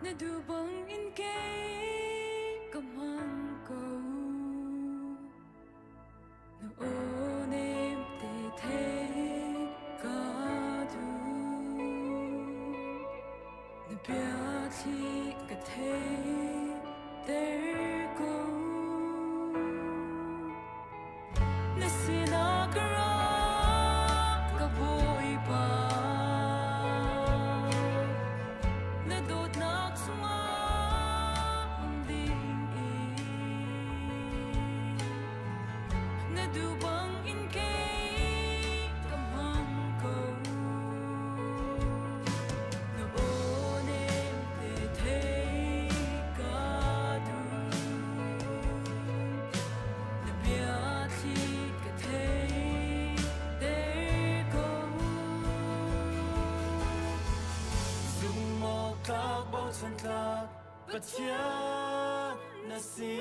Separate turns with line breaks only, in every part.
na dubang in kay kamang ko na onem te te ka du na piati ka te there go na sinagara ka boy pa bất chấp là gì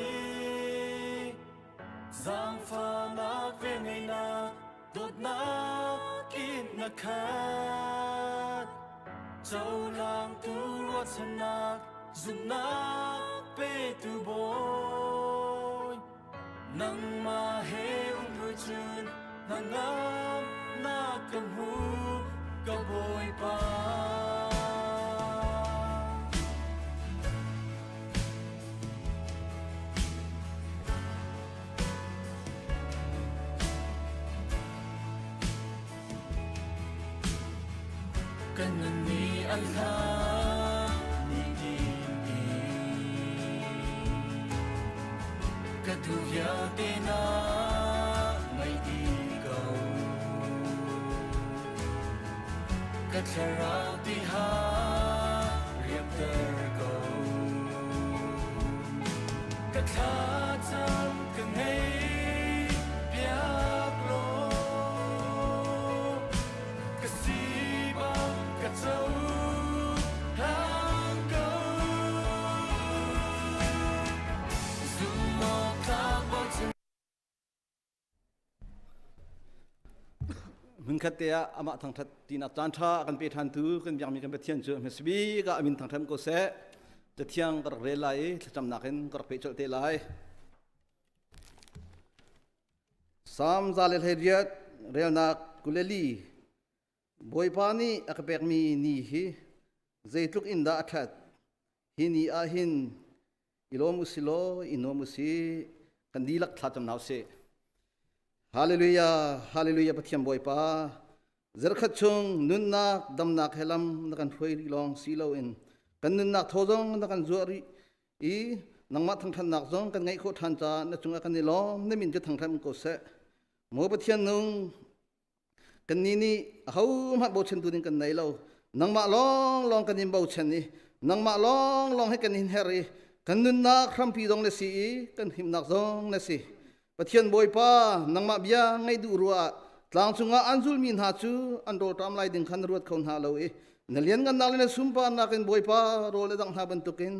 giang pha nát về ngày na đốt nát kín nát khát châu lang tu ruột chân nát dùng nát bê tu bôi nắng mà hê đôi chân nắng ngắm nát cầm hu cầm bôi ba kanani Allah ni dini katuya tena mai di kau katharau ti ha riap ter kau katha cham kangai piak lo kasi châu hàng câu dù một thác bao chân mình khát tia ama thằng thật tin áp chan tha kan pe than tu kan biang mi kan pe thian chu me sbi ga amin thằng tham ko se te thiang kar re lai cham nakin kar pe chol te lai sam zalel heriat rel nak kuleli boy pani akapek mi ni hi zeitluk inda athat hini ahin ilomusilo inomusi kandilak thatam nause hallelujah hallelujah pathiam boy pa zerkhat chung nunnak damnak helam nakan phoi long silo in kan nunnak thojong nakan zuari i nangma thang than nak jong kan ngai kho than cha na chunga kan ni lom ne min je thang tham ko se mo pathian nung kan ni hau ma bo chen tu ning kan nei lo nang ma long kan nim bo chen ni nang ma long he kan hin heri kan nun na khram pi dong le si kan him nak zong le si pathian boy pa nang ma bia ngai du ruwa tlang chunga anjul min ha chu an ro tam lai ding khan ruat khon ha lo e nalian gan nal ne sumpa na kan boy pa ro le dang ha ban tukin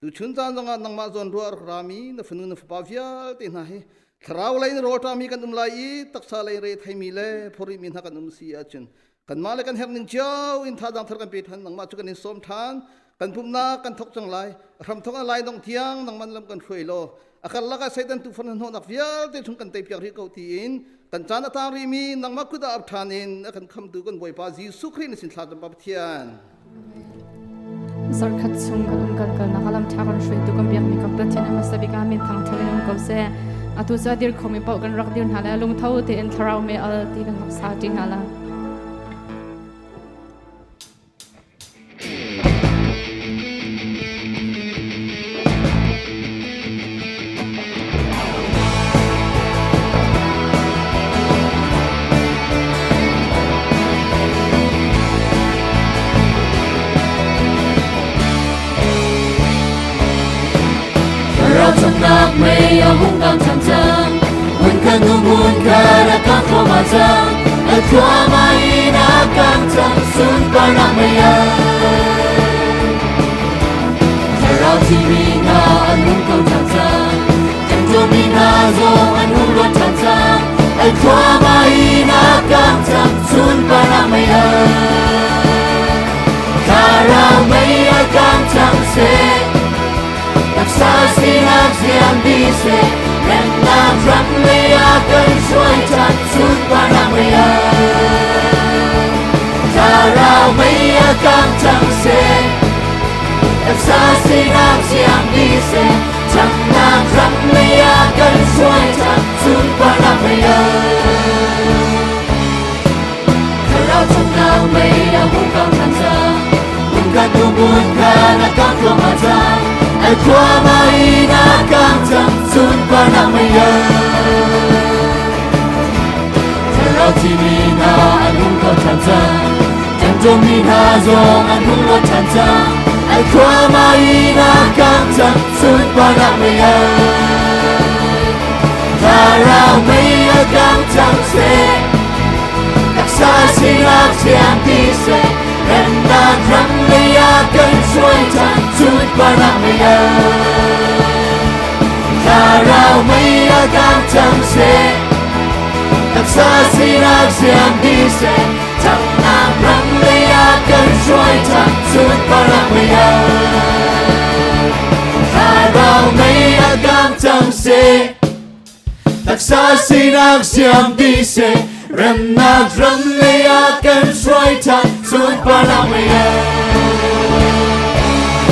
tu chun tan dong nang ma zon ruar rami na funu na pa vial te na he kharau lai ro ta mi kan lai taksa lai re thai mi le phori min ha kan si a chun kan ma le kan her ning chau in tha dang thar kan pe than nang ma chu kan som than kan phum na kan thok chang lai ram thok lai dong thiang nang man lam kan khroi lo akal la ka saitan tu fan ho nak vial te thung kan te piak ri ko ti in kan chana ta ri mi nang ma ku da ap thanin kan kham tu kan boi pa jisu khrin sin thla ba thian
zarkhat chung kan nakalam thakan shui tu kan biak mi kan pathian ama sabika min thang thalin ko se atu za dir khomi pau kan rak dir hala lung thau te en tharau me al ti kan sa ting hala
mây ở hung đang chẳng chẳng muốn khăn tu muốn khá đã các khó mà chẳng ở thua mai đã càng chẳng xuân qua năm mây ơi thở rau chỉ vì na ăn hung câu chẳng chẳng chẳng cho vì na do ăn hung luôn chẳng chẳng ở thua mai đã càng chẳng xuân qua năm mây ơi thở rau mây ở càng chẳng sẽ
ดีเสเร่งนารักไม่อยากกันช่วยจัดสุดว่าเราไม่อยากถ้าเราไม่อยากกันจังเสรักษาสีน้ำเสียงดีเสจังนารักไม่อยากกันช่วยจัดสุดว่าเราไม่อยากเราทำเราไม่อยากมุ่งกันทันใจมุ่งกันดูบุญกันนักการตัวมาใจไอ้ความไม่นักการจังสุดว่าเราไม่อยากเราที่มีนาอันมุ่งกันทันใจจังจงมีนาจงอันมุ่งกันทันใจไอ้ความไม่นักการจังสุดว่าเราไม่อยากถ้าเราไม่อยากกันจังเสรักษาสิ่งรักเสียงที่เสเป็นนานครั้งไม่อยากกันช่วยจันสุดว่าเราไม่อยากถ้าเราไม่อยากกันจังเสรักษาสิ่งรักเสียงที่เสทั้งนานครั้งไม่อยากกันช่วยจันสุดว่าเราไม่อยากถ้าเราไม่อยากกันจังเสรักษาสิ่งรักเสียงที่เสเริ่มนับเริ่มเลยอยากกันช่วยทันสุดว่าเราไม่อยาก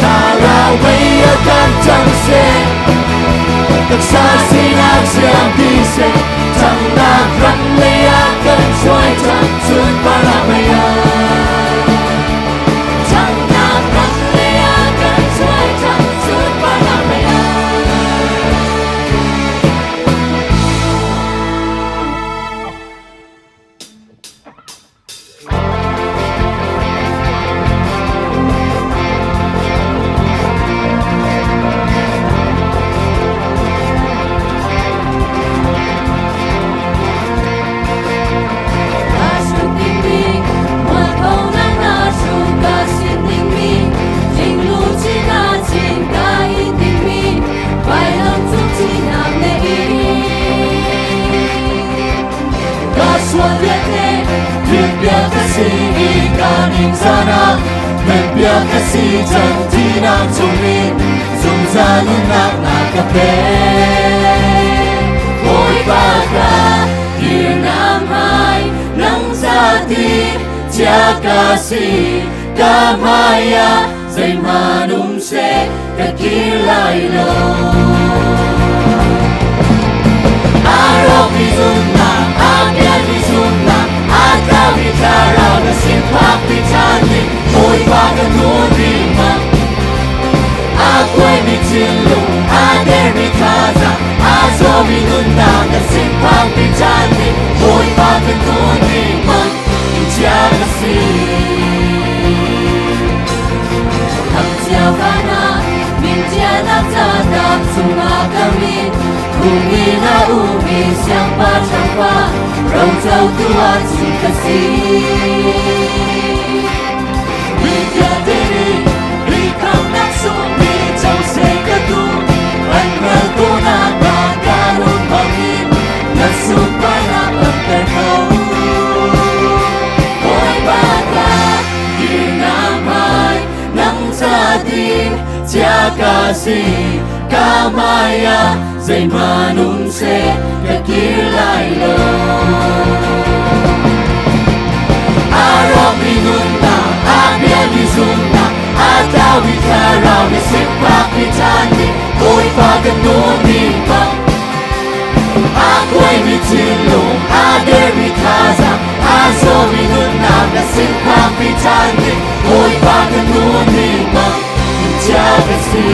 ถ้าเราไม่อยากกันจังเสรักษาสิ่งรักเสียงที่เสทั้งนับเริ่มเลยอยากกันช่วยทันสุดว่าเราไม่อยากทั้งนับเริ่มเลยอยากกันช่วยทันสุดว่าเราไม่อยากKasih jantina cumin Sumzanu nak nakape Oi baka Hirnam hai Nang zati Tia kasih Kamaya Zay manum se Kakilay lo Arok bizunna Agyan bizunna Agaw bitaraw Na simpak bitani Oi baka nunima Ako'y bitilong Ader bitaza Azo binunda Na simpang bitani Oi baka nunima Intia kasi Ang tiyawana Mintia na tatap Sumakamin Kumi na umi Siyang pachangpa Rau tau tuat Sikasi Mintia diri Ikaw na sumi Tau sekatu Angal ko na Bagalong pangin Nasupay na pagkakaw Hoy bata Ginamay Nang satin Tia kasih Kamaya Zay manunse Kakilay lo Arok minunta Agyan bizunta Ataw itaraw Na simpak bitani Oi pagkanunima Ako'y bitilong Ader bitaza Azo minunta Na simpak bitani Oi pagkanunima Intia kasi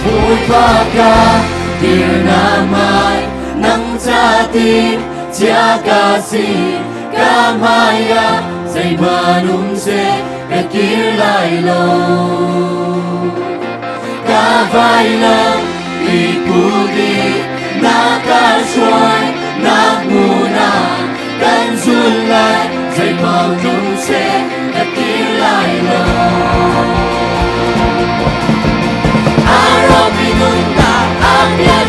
Oi baka Dirnamay Nang zatin Tia kasih Kamaya Zay manumse Kakilay lo Kavay lang Ipudi Nakasway Nakmuna Kansulay Zay manumse Kakilay lo Arok minunta Agyan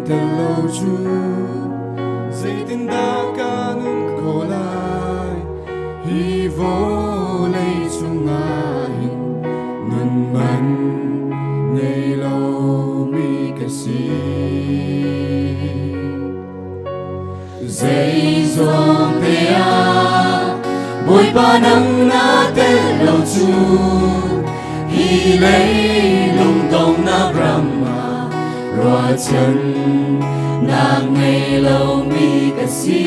terlauju Dây tên đã ca nun khổ lại Hi vô lấy chung ai Nun man ngày lâu mi cái gì Dây dòng tê à Bồi ba nắng na tên lâu chu Hi lấy lung tông na brahma Roa chân na ngày lâu mi cái gì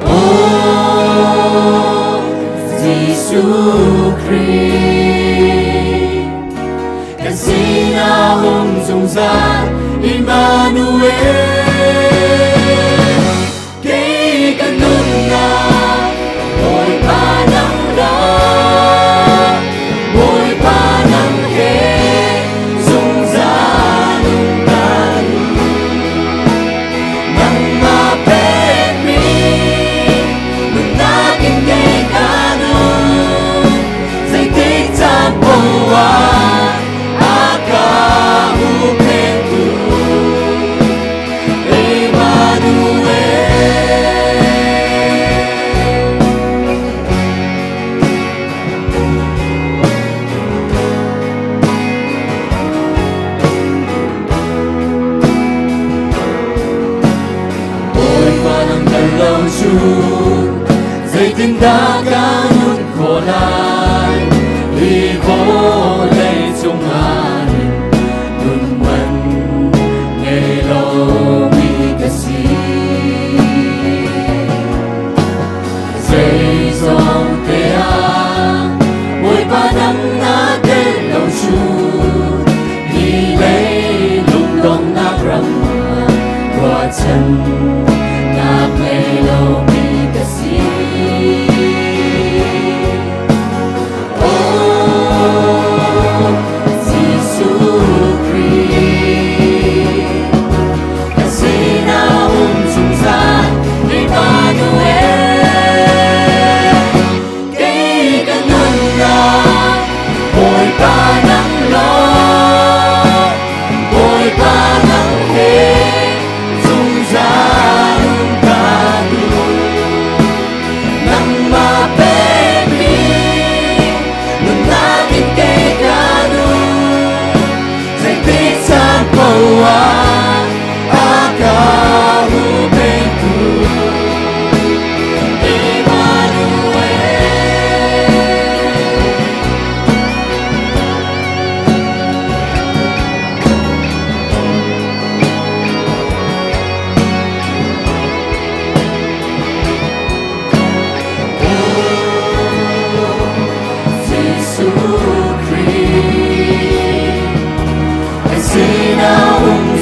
Oh Giêsu Christ cái gì na hùng dung ra Emmanuel cái căn nung na bồi ba nắng đó bồi ba nắng hết dung ra nung tan nắng mà bên mi nung na kinh gây cả nung dây tích trăm bầu dây tiếng đã ca nút khổ lại vì vô lấy chung ai đừng mần ngày lâu mi cái gì dây dòng tê à mỗi ba nắng na tê lâu chu đi lấy lung đông na brahma qua chân na ngày lâu mi cái gì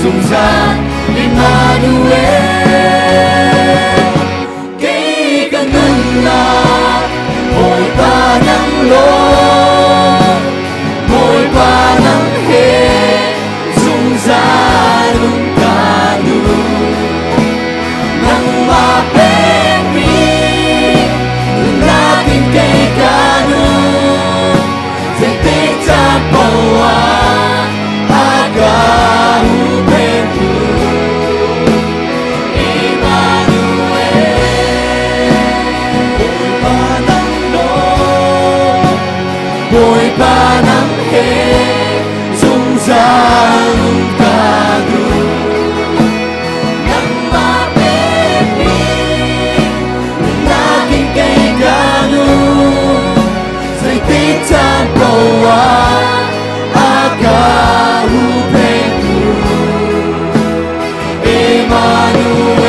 dung ra Emmanuel cái căn ngân là mỗi ba nắng lô mỗi ba nắng hết dung ra lung ca nu nắng mà bên mi na kinh cây ca nu dây tích cha bầu aga bồi ba nắng hết dung ra lung ca du nắng mà bên mi na kinh cây ca nu dây tích cha bầu aga hu bên tu Emmanuel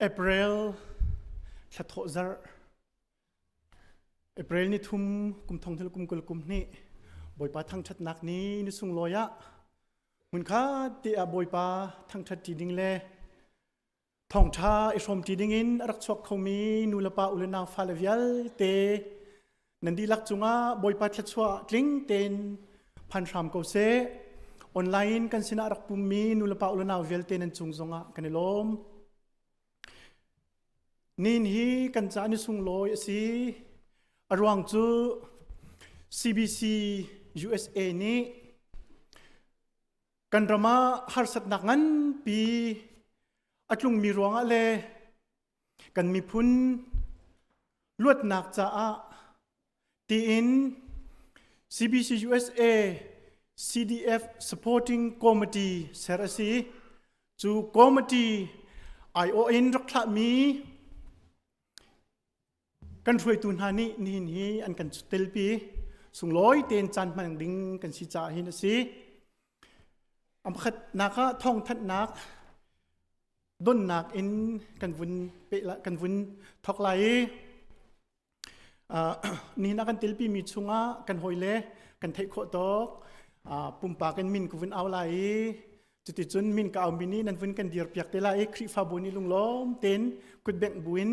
April ชะโถซาร์ April นี่ทุ่มกุมทองเทลกุมกุลกุมนี่บ่อยปาทั้งชัดนักนี้นิสุงลอยะมุนค่าตีอาบ่อยปาทั้งชัดจีดิงเลทองชาไอชมจีดิงินรักชกเขามีนูลปาอุลนาฟาเลวิลเตนันดีลักจุงาบ่อยปาชัดชัวกลิ้งเตนพันรามเกาเซออนไลน์กันสินารักปุ่มมีนูลปาอุลนาเวลเตนันจุงจงะกันลมนินฮีกันจานิสุงลอยสิอรวงจู CBC USA นี้กันรมาฮาร์สัตนักงั้นปีอัตลุงมีรวงอะไรกันมีพุนลวดนักจ้าตีอิน CBC USA CDF Supporting Committee เสรสีจู Committee ION รักษามีกันช่วยตุนหานี่นี่อันกันสุดเตลปีสุงลอยเตียนจันมันดิ้งกันสิจ่าหินสิอัมขัดนักท่องทัดนักด้นนักอินกันวุนเปละกันวุนทอกไหลนี่นักกันเตลปีมีชุงะกันหอยเล่กันเทโคตอกปุ่มปากันมินกุนเอาไหลจุดจุนมินกับเอามินี่นั่นวุนกันเดียร์เปียกเตล่าคริฟาบุนีลุงล้อมเต็นกุดแบงบุญ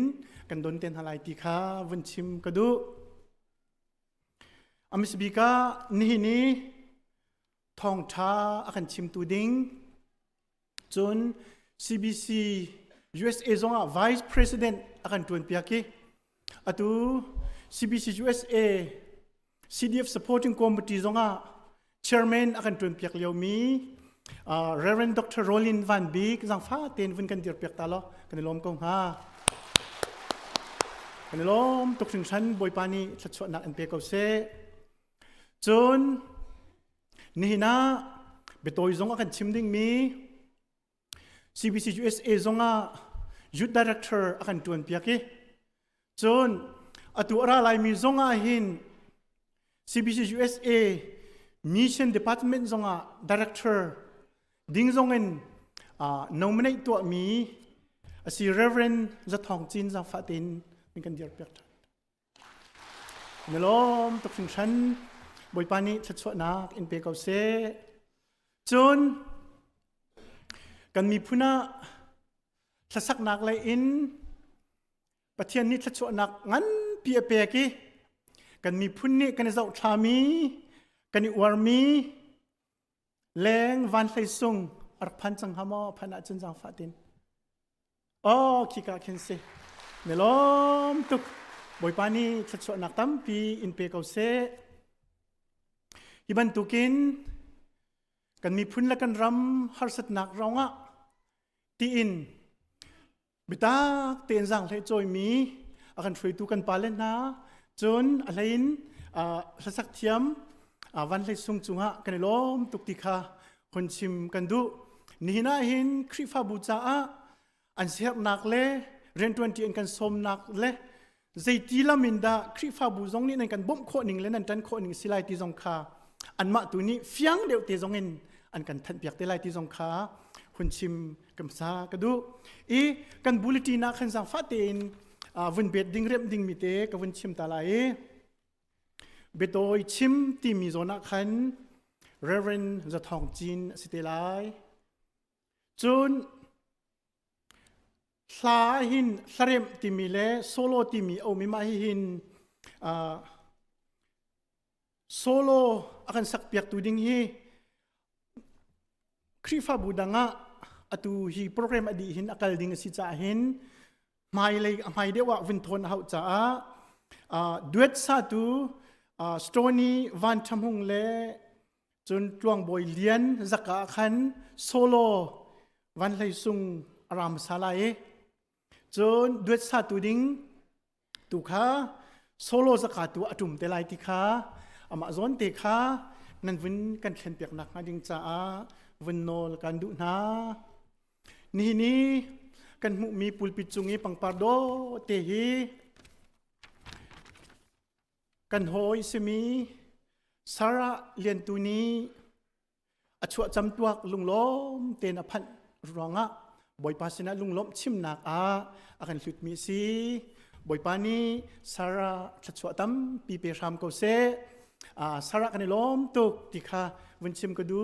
กันโดนเต็นหลายตีขาวุนชิมกระดูอามิสบิกานี่ทองชาอากันชิมตูดิงจน CBC USA จงอ่ะ Vice President อากันตวนเปียกีอะตู CBC USA CDF Supporting Committee จงอ่ะ Chairman อากันตวนเปียกเลียวมีReverend Dr. Rollin Van Beek จังฟ้าเต็นวุนกันเดียร์เปียกตาล้อกันล้อมกงฮากันล้อมตกถึงชั้นบอยปานีชัดชวนักอันเปียกเอาเซจนนี่นะเบโตยจงอากันชิมดิ้งมี CBC USA จงอา Youth Director อากันตวนเปียกีจนอตัวอะไรมีจงอาหิน CBC USA Mission Department จงอา Director ดิ้งจงเงินnominate ตัวมีสิ Reverend จะทองจินจังฟ้าเต็นเป็นกันเดียร์เปียกเนลมตกถึงชั้นบอยปานีชัดชวนักอินเปกเอาเซจนกันมีพุนะชัดสักนักเลยอินประเทศนี้ชัดชวนักงั้นเปียเปียกีกันมีพุนนี่กันจะเอาชามีกันอีวาร์มีแรงวันไลซุงอักพันจังฮามอพันอาจันจังฟาตินโอ้คิกาเคนเซเนลมตุกบอยปานีชัดชวนักตั้มปีอินเปกเอาเซอิบันตุกินกันมีพุนละกันรำฮาร์สัตนักร้องอ่ะตีอินบิตาเตียนจังเลยจอยมีอากันช่วยตุกันปาเลนนะจนอะไรอินสักเทียมวันเลยซุงจุงะกันล้อมตุกติคาคนชิมกันดูนี่น่าเห็นคริฟาบูจาอันเสียบนักเล่เรน20อันกันสมนักเล่ใจตีละมินดาคริฟาบูจงนี่นั่นกันบ่มโคหนึ่งเล่นนั่นจันโคหนึ่งสิไลตีจงคาอันมาตัวนี้เฟียงเดียวเตจงเงินอันกันทันเปียกเตไลตีจงขาคนชิมกัมซากระดูกันบุลตีนักขันสังฟาเตนวันเบ็ดดิ้งเร็บดิ้งมิเตกับวันชิมตาลายเบโตยชิมตีมีโซนักขันเรเวนจะทองจีนสิเตไลจนสาหินสเรมตีมีเลโซโลตีมีเอามีมาหินโซโลakan sakpiak tu ding hi krifa budanga atu hi program adi hin akal ding si cha hin mai dewa vinthon hau cha duet sa tu stony van thamung le chun tuang boy lian zaka khan solo van lai sung aram salai chun duet sa tu ding tu kha solo zaka tu atum te lai ti khaอามาซอนเตคานั่นวินกันเขียนเปียกหนักนะดิงจ้าวินโนลกันดุนะนี่กันมุมีปุลปิจุงปังปาโดเตฮีกันโฮยสมีสาระเลียนตุนีอชวจำตัวลุงล้อมเตนอพันรองะ บอยปาสินะลุงล้มชิมนักอากันหลุดมีซีบอยปานี้สาระชัดสวตั้มปีเปรามก็เซสาระกันล้มตุกติค่ะวันชิมก็ดู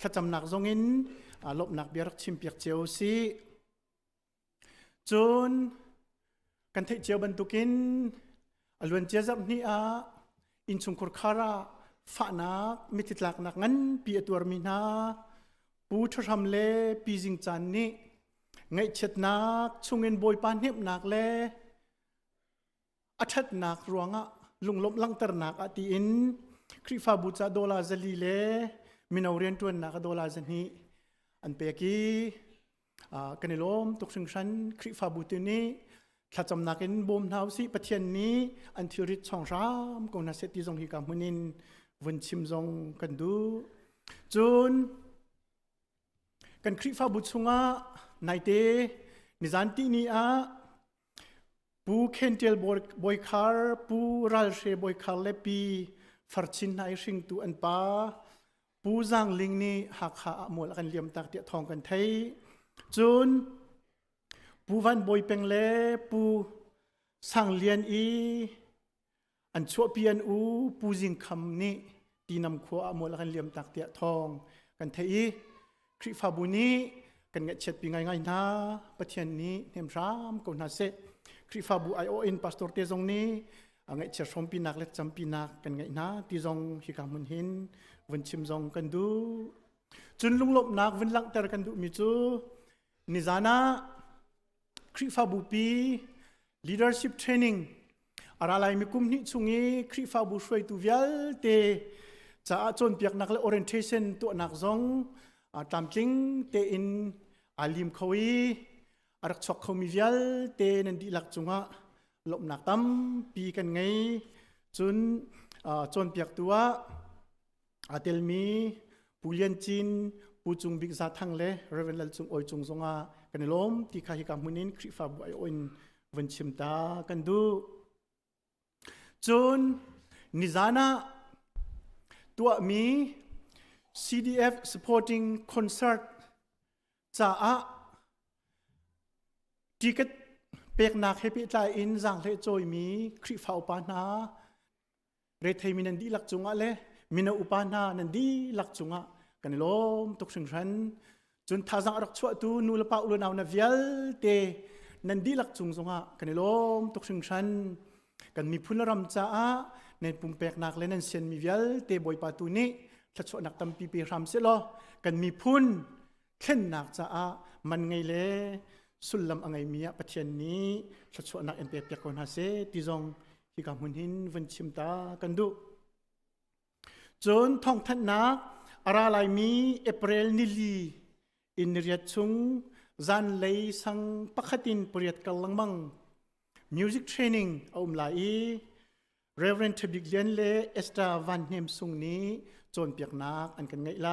ขจำหนักทรงอินลบหนักเบียร์ชิมเปียกเจียวซีจนกันเทเจียวบรรทุกินล้วนเจียจับนี้อินชุงคุรคาระฝานักมิติหลักนักงั้นปีตัวมีนาปูทรำเล่ปีจิงจันนี่ไงเช็ดนักชุงเงินบอยปานเห็บนักเล่อัชัดนักรวงลุงลบลังตรนักตีอินคริฟาบูจาโดลาซลีเล่มินเอาเรียนตัวนักโดลาซนี้อันเปียกีกันในลมตกชิงชันคริฟาบูตัวนี้ถ้าจำนักอินบ่มเท้าสิปะเทียนนี้อันที่ริดช่องรามกงนาเซติจงฮิกามุนินวันชิมจงกันดูจนกันคริฟาบุตรสุงะนายเตนิจันตินีปูเคนเทลบอยคาร์ปูรัลเชบอยคาร์เลปีฟาร์ชินนายชิงตูอันปาปูจังลิงนี่หักขาหมดกันเลียมตักเตียทองกันไทยจนปูวันบอยเป็งเล่ปูสังเลียนอันชัวเปียนปูจิงคำนี้ตีนำขวาหมดกันเลียมตักเตียทองกันไทยคริฟาบุนีกันเงเช็ดปีง่ายๆนะประเทศนี้เนมรามก็น่าเสะคริฟาบุไอโอเอ็นพาสตอร์เตจงนี้เงเช็ดชมปีนักเล็ดจำปีนักกันไงนะที่จงฮิกามุนหินวันชิมจงกันดูจนลุงลบนักวันหลังแต่กันดูมิจูนิจานะคริฟาบุปี leadership training อะไรมีกุมนิชุงีคริฟาบุช่วยตัวเวลเตจะจนเปียกนักเล orientation ตัวนักจงตามจริงเตอินอาลิมเขารักชกเขามีเวลเตนันดีหลักจงหลบหนักตั้มปีกันไงจนเปียกตัวเตลมีผู้เลี้ยนจีนผู้จุงบิกซาทังเลเรเวนลจุงออยจุงจงกันล้มที่ข้าฮิกามุนินคริฟาบุไอโอนวันชิมตากันดูจนนิจานะตัวมี CDF supporting concert จะที่ก็เปียกนักให้พิจารอินจังเลจอยมีคริฟาอุปานาเรทมินันดีหลักจุงะเลมินาอุปานานันดีหลักจุงะกันล้มตกชิงชันจนท่าจังรักชัวตูนูลปาอุลนาวนาเวลเตนันดีหลักจุงจงะกันล้มตกชิงชันกันมีพุนรำจ้าในปุ่มเปียกนักเลนันเซียนมีเวลเตบอยปาตูนี้ถ้าชวนักตั้มปีรำเสลอกันมีพุนเข่นนักจ้ามันไงเล่สุลลัมอังไงมีประเทศนี้ถ้าชวนักเอ็นเปียกคนหาเสติจงฮิกามุนหินวันชิมตากันดูจนท่องทันนักอะไรมีเอเปริลนิลีอินเรียชุงจันเลยสังปักตินปริยัดกัลลังมังมิวสิกเทรนนิ่งเอาหลายเรเวนท์บิกเลียนเลเอสตาวันเนมซุงนี้จนเปียกนักอันกันไงไล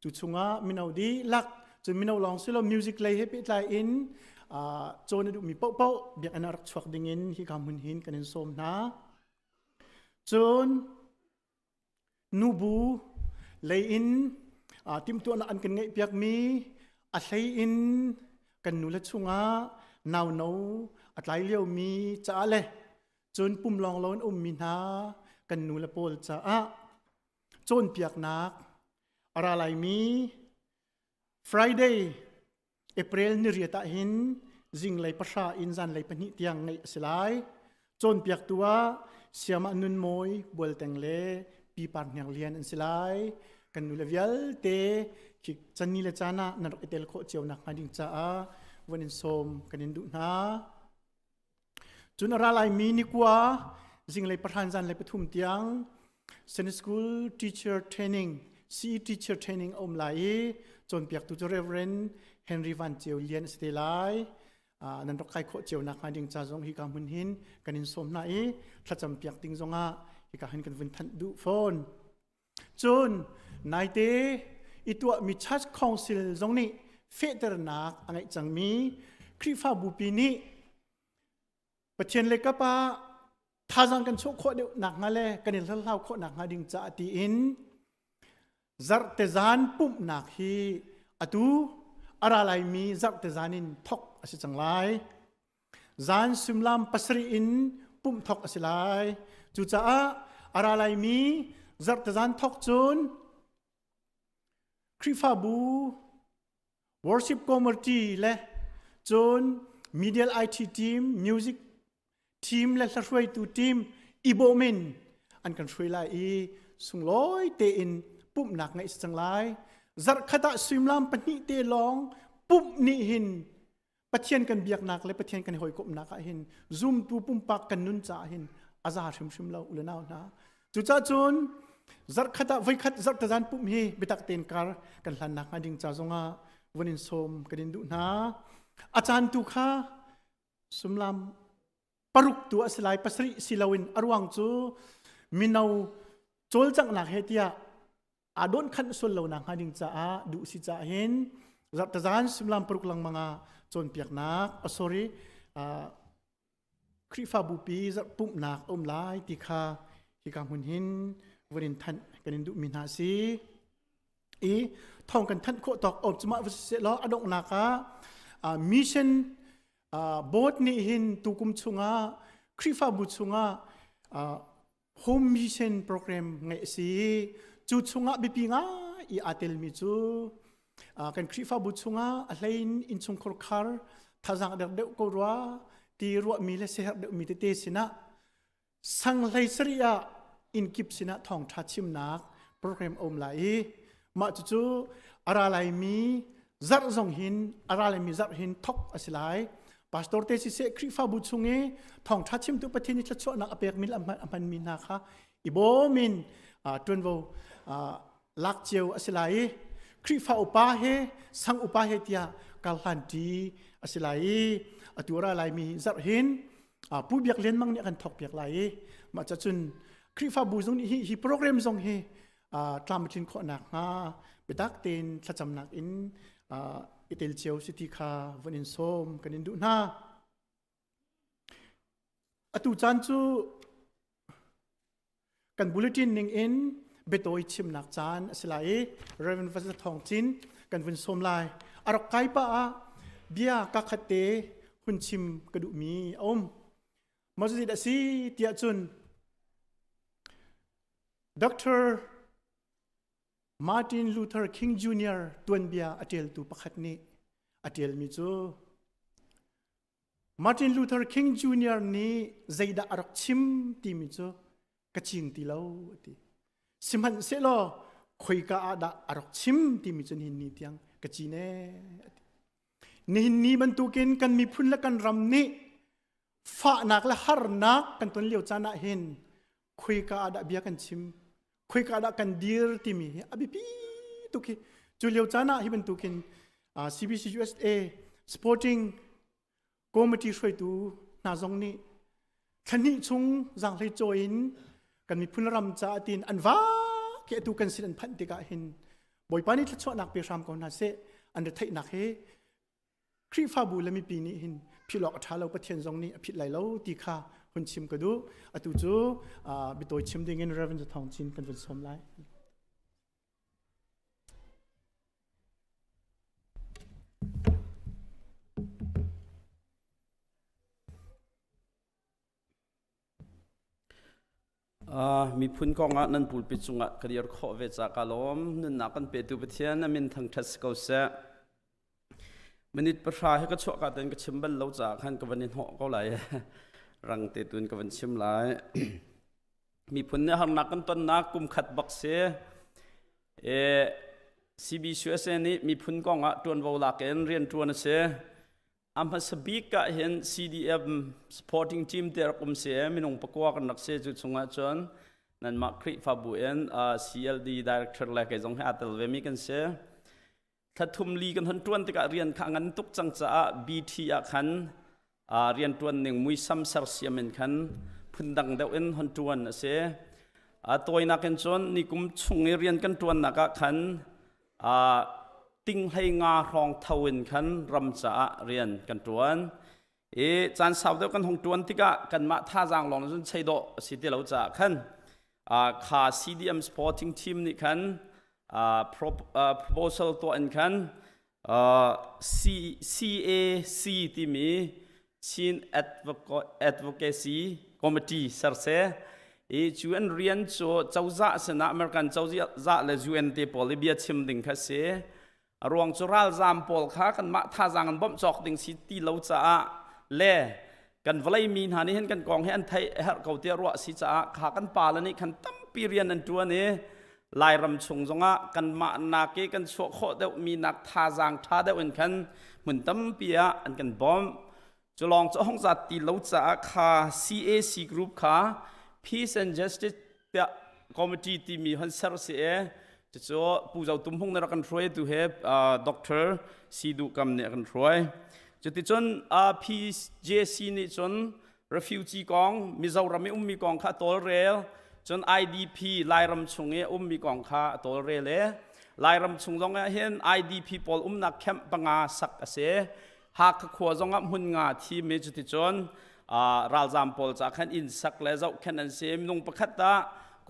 จุดซุงมินเอาดีลักจนมินเอาลองสิโลมิวสิกเลยให้ปิดไลอินจนดูมีเป้าเป้าเบียกอันรักชวักดิ่งอินที่คำมุนหินกันอินสมนะจนนูบูเลยอินติมตัวนักอันกันไงเปียกมีอัดเลยอินกันนูละชุงนาวนูอัดไหลเลี้ยวมีจ้าเลยจนปุ่มลองล้นมีนากันนูละโปลจ้าจนเปียกนักอะไรมี Friday เอเปริลนิริยตาหินจิงเลยประชาอินจันเลยปนิเตียงไงสลายจนเปียกตัวเสียมานุนมวยบวลแตงเลปีปานยังเลียนอันสลายกันนูเลเวลเตคิกจันนี่เลจานะนรกเตลโคเจียวนักมาดิ่งจ้าวันนินสมกันนินดุนาจุนอะไรมีนิกว่าจิงเลยประธานจันเลยปทุมเตียง Sunday School Teacher Training CE Teacher Training อมไหลจนเปียกตุจเรเวนเฮนรี่วันเจียวเลียนสเตลายนันรกไข่โคเจียวนักมาดิ่งจ้าจงฮิกามุนหินกันนินสมนาถ้าจำเปียกติงจงฮิกาหินกันวินทันดูโฟนจนนายเตอีตัวมีชัดคอนซิลตรงนี้เฟเดอร์นักอะไรจังมีคริฟาบูปีนี้ประเทศเล็กก็ปะท่าจังกันโชคโคเดียวหนักมาเลยกันเห็นเล่าโคหนักมาดิ่งจ่าตีอินจัดเตจานปุ่มหนักฮีอตู ara lai mi zak te zanin thok asi changlai zan sumlam pasri in pum thok asi lai chu cha ara lai mi zak te zan thok chun krifa bu worship committee le chun media IT team music team le thlai tu team ibomin an kan thrui lai I sung loi te in pum nak ngai changlai zar khata swimlam pani te long pum ni hin pathian kan biak nak le pathian kan hoi kop nak hin zoom tu pum pak kan nun cha hin azar shim lo ulanaw na chu cha chun zar khata vai khat zar ta jan pum hi bitak ten kar kan hlan nak ding cha zonga wanin som kadin du na achan tu kha sumlam paruk tu aslai pasri silawin arwang chu minau chol chang nak hetia adon khan sol lo nang hading cha du si cha hin zat tazan simlam paruk lang mga chon piak nak sorry krifa bupi zat pum nak lai ti kha hi kam hun hin warin than kanin du min ha si e thong kan than kho tok op chuma se lo adong naka mission board ni hin tukum chunga krifa bu chunga home mission program ngai si chu chunga bipi nga I atel mi chu kan krifa bu chunga alain in chung khor khar thajang der de ko ro ti ro mi le se de mi te sina sang lai sria in kip sina thong tha chim nak program om lai ma chu ara lai mi zar zong hin ara lai mi zar hin thok asilai pastor te si se krifa bu chunge thong tha chim tu pathin ni thacho na apek mil ampan mi na kha ibo min tunvo lak cheu asilai krifa upa he sang upa he tia kalhan ti asilai atura lai mi zar hin pu biak len mang ni kan thok biak lai ma cha chun krifa bu zong ni hi program zong he tlam chin kho nak ha betak ten thacham nak in itel cheu city kha vanin som kanin du na atu chan chu kan bulletin ning in betoi chim nak chan asilai reven vas thong chin kan vun som lai arok kai pa bia ka khate hun chim kadu mi om masjid asi tia chun Dr. Martin Luther King Jr. tuan bia atel tu pakhat ni atel mi chu Martin Luther King Jr. ni zaida arok chim ti mi chu kaching ti lo ti simhan se lo khoi ka ada arok chim ti mi chun hin ni tiang kachine ni hin ni ban tu ken kan mi phun la kan ram ni fa nak la har nak kan ton leo chana hin khoi ka ada bia kan chim khoi ka ada kan dir ti mi abi pi tu ki chu leo chana hi ban tu ken CBC USA sporting committee shoi tu na zong ni thani chung jang lai join kan mi phun ram cha tin anwa ke tu kan sin phan ti ka hin boi pani thcho nak pe ram ko na se an thai nak he khri fa bu lami pi ni hin philok tha lo pathian zong ni phit lai lo ti kha hun chim ka du atu chu bitoi chim ding in reven thong chin kan vun som lai
mi phun konga nan pulpit chunga career kho ve cha kalom nun na kan pe tu pathian amin thang thas ko se minute pra he ka chwa ka ten ka chimbal lo cha khan ka vanin ho ko lai rang te tun ka van chim lai mi phun ne har na kan ton na kum khat bak se e CBCSN ni mi phun konga tuan vo la ken rian tuan se amma sabika hen CDM supporting team ter kum se minung pakwa kan nak se chu chunga chon nan ma khri fa bu en CLD director la ke jong ha tel ve mi kan se thathum li kan han tuan te ka rian kha ngan tuk chang cha BT a khan rian tuan ning mui sam sar siamen khan phundang deu en han tuan se toina kan chon ni kum chung rian kan tuan na ka khan ting hay nga rong thawin khan ram cha rian kan tuan chan saw deu kan hong tuan tika kan ma tha jang long jun cheido siti lo cha khan kha CDM sporting team ni khan proposal to an khan CAC ที่มี Chin Advocacy Committee สารเสจวนเรียนโจเจ้าจ่าสนะอเมริกันเจ้าจ่าและ UN เตปอลิเบียชิมดิ่งค่ะเสรวงจุราลจามปอลค่ะกันมาท่าจางกันบ่มจอกดิ่งสิตีเหลาจ่าเล่กันวลัยมีนหานี่เห็นกันกองให้อันไทยเฮาเกาเตียรัวสิจ่าขากันปาลนี่ขันตั้มปีเรียนอันตัวนี้ลายรำชงจงะกันมานาเกกันโชโคเดวมีนักท่าจางท่าเดวอันคันเหมือนตั้มปียอันกันบ่มจะลองจะห้องจัดตีเหลาจ่าค่ะ CAC Group ค่ะ Peace and Justice เปีย Committee ที่มีฮันเซอร์เสียจะโจผู้เจ้าตุ้มพงในรักกันช่วยดูเฮบดร.ซีดูกำเนี่ยกันช่วยจะติดจนPJC นี่จน refugee กองมิจารามีมีกองข้าตัวเรลจน IDP ลายรำชงเอมีกองข้าตัวเรลลายรำชงจงเห็น IDP ปอลนักแคมป์ปังอาสักเสหากขวจงหุ่นงาที่มีจุดติดจนรัลจามปอลจากขันอินสักและเจ้าขันอันเสมนุงประคัตตา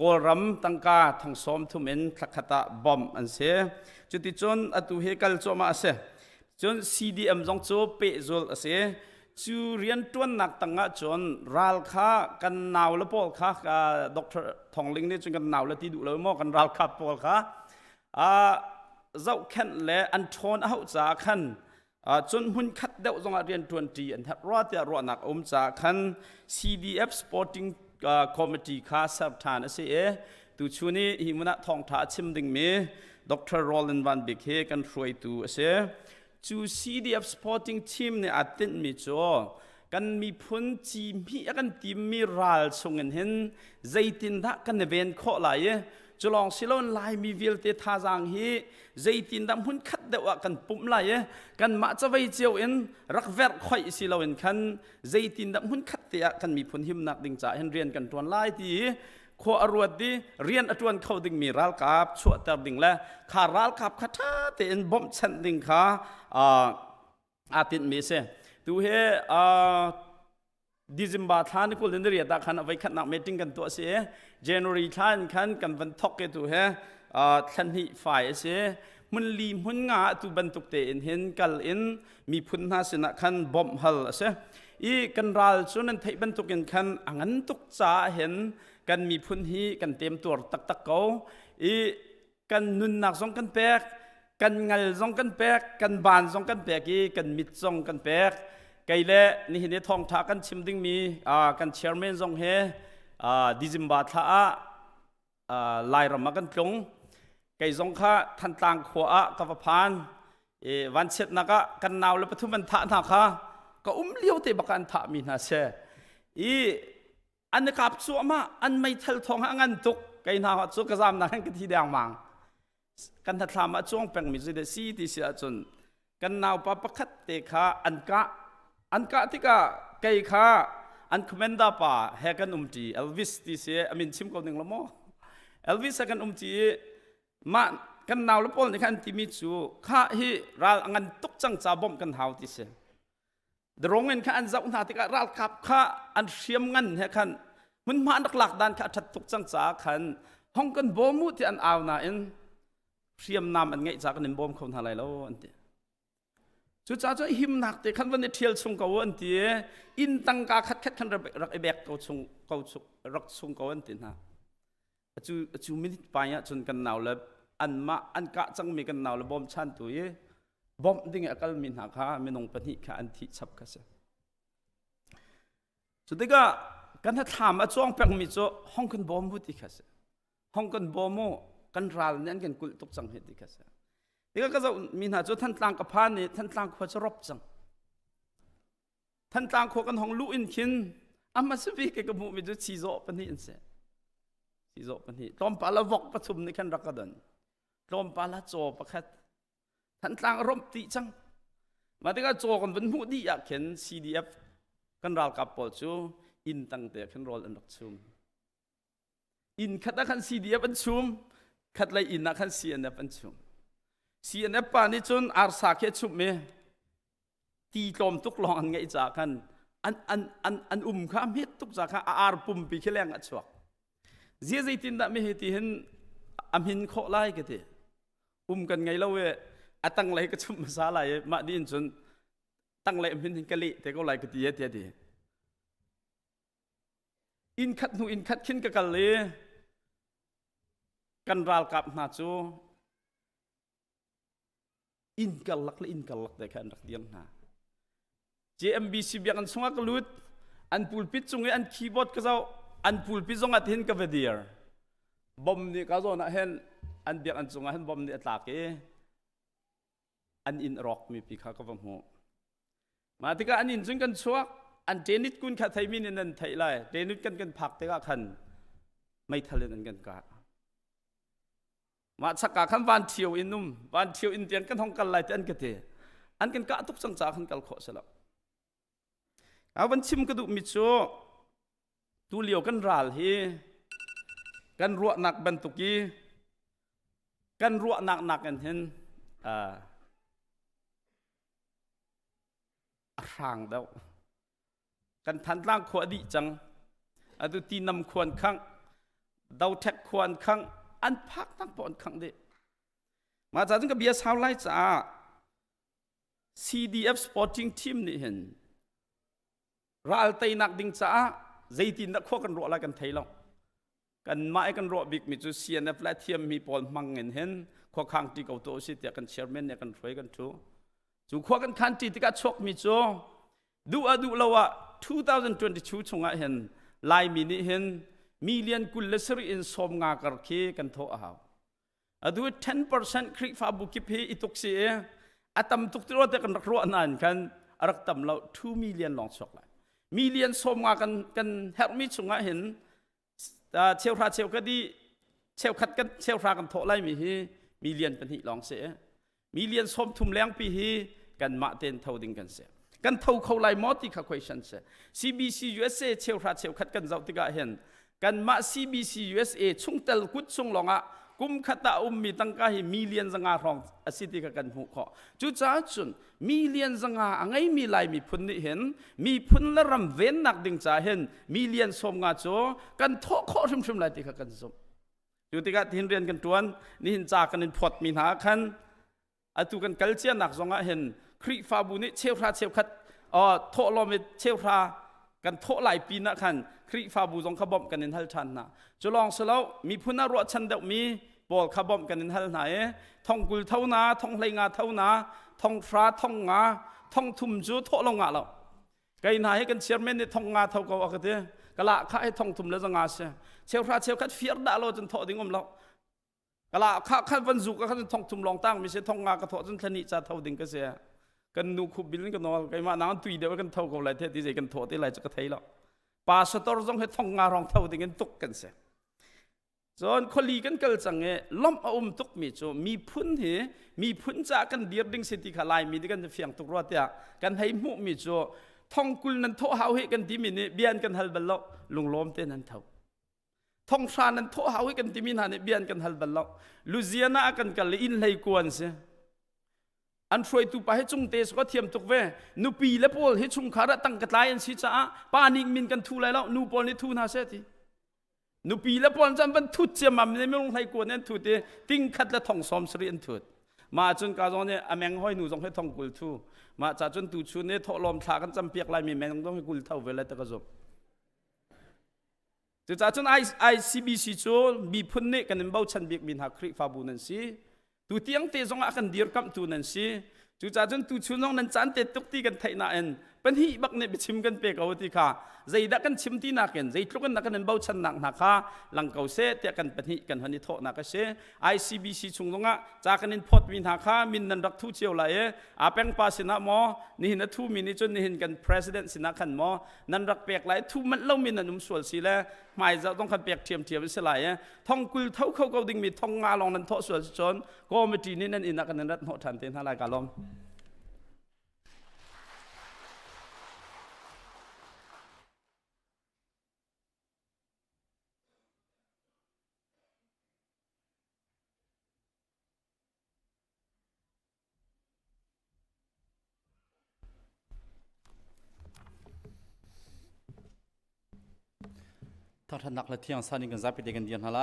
กอลรัมตังกาทั้งสมทุเมนทักขตาบอมอันเสจุดติดจนอตุเฮกัลโจมาเสจน CDM จงโจเปโจลเสจูเรียนต้นนักตั้งจนรัลค่ากันนาวละปอลค่าดร.ทองลิงนี่จนกันนาวละที่ดูเลยมอกันรัลค่าปอลค่าเจ้าขันและอันทอนเอาจากขันจนหุ่นคัดเดาจงเรียน20อันทัดรอดแต่รอดนักจากขัน CDF Sporting Committee ค่าสับทานเสียตัวชูนี้หิมนะทองท้าชิมดิ่งมีดร.โรลินวันบิกเฮกันช่วยตัวเสียจู CDF Sporting Team เนี่ยอาทิตย์มีโจกันมีพ้นจีมีกันทีมมีรัลส่งเห็นใจตินทักกันเวนข้อไหลจะลองสิลอนไลมีวิลเตท่าจางฮีใจตินดำหุ่นคัดเดวกันปุ่มไหลกันมาจะไว้เจียวเอ็นรักแวร์ข่อยสิลอนคันใจตินดำหุ่นคัดเตะกันมีพ้นหิมนักดิ่งจ่าเห็นเรียนกันตัวไล่ที่ขวอรวดดีเรียนอตวนเขาดิ่งมีรัลกับชั่วแต่ดิ่งและขารัลกับขัดเตะบ่มชันดิ่งขาอาทิตย์มีเสดูเฮดิจิมบาทานกูเล่นเรียดขันเอาไว้ขันนักเมติ้งกันตัวเสีย January ท่านขันกันวันทอกกันตัวเฮทันทีฝ่ายเสียมันลีมันงาตัวบรรทุกเตนเห็นกันอินมีพุนหาสนะขันบอมฮัลเสียอีกันรัลส่วนนั้นที่บรรทุกกันขันอันตุกจ่าเห็นกันมีพุนฮีกันเต็มตัวตักเขาอีกันนุนนักสองกันแปกกันเงลสองกันแปกกันบานสองกันแปกอีกันมิดสองกันแปกไกลเล่นี่เห็นทองท้ากันชิมดิ้งมีกันเชอร์แมนสองเฮดิจิมบาท้าลายรำมากันตรงไกลสองข้าทันต่างขวากับพานวันเช็ดนักกันนาวแล้วปฐุมันท้านักก็เลี้ยวเตะบักันท้ามีนาเช่อีอันนี้กับชัวมาอันไม่เทลทองอันตุกไกน่าชัวกระซามนักกันที่เดียงมังกันทัดทำมาช่วงแปลงมิสเดซีที่เสียจนกันนาวปะปะคัดเตะขาอันกะที่กะไกขาอันคอมเมนดาป่าเฮกันจีเอลวิสที่เสียอามินชิมคนหนึ่งละมั้งเอลวิสกันจีมากันนาวละปอลในขันที่มีจูข้าฮีรัลอันตุกจังจ่าบอมกันหาวที่เสียดรงเงินข้าอันจับหน้าที่กะรัลขับข้าอันเชียมเงินเฮกันมันมาอันหลักด้านข้าทัดตุกจังจ่าขันห้องกันบ่มุที่อันเอาหน้าอินเชียมนำอันไงจากกันบอมคนอะไรแล้วอันเดียจุดจ้าจะหิมนักแต่ขันวันนี้เที่ยวชงเขาอันเดียอินตังกาคัดขันรักไอแบกเขาชงเขารักชงเขาอันเดียนะจูมินิไปอ่ะจนกันหนาวแล้วอันมาอันกะจังมีกันหนาวแล้วบอมชันตัวเย่บอมดิ้งอักลมินหักข้าไม่นงปนิข้าอันที่ชับกันเสียสุดท้ายก็กันถ้าถามว่าช่วงแปลงมีโจห้องกันบอมพูดที่กันเสียห้องกันบอมกันรัลเนี่ยกันกุลตกจังเหตุที่กันเสียนี่ก็จะมีหน้าจุดท่านต่างกับพานนี่ท่านต่างขวดจะรบจังท่านต่างขวดกันห้องลุอินคินอามาสวีกับมุมิจุชีโซปนิอินเสชีโซปนิตอมปาลาวกปฐุมในขันรักดันตอมปาลาโจประคัดท่านต่างรบตีจังมาที่ก็โจกันเป็นผู้ดีอยากเห็น CDF กันรัลกับปอจูอินตั้งแต่ขันรอลอันรักชุมอินขัดขัน CDF อันชุมขัดเลยอินนักขัน CNF อันชุมCNF ป่านี่จนอาร์สาเกชุบเมตีกลมตุกลองอันไงจากกันอันข้ามเฮ็ดตุกจากกันอาร์ปุ่มปีแค่แรงอัดชวกเจียตินดะไม่เห็นที่เห็นอามินโคไล่กันเถกันไงแล้วเว ตั้งไรก็ชุมภาษาอะไรมาดินจนตั้งไรมันกะลิแต่ก็ไรก็ตีเดียดีอินคัดหนูอินคัดขึ้นกันเลยกันรัลกับนาจูอินกัลลักและอินกัลลักแต่แค่รักเดียงนา JMBC เบียกันสงกลุดอันพูลปิดจงอันคีย์บอร์ดก็เจ้าอันพูลปิดจงอันเห็นกับเดียร์บอมนี่ก็เจ้าน่ะเห็นอันเบียกันจงเห็นบอมนี่ตากอันอินร็อกมีปีข้าก็ฟังหัวมาที่ก็อันอินจงกันชัวอันเจนิดกุนขัดไทยมินนั่นไทยไรเจนิดกันผักแต่ก็ขันไม่ทะเลนั่นกันกะมาสักกะขันวันเที่ยวอินนุ่มวันเที่ยวอินเดียนกันห้องกันไรแต่อันกันเตอันกันกะทุกสังสารขันกันขอสลับเอาวันชิมกระดูกมิโซตูเลียวกันรัลฮีกันรัวหนักบรรทุกีกันรัวหนักกันเห็นร่างเดากันทันร่างขวดดีจังอดุตีนำควรขังเดาแท็กควรขังอันพักตั้งปอนขังเดมาจากนั้นก็เบียร์สาวไล่จ้า CDF Sporting Team นี่เห็นรัลตีนักดิ่งจ้าใจตีนักข้อกันรัวอะไรกันไทยลองกันมาไอ้กันรัวบิ๊กมิจู CNF และเทียมมีปอนมังเห็นข้อข้างที่เขาโตสิเดียกันเชอร์แมนเนี่ยกันช่วยกันชูจู่ข้อกันคันที่ที่ก็ชกมิจูดูแล้วว่า2022ชงเห็นลายมินิเห็นมิเลียนกุลเลสรีอินสมงากระเคกันโตเอาดู 10% คริฟ้าบุกิเพอิตุกเสียอาตมตุกตัวแต่กันรัวนั่นกันรักตำเรา2 million ลองชกเลยมิเลียนสมงากันเฮร์มิชงเห็นเชลราเชลก็ดีเชลขัดกันเชลรากันโตไล่มีฮีมิเลียนเป็นหิลองเสียมิเลียนสมทุ่มแรงปีฮีกันมาเต้นเท่าดิ่งกันเสียกันเท่าเขาไล่มอติค่ะ question เสีย CBC USA เชลราเชลขัดกันเจ้าติกาเห็นกันมา CBC USA ชุงเตลกุดชุงหลงอ่ะกุมขัดตามีตั้งกาหิมิเลียนสังารองอสิติกกันหูขอจุดจ้าจุนมิเลียนสังอาไงมีลายมีพุนนี่เห็นมีพุนละรำเว้นนักดิ่งจ้าเห็นมิเลียนสมงาโจกันโทข้อชุมลายติกกันสมจุดติกาที่เรียนกันตัวนนี่เห็นจากกันพอดมีหาคันอตุกันกัลเจียนักสงอาเห็นคริฟาบุนี่เชลราเชลขัดโทลอมเชลรากันโทหลายปีนักขันคริฟาบูจงขบกันในทัลชันนะจะลองสลาวมีพุนรัวชันเดมีบอลขบกันในทัลไหนท่องกุลเท่านาท่องไหลงาเท่านาท่องฟ้าท่องงาท่องทุ่มจูโทลงงาเราไกนายกันเชื่อมในท่องงาเท่ากับอะไรกะละข้าให้ท่องทุ่มแล้วจะงาเสียเชลราเชลคัดเฟียร์ด่าเราจนโทดิ่งอมเรากะละข้าวันศุกร์ก็ท่องทุ่มลองตั้งไม่ใช่ท่องงากระโถจนทนิจะเท่าดิ่งก็เสียกันนูคุบิลกันนอไกมานังตุยเดียวกันเท่ากับอะไรเท่ที่จะกันโถที่ไรจะกระเทยเราป่าสตอร์จงให้ท่องงารองเท่าดิ่งกันตุกกันเสียจนคนลีกันเกิดจังเงล้มเอาตุกมีโจมีพุ่นเหมีพุ่นจากกันเดียร์ดิ่งสิทธิขลายมีกันเฟียงตุกรอดเดียกันให้มุมีโจท่องกุลนั้นโทหาให้กันที่มินิเบียนกันฮัลบัลล็อกลุงล้อมเต้นนั้นเท่าท่องชานั้นโทหาให้กันที่มินาเนเบียนกันฮัลบัลล็อกลูเซียนากันกันเลยอินเลยกวนเสียอันช่วยตุไปให้จุงเตสก็เทียมตุกเวนูปีและพอลให้จุงขาระตั้งกระไลอันสิจ้าป้านิกมินกันทูไรแล้วนูพอลนี่ทูน่าเสียทีนูปีและพอลจำเป็นทุดเจียมันไม่ลงให้กวนนั่นทุดเดติ้งขัดและท่องสอมสรีอันทุดมาจนกาจงเนี่ยอเมงห้อยนูจงให้ท่องกุลทูมาจากจนตูชูเนี่ยทอลมทากันจำเปียกลายมีแมงต้องให้กุลเท่าเวลาตะกจบจากจนICBC โจมีพุ่นเนี่ยกันเป็นเบาชันเบียกมินหักคริฟาบูนันซีตูเตียงเตจงอากันเดียร์กับตูนันซีจู่จ้าจนตูชูน้องนั้นจันเตตุกตีกันไทยน่าเอ็นเป็นฮีบักเนี่ยไปชิมกันเปกเอาที่ข้าใจดักกันชิมที่นักเอ็นใจทุกกันนักกันเบาชันนักนักข้าหลังเก่าเสเตียกันเป็นฮีกันฮันนี่โทนักเส ICBC ชุงลงอ่ะจากกันนินพอดมินหักข้ามินนันรักทูเชียวไหลอาเป็งปาสินะหมอนี่หินทูมินิจนนี่หินกัน President สินะขันหมอนันรักเปกไหลทูมันเล่ามินนันนุ่มสวยสิแลหมายจะต้องขันเปกเทียมเสียไหลท่องกุลเท่าเขาดิ่งมีท่องงาลองนันโทสวยจนก็ไม่จีนี่นั่นอินักกันนันรัตโหทันเต็นท่าไรกาลมถ้าท่านนักละเที่ยงสานิกันจับไปเด็กกันเดียนหาไร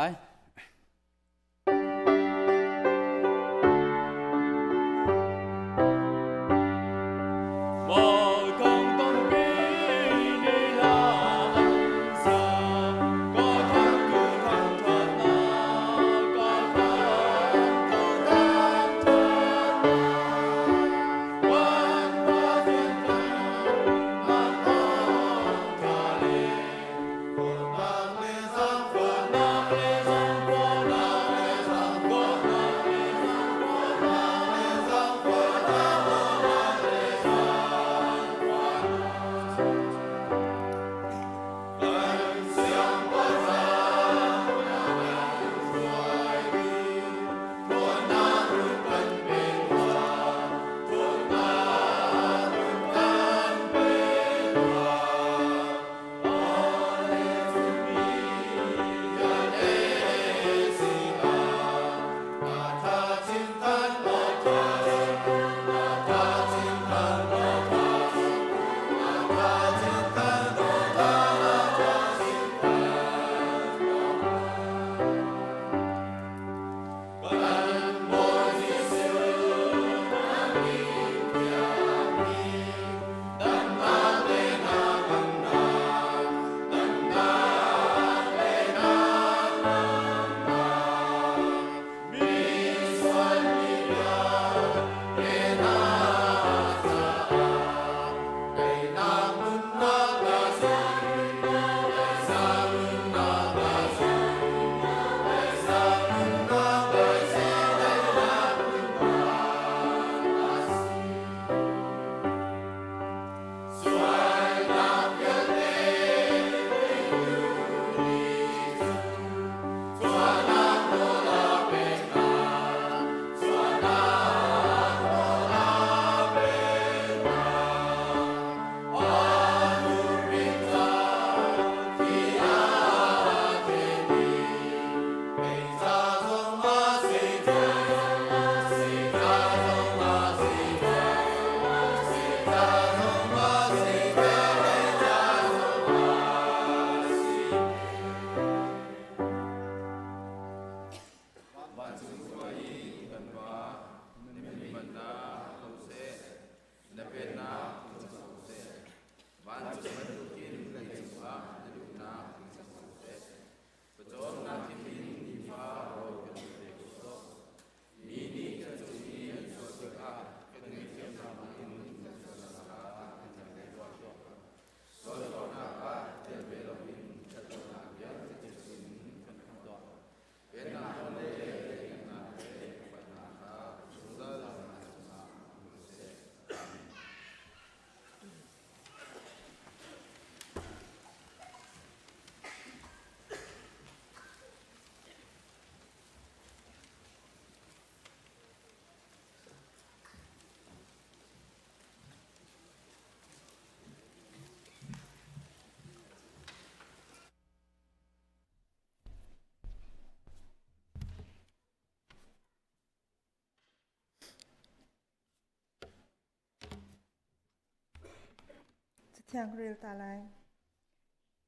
Tiang real talai.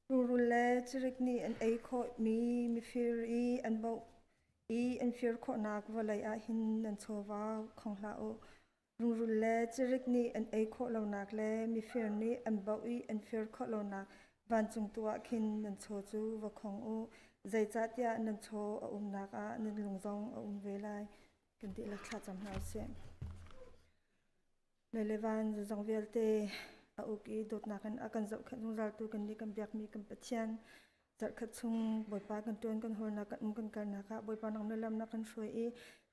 Rurule chirik ni an ei ko mi fir I an bo I an fir ko nak walai a hin an chowa khong la o. Rurule chirik ni an ei ko lo nak le mi fir ni an bo I an fir ko lo nak van chung tua kin an cho chu wa khong o. Zai cha tia an cho a nak a nan lungzong a velai. Kan ti la kha cham hau se. Lelevan zong velte a uki dot nakan akan zau khat nung zal tu kan ni kan biak mi kan pathian zat khat chung boi pa kan tuan kan hol na kan kan kal na ka boi pa nang lam na kan shroi I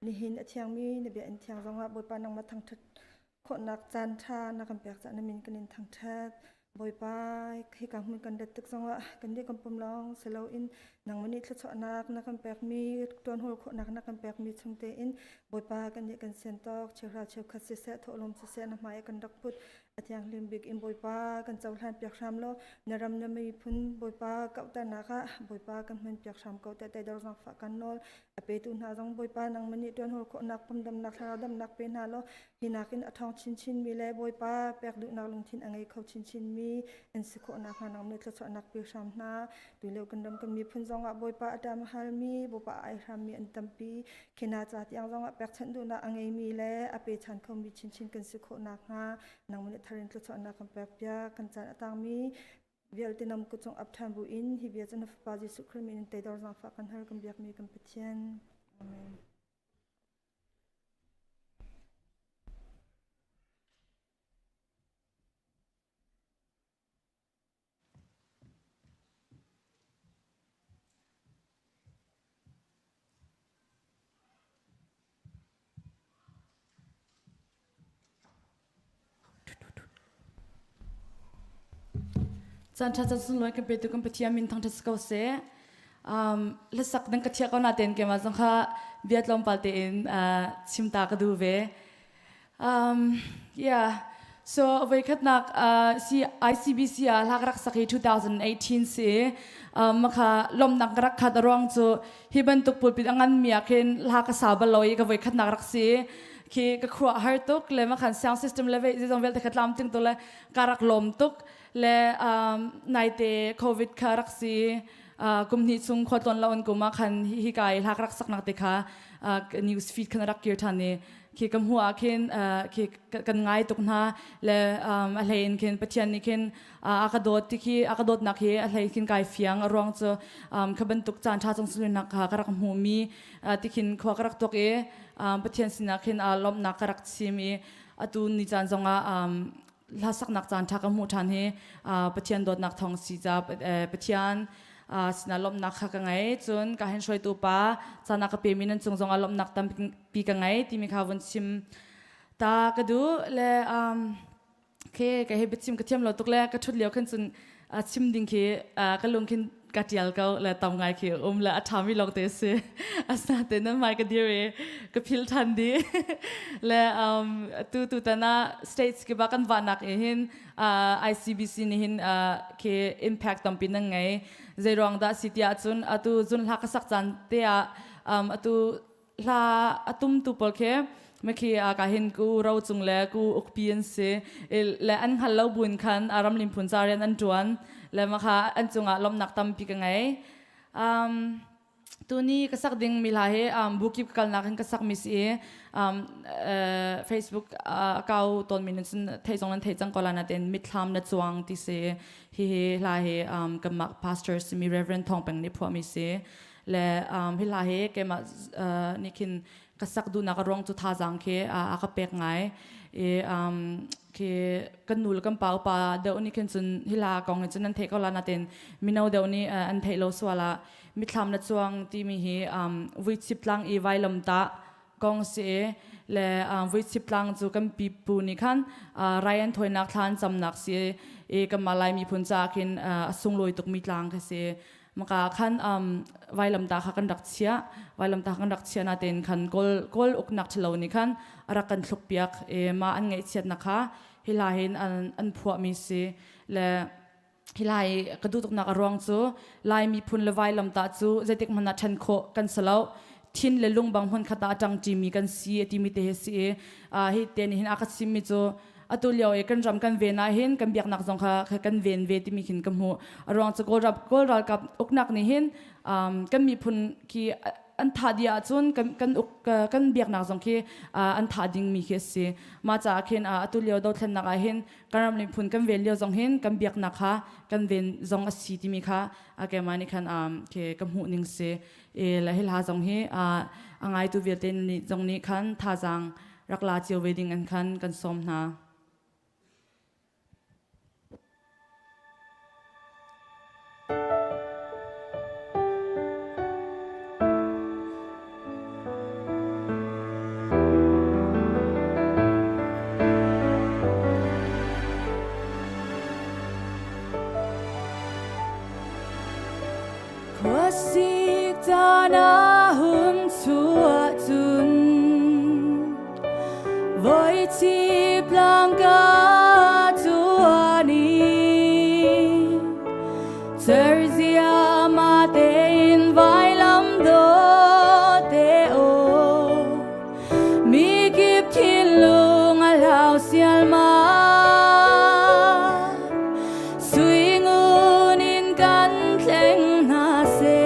ni hin a thiang mi ni be an thiang zonga boi pa nang ma thang that kho nak chan tha na kan biak cha na min kan in thang that boi pa khi ka mun kan dat tak zonga kan ni kan pom long selo in nang mani thla chho nak na kan biak mi tuan hol kho nak na kan biak mi chung te in boi pa kan ni kan sen tok chira cheu khat se se tho lom se na mai kan dak put atiang limbik in boi pa kan chaw hlan piak ram lo naram na mai phun boi pa ka ta na ka boi pa kan man piak ram ko ta ta dor jang fa kan nol ape tu na jang boi pa nang mani tuan hol kho nak pum dam nak thara dam nak pe na lo hinakin athong chin chin mi le boi pa pek du na lung thin angai khau chin chin mi en si kho nak nang me thla chho nak pe ram na tu le kan dam kan mi phun jang a boi pa atam hal mi boi pa ai ram mi an tampi khina cha tiang jang a pek chan du na angai mi le ape chan khau mi chin chin kan si kho nak ha nang mani tharin tla chho nak kan pek pya kan chan atang mi vial tinam ku chong ap tham bu in hi bia chan fa ji su khrim in te dor jang fa kan har kan biak mi kan pathian amen.
Chan cha sun loi kan pe tu kan patia min thang thas ko se la sak dang ka thia ko na ten ke ma jang kha vietnam palte in chimta ka du ve yeah so we khat nak si ICBC la rak sakhi 2018 se makha lom nak rak khat rong chu hiban tuk pul pit angan mia khen la ka sa ba loi ka we khat nak rak se ki ka khwa har tuk le makhan sound system level zong vel te khatlam ting to le karak lom tuk le naite covid karak si kumni chung khotlon lawn kuma khan hi kai lak rak sak nak te kha news feed kan rak kir thani ki kam huwa khen ki kan ngai tuk na le alein khen pathian ni khen akadot ti ki akadot nak hi alei khin kai fiang arong chu khaban tuk chan tha chung suin nak kha karak mu mi ti khin khwa karak tok e pathian sina khen lom nak karak chimi atu ni chan zonga la sak nak chan tha ka mu than he pathian dot nak thong si cha pathian sina lom nak kha ka ngai chun ka hen shoi tu pa chana ka pe min chung zonga lom nak tam pi ka ngai ti mi kha won sim ta ka du le ke ka he bit sim ka thiam lo tuk le ka thut leo khan chun chim ding ke ka lung khin ka tial ka le tam ngai ke la athami lok te se asna te na mai ka dire ka phil than di le tu ta na states ke ba kan wa nak e hin ICBC ni hin ke impact tam pin ngai zerong da sitia chun atu jun la ka sak chan te atu la atum tu pol ke เมื่อกี้กาเห็นกูเราจงแลกูอุกเปียนเสและอันขันเราบุญคันอารมลิมพุนจารียนอันจวนและมาค่ะอันจงลมนักตำปีกันไงตัวนี้ก็สักดิ่งมีหลายบุกิบกันนักก็สักมิสFacebook เก่าตอนมินส์เทจงนั้นเทจังก็ลานาเต็นมิดทามนัดจวงที่เสฮีหลายกับมัก pastors มี Reverend ทองเป็นนิพพามิเสและฮิลาเฮเกมานี่คินกษักดูนักร้องจุดท่าจังเคอาคาเป็กไงเคกันนูลกันเปล่าป่าเดี๋ยวนี้คินจนฮิลากองจนนั้นเทก็ลานาเต็นมินาเดี๋ยวนี้อันเทโลสวาละมิทำนัดจวงที่มีวิจิปลังอีไวลมตากองเสและวิจิปลังจูกันปีปูนี่คันไรอันถอยนักทานจำนักเสียกันมาลายมีพุนจากินส่งลอยตุกมิตลังเสมันก็คันไวลำตาขันดักเชียไวลำตาขันดักเชียนาเต็นคันกอลอุกนักเฉลานี่คันรักกันทุกเปียกมาอันไงเชียดนะคะฮิลาเห็นอันพวกมีเสและฮิลายกระดูกนักร้องจูลายมีพุนละไวลำตาจูจะเด็กมันนัดชันโคกันเสลาทินเลลุงบางคนขตาจังจีมีกันเสียที่มีเตะเสียฮิเตนหินอาคัดซิมิจูอตุเลียวกันรำกันเวน่าเห็นกันเบียกนักสงค่ะกันเวนเวที่มีหินกันหัวรองจะกอรับกับอุกนักนี่เห็นกันมีพุนที่อันทาดีอาจุนกันเบียกนักสงคีอันทาดิงมีเคสมาจากเห็นอตุเลียวดาวเทนนักเห็นกันรำลิพุนกันเวนเลียวสงเห็นกันเบียกนักค่ะกันเวนสงอสีที่มีค่ะแกมานี่คันเคกันหูนิ่งเสและให้ลาสงเฮอังไงตัวเวียเตนนี่สงนี้คันทาจังรักลาเจียวเวดิงอันคันกันสมนา Kwasik dana hun tua tun Voi ti blanca tua ni Terzia mate in vai lam do te o Mi kip tin lung alau sial ma Swingun in kan tleng na se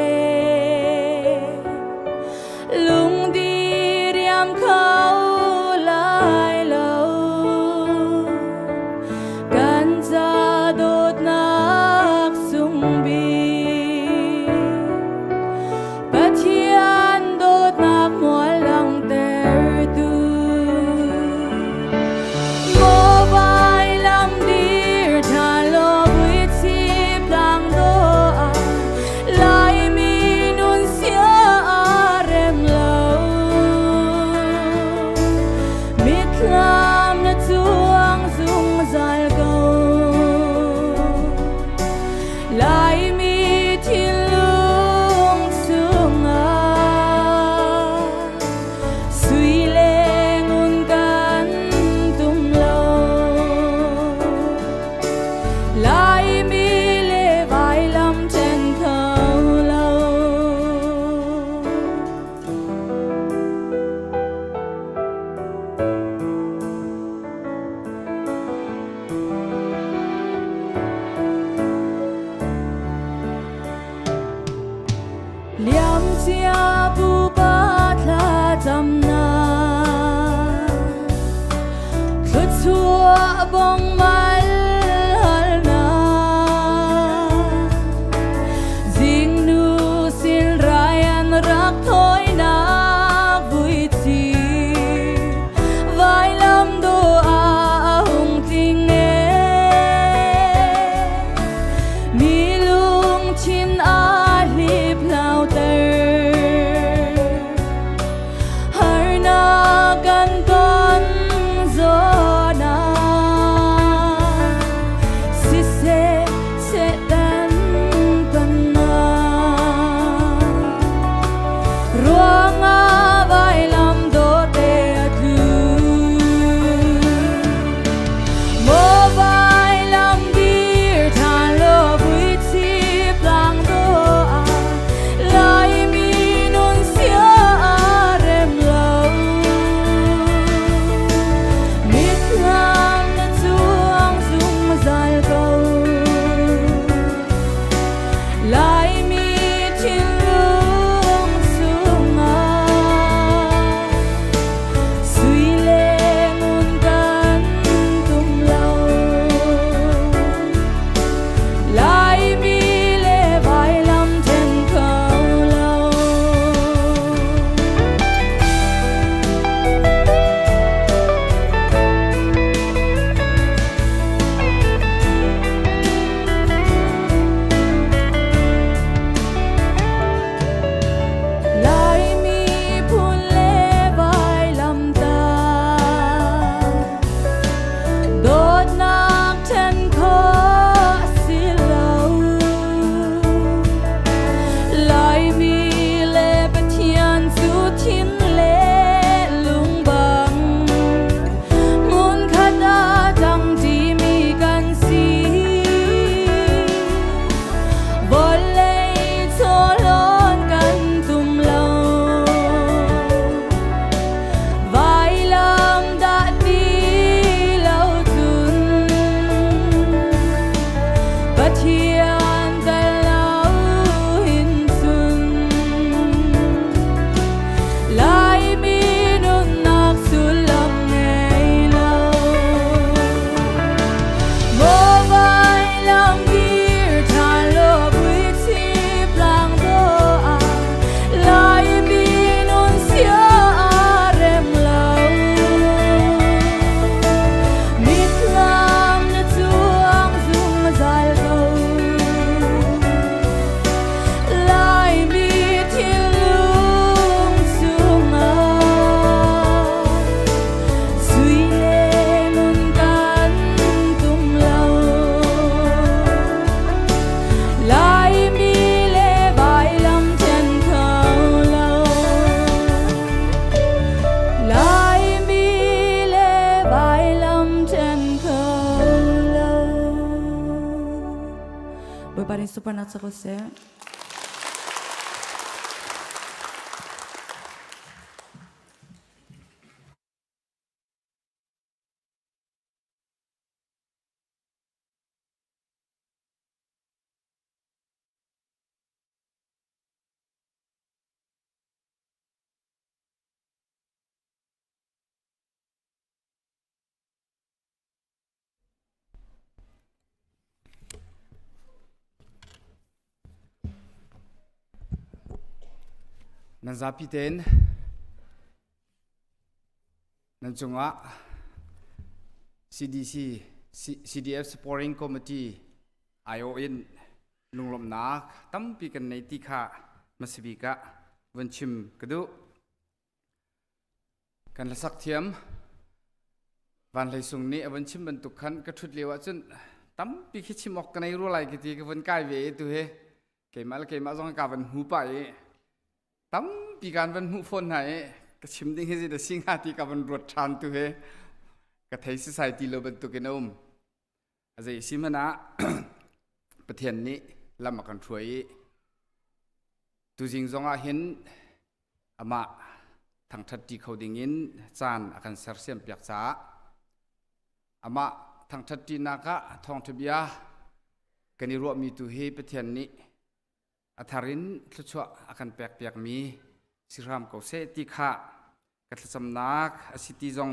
barin supernat sa kose.
nan zapi ten nan chunga CDC CDF Supporting Committee IO in lunglom nak tampi kan nei ti kha masibika wanchim kadu kan la sak thiam van lai sung ni wanchim bantuk khan ka thut lewa chun tampi khi chimok kan nei ru lai ki ti ka wan kai ve tu he kemal jong ka van hu pa e tắm bị gan vẫn hụt phone này cái chim đinh gì đó sinh hạt thì cả vẫn ruột tràn tu he cái thấy society lo bên tu cái nôm à vậy xí mà naประเทศนี้ลำมากันช่วยตัวจริงจงอาเห็นอามาทางทัดที่เขาดิ่งินจานอาการเสียมเปียกจ้าอามาทางทัดที่นักทองทบียกันนี่รวมมีตัวเฮประเทศนี้อัธรินทุกชั่วอาการแปลกมีสิรามเกษตรที่ข้ากัตสำนักอสิติจง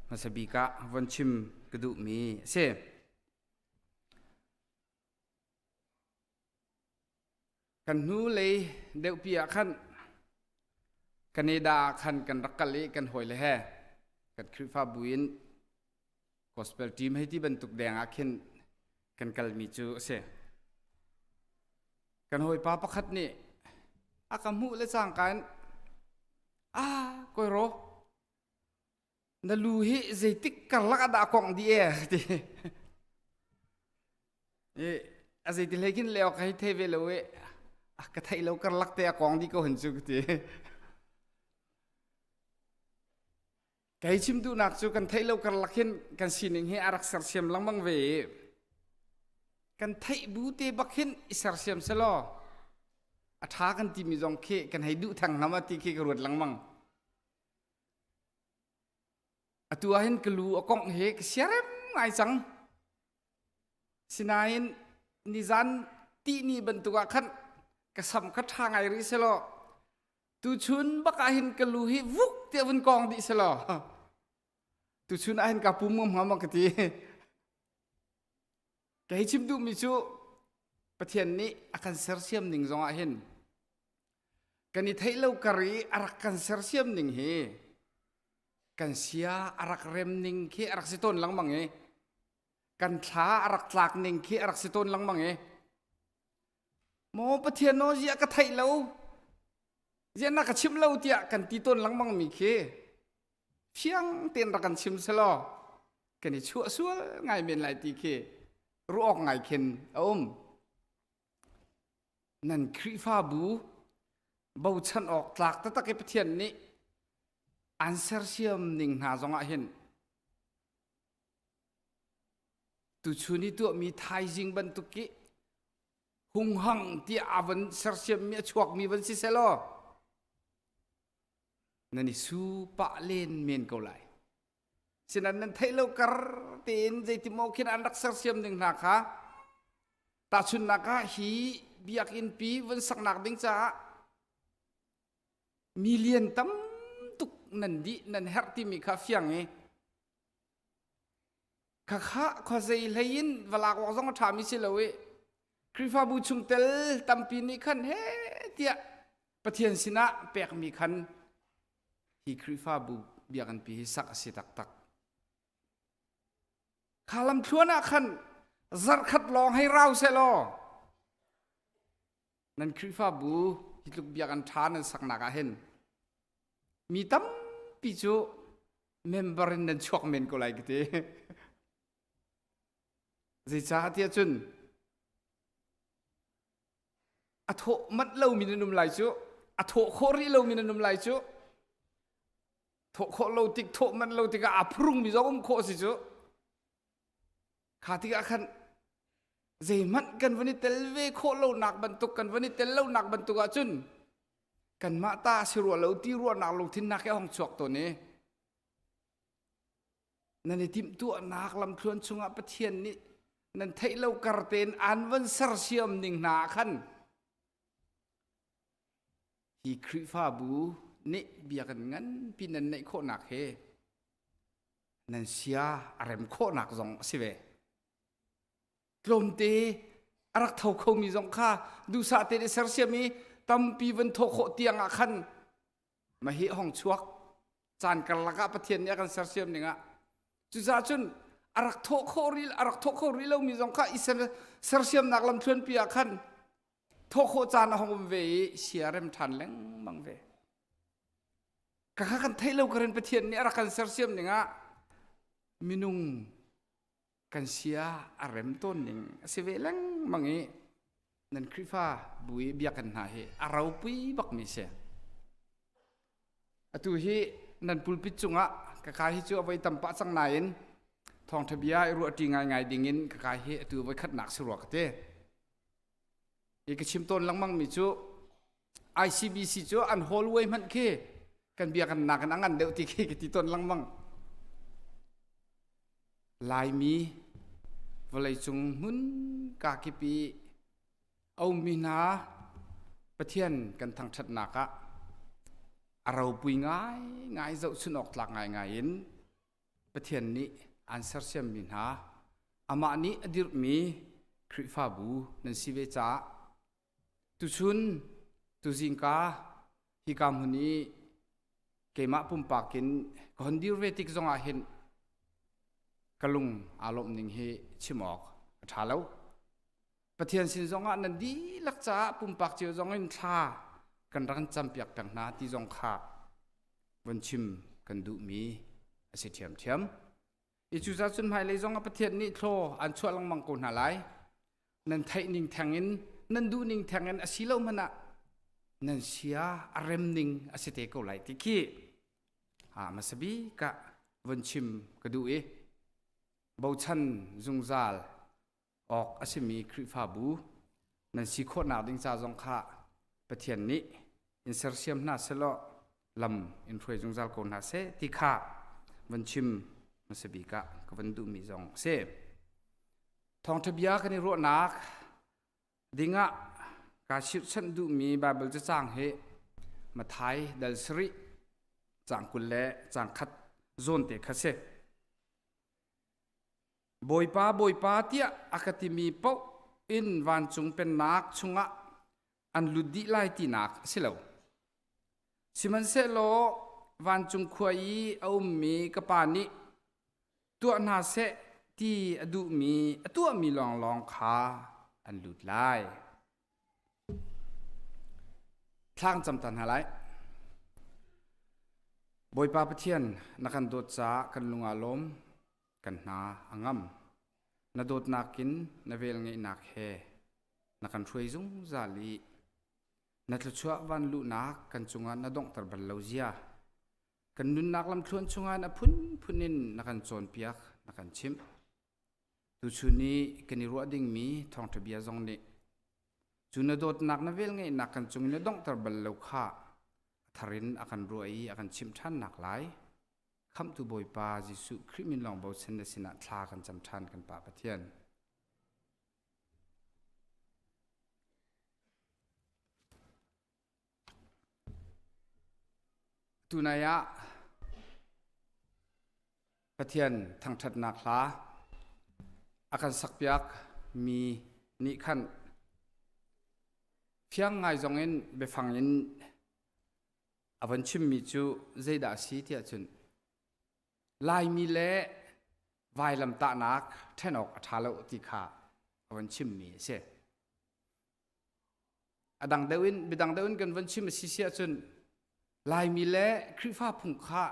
มาสบิกะวันชิมกระดูมีเสกันนู้เลยเดี๋ยวปีขันกันเนดาขันกันรักกันเลยกันหอยเลยแฮกันคริฟ้าบุญกอสเปลทีมให้ที่บรรทุกแดงอาเคนกันกัลมีจูเสกันหอยป้าประคัดนี่อากามุเลยสร้างกันก็รอนั่นลูเฮเจติกกันลักดากองดีเอทีอาเจติเล็กินเลวใครเทเวลเวก็ไทยเรากันลักแต่กองดีก็เห็นสุกทีใครชิมดูนักสุกันไทยเรากันลักเห็นกันสิ่งนี้อารักษาเสียมลังบังเวกันไทยบูเตบักเห็นอิสระเสียมเสลออาท้ากันที่มีจงเคกันให้ดูทางน้ำที่เคกรวดลังมังตัวเห็นกลูอกงเฮกเสียร์ไงจังสินายนิจันตีนี่บรรทุกขันกระสัมขัดทางไอริสโลตุชุนบักเห็นกลูเฮวุกเตียวันกองดิสโลตุชุนเห็นกับปุ่มมุมหัวมักตีแกให้ชิมดูมิจูประเทศนี้อาการเสียเสียมหนึ่งจงอาเห็นกันนี่ไทยเรากรีอารักกันเสียเสียมหนึ่งเฮกันเสียอารักเรมหนึ่งเฮอารักสิต้นหลังมังเฮกันช้าอารักหลักหนึ่งเฮอารักสิต้นหลังมังเฮโมประเทศโนเจียก็ไทยเราเจียนักชิมเราเตียกันตีต้นหลังมังมีเฮเพียงเตียนรักกันชิมเสลอกันนี่ชั่วชั่วไงเป็นไรตีเฮรู้ออกไงเข็นนั่นคริฟ้าบูบ่าวฉันออกหลักตั้งแต่ประเทศนี้อันเสียเสียมหนึ่งหาจงอาเห็นตุชุนี่ตัวมีไทยจริงบรรทุกิหุงหังที่อาวันเสียเสียมมีชวกมีวันสิเซลอนั่นนี่สู้ปะเล่นเมียนเกาไลฉะนั้นนั่นไทยเรากระเตียนใจที่มองคิดอันรักเสียเสียมหนึ่งหนักฮะตาชุนนักฮีเบียกอินปีวันสักนักดิ้งจ้ามิเลียนตั้มตุกนันดีนันเฮร์ที่มีข้าฟียงเอข้าข้าใจเลยยินเวลาว่าต้องทำมิสิเลวคริฟ้าบูชุงเตลตั้มปีนี้ขันเฮเตียประเทศสินะเปียกมีขันฮีคริฟ้าบูเบียกันปีสักสิตักตักข้าลำชวนขันจัดขัดลองให้เราเสลอนั่นคริฟ้าบูฮิตลุกเบียกันทานนั่นสักนักเห็นมีตั้มปิจูเมมเบอร์นั่นชวกเมนก็ไล่กันทีสิจ้าเทียจุนอัฐมัดเล่ามีนุ่มไหลจูอัฐโครีเล่ามีนุ่มไหลจูโถโคเล่าติกโถมันเล่าติกอาพรุ่งมีจอมโคสิจูขาติกาขัน ใจมันกันวันนี้เตลเวโคเล่าหนักบรรทุกกันวันนี้เตลเล่าหนักบรรทุกจุนกันมาตาสิรัวเล่าที่รัวหนักลงที่นักแค่ห้องจวกตัวนี้นั่นในทิมตัวนักลำคลวนชงอปเทียนนี้นั่นไทยเล่ากระเตนอันวันสารเสียมหนึ่งหนาขันฮีคริฟ้าบูนี่เบียกันงั้นพี่นันในโคหนักเฮนั่นเสียอะไรมโคหนักสองสิเวกลมเตอรักเท่าเขามีสองข้าดูสาเตในสารเสียมีตั้มปีวันโทโคเตียงอาคันมาเฮห้องชวกจานกันละกะปะเทียนเนี่ยกันสารเสียมหนึ่งอ่ะจุดจุนอรักโทโคริลอรักโทโคริลมีสองข้าอิสระสารเสียมนักลำชวนปีอาคันโทโคจานห้องเวเสียเริ่มทันแรงบังเวกะกันไทยเรากันปะเทียนเนี่ยอรักกันสารเสียมหนึ่งอ่ะมินุงกันเสียอารมณ์ต้นหนึ่งเสวลังมังเอนั่นคริฟ้าบุยเบียกันหาเฮอาราปุยบักมิเสอตุฮีนั่นปุลปิจุงะกะกายฮิจูเอาไว้ตำปะสังนายนทองทะเบียรัวดีง่ายๆดิ่งินกะกายเฮอตุไว้ขัดหนักสรวกเตอีกชิมต้นลังมังมิจู ICBC จูอันโฮลเวย์มันเคกันเบียกันหนักกันอังอันเดียวที่เคกติต้นลังมังลายมีวลัยจุงมุนกากิปีเอามีนาปะเทียนกันทางชัดนักะเราปุยง่ายเจ้าสุนออกหลักง่ายอินปะเทียนนี้อันเสร์เซียมมีนาอามานี้อดีตมีคริฟ้าบูนันสิเวจ้าตุชุนตุจิงกาฮิกามุนีเกมาปุ่มปากินคนดีเวติกจงอาเห็นกลุงอารมณ์หนึ่งเฮชิมอกชาแล้วปะเทียนสินจงอ่ะนันดีลักษาปุ่มปากเจียวจงอินชากันรันจำเปียกแปงนาที่จงขาวันชิมกันดูมีอาศัยเทียมอีจุดจุดหมายเลยจงอ่ะปะเทียนนี่โทอันชั่วลังมังกุนหาไลนั่นไทยนิ่งแทงอินนั่นดูนิ่งแทงอินอาศัยเล่ามันอ่ะนั่นเสียอารมณ์นิ่งอาศัยเตะกูไหลติกี้มาสบีกะวันชิมกันดูบ่ชันจุงซาลออกอาศัยมีคริฟ้าบูนั่นสิโคนาดิงซาจงข้าปะเทียนนี้อินเสร์เซียมนาเสลอลำอินฟลูเอจุงซาลโกนาเซติข้าวันชิมมาสบีกะกวันดูมีจงเซทองทบียกันในรัวนักดิงะกาชิดฉันดูมีบาเบิลจะจางเฮมาไทยดัลสริจางกุลเล่จางคัดโซนเตคัสเซบอยป้าเตียอากาติมีเป้าอินวันจุงเป็นนักชุงะอันลุดีไลตีนักสิเลวสิมันเสโลวันจุงขวายเอามีกปานิตัวนาเสที่อดูมีตัวมีลองขาอันลุดไลทางจำตันหาไรบอยป้าปะเทียนนักันโดดจ้ากันลุงอารมณ์กันนาอังมนาโดดนักกินนาเวลไงนักเฮนักันช่วยจุงซาลีนัดละชัววันลุนักกันจุงานนาดงตรบัลลาวเซียกันนุนนักลำคลวนจุงานพุนินนักันโจนเปียกนักันชิมตุชุนี้กันนิรัวดิ่งมีทองทะเบียจงนี้จุนาโดดนักนาเวลไงนักกันจุงนาดงตรบัลลาวข้าทารินอากันรวยอากันชิมท่านนักหลายคำตุบอยปาจิสุคริมินลองบอกเส้นสินะทากันจำทันกันป่าปะเทียนตุนายะปะเทียนทางทัดนักลาอาการสักเปียกมีนิขันเพียงไงจงเงินไปฟังยินอวันชิมมีจูเจดาสีที่จุนลายมีเละวายลำตานักแทนออกทาเลติขาวันชิมมีเสดังเดวินไปดังเดวินกันวันชิมสิเสียจนลายมีเละคริฟ้าพุงขา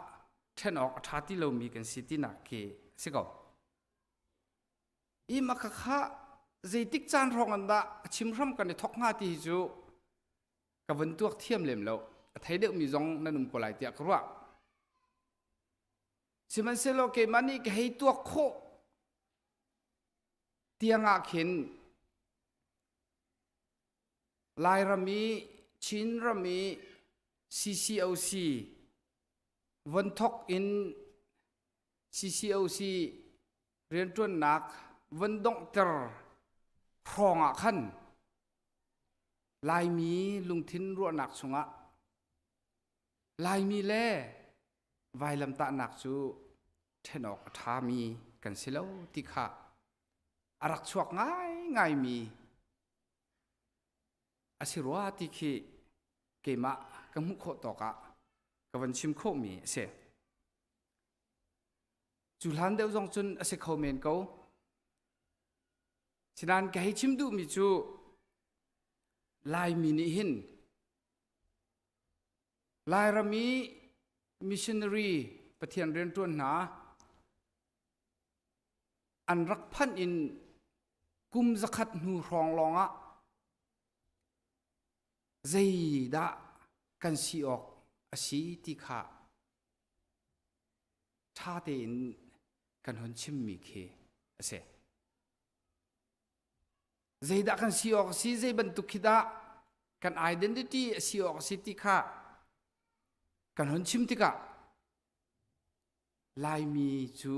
แทนออกทาที่เรามีกันสิตินักเกสิกออีมักข้าเจติกจานรองอันดาชิมร่ำกันในทอกงาที่จูกับวันตัวเทียมเล่มแล้วไทยเด็กมีจงนั่นนุ่มกว่าหลายเตียกรัวสิมันเสโลเกมันนี่ก็ให้ตัวโคเตียงอาเข็น ลายรามีชินรามี CCOC วันทอกอิน CCOC เรียนจวนนักวันดงเตอร์ครองขันลายมีลุงทินรัวหนักสงะลายมีเล่ไวลำตาหนักจูเทนอกทามีกันสิเลวติค่ะอารักชวกง่ายมีอาศิรัวติคีเกมะกัมุขโคตอกะกับวันชิมโคมีเสจุลันเดียวจงจุนอาศิเขาเมนเขาฉะนั้นแกให้ชิมดูมีจูลายมีนิหินลายรามีมิชชันนารีปะเทียนเรียนจวนหนาอันรักพันอินกุมสกัดหูรองลองะใจดะกันสีออกอาศีติขาท่าเดินกันหนชิมมีเคเสใจดะกันสีออกสีใจบรรทุกขิดะกัน identity สีออกสีติขากันหนชิมติกะลายมีจู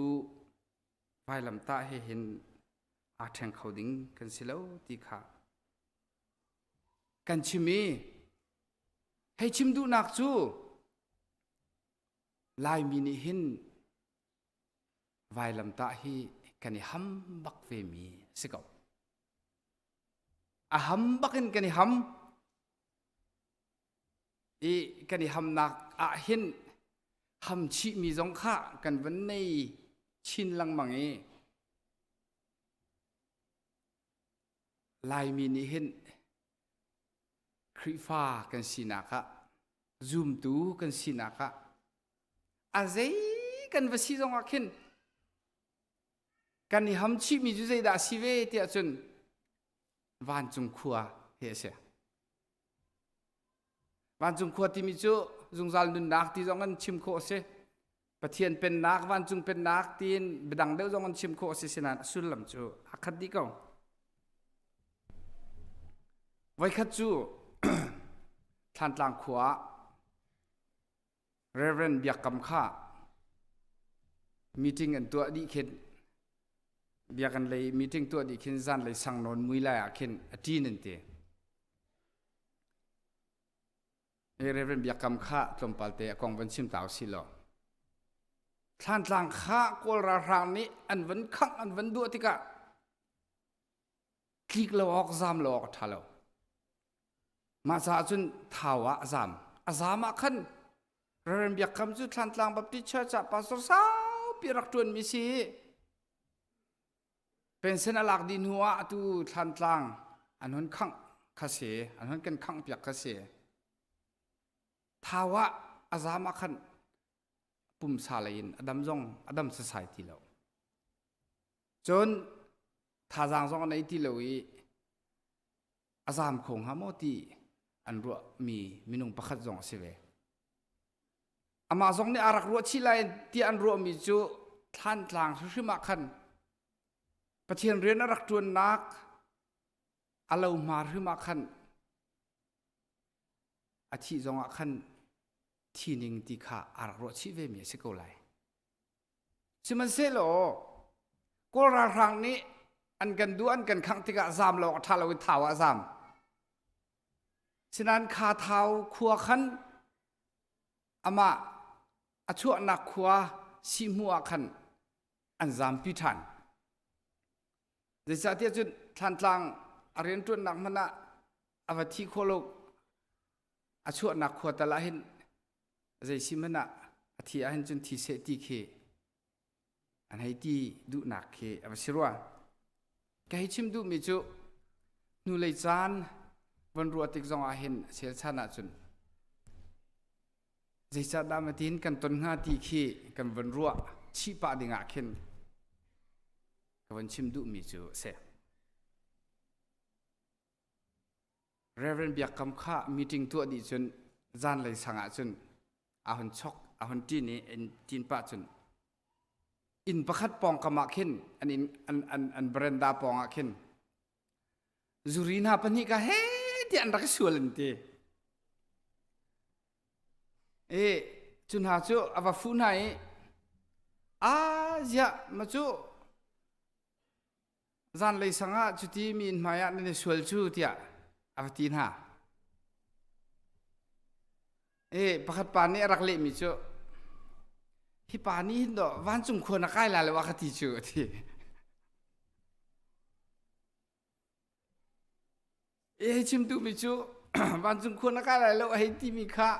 ไฟลำตาให้เห็นอาแทงเขาดิ้งกันสิแล้วติขากันชิมีให้ชิมดูนักจูลายมีนี่หินไฟลำตาให้กันฮัมบักเวมีสิกเอาฮัมบักกันฮัมอีกันฮัมนักหินฮัมชิมีจงข้ากันวันนี้ชินลังมังเอลายมีนี่เห็นคริฟ้ากันสินักะซูมตูกันสินักะอาเจกันวสีจงอาคินกันนี่ฮัมชิมีจุดใจดาสิเวที่อาจนวันจุงขัวเฮียเสียวันจุงขัวที่มีจุจงจัลนุนนักที่จงกันชิมโคเสปะเทียนเป็นนักวันจุงเป็นนักตีนบดังเดียวจงกันชิมโคเสสินันสุลลัมจูอักขัดดีกงไว้ขัดจูทันตลังขวาเรเวนเบียกกำข้ามีติ้งกันตัวดีขึ้นเบียกันเลยมีติ้งตัวดีขึ้นจันเลยสั่งนนมุยไล่ขึ้นทีนั่นเองเรเวนเบียกกำข้าตรงปัลเตะกองวันชิมเต่าสิโลท่านต่างข้ากอลรางนี้อันวันขังอันวันดัวติกะคลิกเราออกซามเราออกทะเลมาซาจุนทาวะซามอาซามขันเรียนเบียกคำจุดท่านต่างบัพติชาจับปัสสาวปีรักจวนมิซีเป็นเส้นหลักดินหัวตูท่านต่างอันนั้นขังคาเสอันนั้นกันขังเปียกคาเสทาวะอาซามขันปุ่มซาลินอดัมจงอดัมสายที่เราจนท่าจางจงในที่เราอาซามคงหามอตีอันรัวมีมินุงประคัดจงเสวอามาจงในอารักรัวชิลายที่อันรัวมีจูท่านต่างสุมาขันปะเทียนเรียนอารักจวนนักอาเลวมาสุมาขันอาทิจงอาขันที่หนึ่งที่ข้าอารักรชิเวมีสิโกไลชิมันเซโลก็รางนี้อันกันดูอันกันขังที่กะซามเราท่าเราวิทาวะซามฉะนั้นข้าเท้าขัวขันอามาอชั่วนักขัวชิมัวขันอันซามพิธันในสาธิตจุดทันทางอริยนตุนักมันนะอวติโคโลกอชั่วนักขัวแต่ละเห็นใจสิมันนะที่อันจนที่เสติเคอันให้ที่ดูนักเคอวสิรัวแกให้ชิมดูมิจูนูเลยจานวันรัวติกจงอาเห็นเสียชนะจนใจจัดดามตินกันต้นงาตีเคกันวันรัวชีปะดิ่งอาเข็นกันวันชิมดูมิจูเสเรเวนเบียกคำข้ามีติ้งตัวดีจนจานเลยสังอาจนอาหันช็อกอาหันที่นี่เอ็นจีนป้าจนอินประคัดปองกำมาขึ้นอันเบรนดาปองอาขึ้นจุรินาปนิกาเฮ ที่อันรักสวนเลยทีจุนหาจูอวฟูนให้จะมาจูจันเลยสังอาจุดที่มีนมายาในสวนจูที่อวตีนหาประคัดปานนี้รักเล่มิจูที่ปานนี้ดอกวันจุงควรนักไก่ลาเลยว่าคติจูที่ชิมดูมิจูวันจุงควรนักไก่ลาเลยว่าให้ที่มีค่า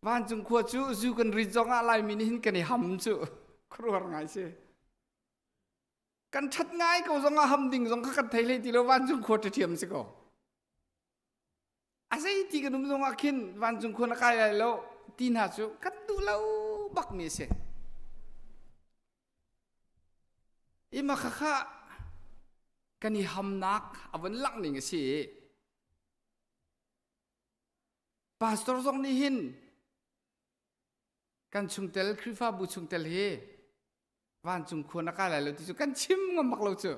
วันจุงควรจูกันริจงอะไรมินิหินกันให้หำจูครัวไงเช่กันชัดง่ายก็จงหำดิ่งจงกันไทยเลยที่เราวันจุงควรจะเทียมสิก็อาศัยที่กันนุ่มจงอาคินวันจุงควรนักไก่ลาแล้วตีน่าจูกันดูแล้วบักมีเสมาข้ากันนี่หำนักเอาวันลังหนึ่งสิปาสตอร์ทรงนี่หินกันชุงเตลคริฟ้าบุชุงเตลเฮวันจุงควรนักอะไรแล้วที่จุกันชิมงมักเราเจอ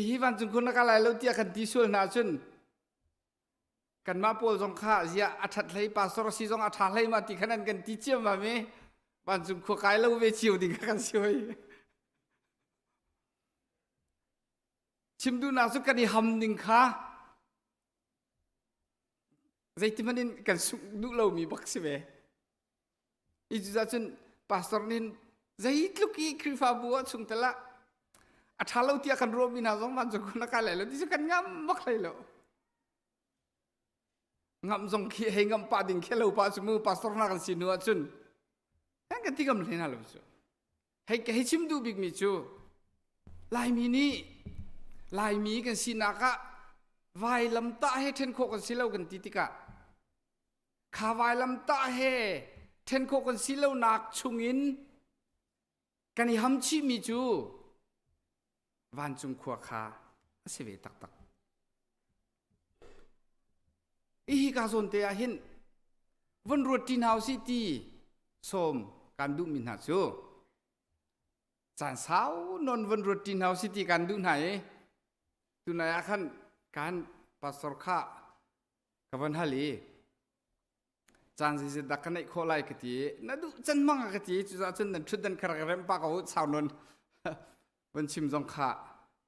ฮีวันจุงควรนักอะไรแล้วที่กันที่ส่วนน่าจุนกันมาปูจงข้าเสียอัฐเลยปาสรสีจงอัฐเลยมาที่ขนาดกันที่เชื่อมาไหมวันจุงขวายแล้วเวชิวดิ่งกันช่วยชิมดูน่าสุกันที่หำดิ่งข้าใจที่มันนี่กันสุดูเรามีบักสิเวอีจุดนั้นปาสรนี่ใจลูกอีคริฟ้าบัวสุงเตละอัฐเราที่กันรวมมีน่าจงวันจุงควรนักอะไรแล้วที่จุกันงามบักเลยแล้วงำทรงขี้ให้งำปาดิ่งแค่เราปาสมือปาสตร์นักสินัวจุนนั่นกันที่กำลังนั่นแหละจูให้ชิมดูบิ๊กมิจูลายมีนี่ลายมีกันสินักะวายลำตาให้เทนโคกันสิเลากันติติกะขาวายลำตาให้เทนโคกันสิเลานักชุงินกันให้หำชิมิจูวันจุงขวาขาเสวตักตักอีกาส่วนเตียหินวันรถที่นาวซิตี้สมการดูมินหาจูจานสาวนนวันรถที่นาวซิตี้การดูไหนดูไหนอาคันการปัสสาวะกับวันฮาลีจานสิดักกันในโคไลกตีนั่นดูจันมังกตีจุดจันนั้นชุดนั้นคาราเรมปากเอาสาวนนวันชิมจงขา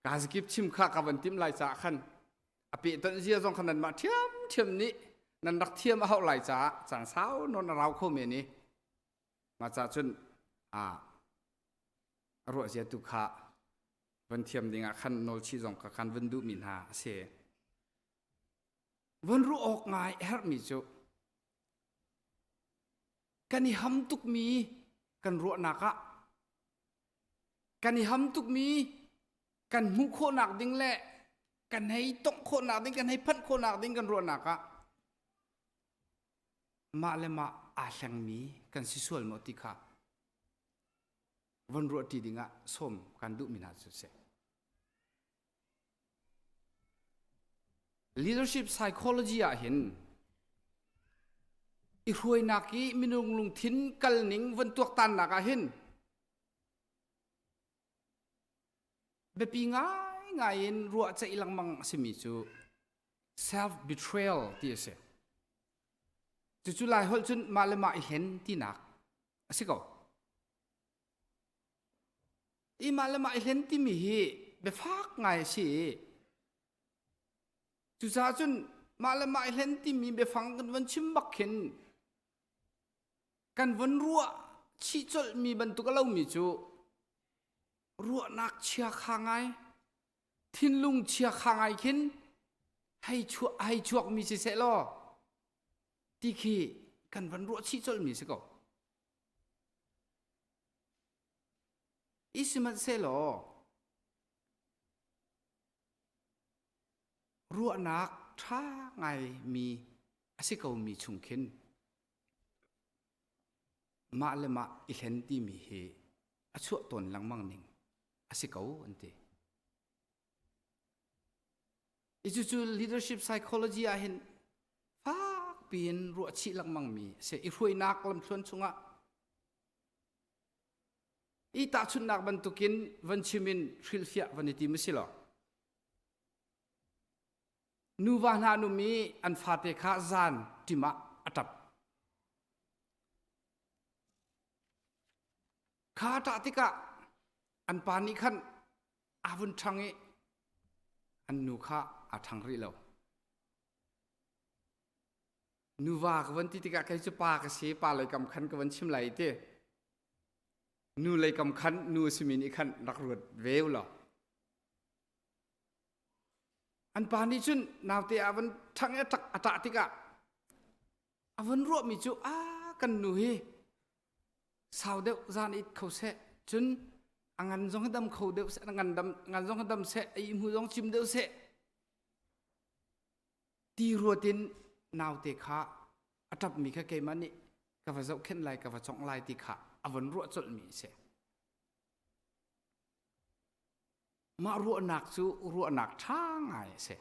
กาสกิบชิมขากับวันทิมไลจ่าขันอภิตนเสียจงขนาดมาเทียมนี้นั่นรักเทียมเอาไหลจ่าจานสาวนนเราเข้าเมนี่มาจ่าจนรัวเสียตุขาวันเทียมดิ่งขันโนลชีจงกับขันวันดูมินหาเสวันรู้ออกง่ายเฮร์มิจูกันนี่หำตุกมีกันรัวนักะกันนี่หำตุกมีกันมุโคนักดิ่งแหละกันให้ตกโคนักดิ่งกันให้พันโคนักดิ่งกันรัวนักะมาเลยมาอาสังมีกันสิส่วนมติค่ะวันรัวที่ดิ่งส้มกันดูมินาสุเสleadership psychology เห็นอีรวยนักอีมินุงลุงทิ้นกัลนิงวันตัวตันนักเห็นแบบง่ายรัวใจลังมังสมิจู self betrayal ที่เสจุลายหอจุนมาเลมาเห็นที่นักสิก็อีมาเลมาเห็นที่มีแบบฟักง่ายสิจุดจนมาเลมาเห็นที่มีแบบฟังกันวันชิมบักเห็นกันวันรัวชีจลมีบรรทุกเล่ามีจูรัวนักเชียข้างไงทินลุงเชียข้างไงขึ้นให้ชวกมีเสลอที่ขี้กันวันรัวชีจลมีสิก็อิสมันเสลอรัวนักท่าไงมีสิก็มีชุงขึ้นมาเลมาอิเห็นที่มีเหอชั่วตนหลังมังหนึ่งสิเขาอันเดียจู่ leadership psychology เห็นฟ้าเปลี่ยนรัวชีหลังมังมีเสียอีรวยนักลำชวนชงะอีตาชุนนักบรรทุกินวันชิมินทริลเฟียวันนี้ที่ไม่ใช่หรอ นูวานานุมีอันฟาเตคาซานติมะอัตับข้าตาติกะอันปานิขันอาวุนทังเออันนูข้าอาทังริเลวนูวากวันติติกะใครจะปากเสียปาเลยกำคันกวันชิมไหลเตนูเลยกำคันนูสมินิขันรักรวดเวลล่ะอันปานิชุนนาวเตอาวันทังเอตักอัตติกะอาวันรัวมิจูกันนูเฮสาวเดวจานอิดเขาเสะจุนงานจงให้ดำเขาเดวเสะงานจงให้ดำเสะไอ้หูจงชิมเดวเสะตีรัวตินนาวเตขาอัตับมีแค่เกมันนี่กับว่าเจ้าเข็นไหลกับว่าช่องไหลติขาอาวันรัวจดมีเสะมารัวหนักจูรัวหนักท่าไงเสะ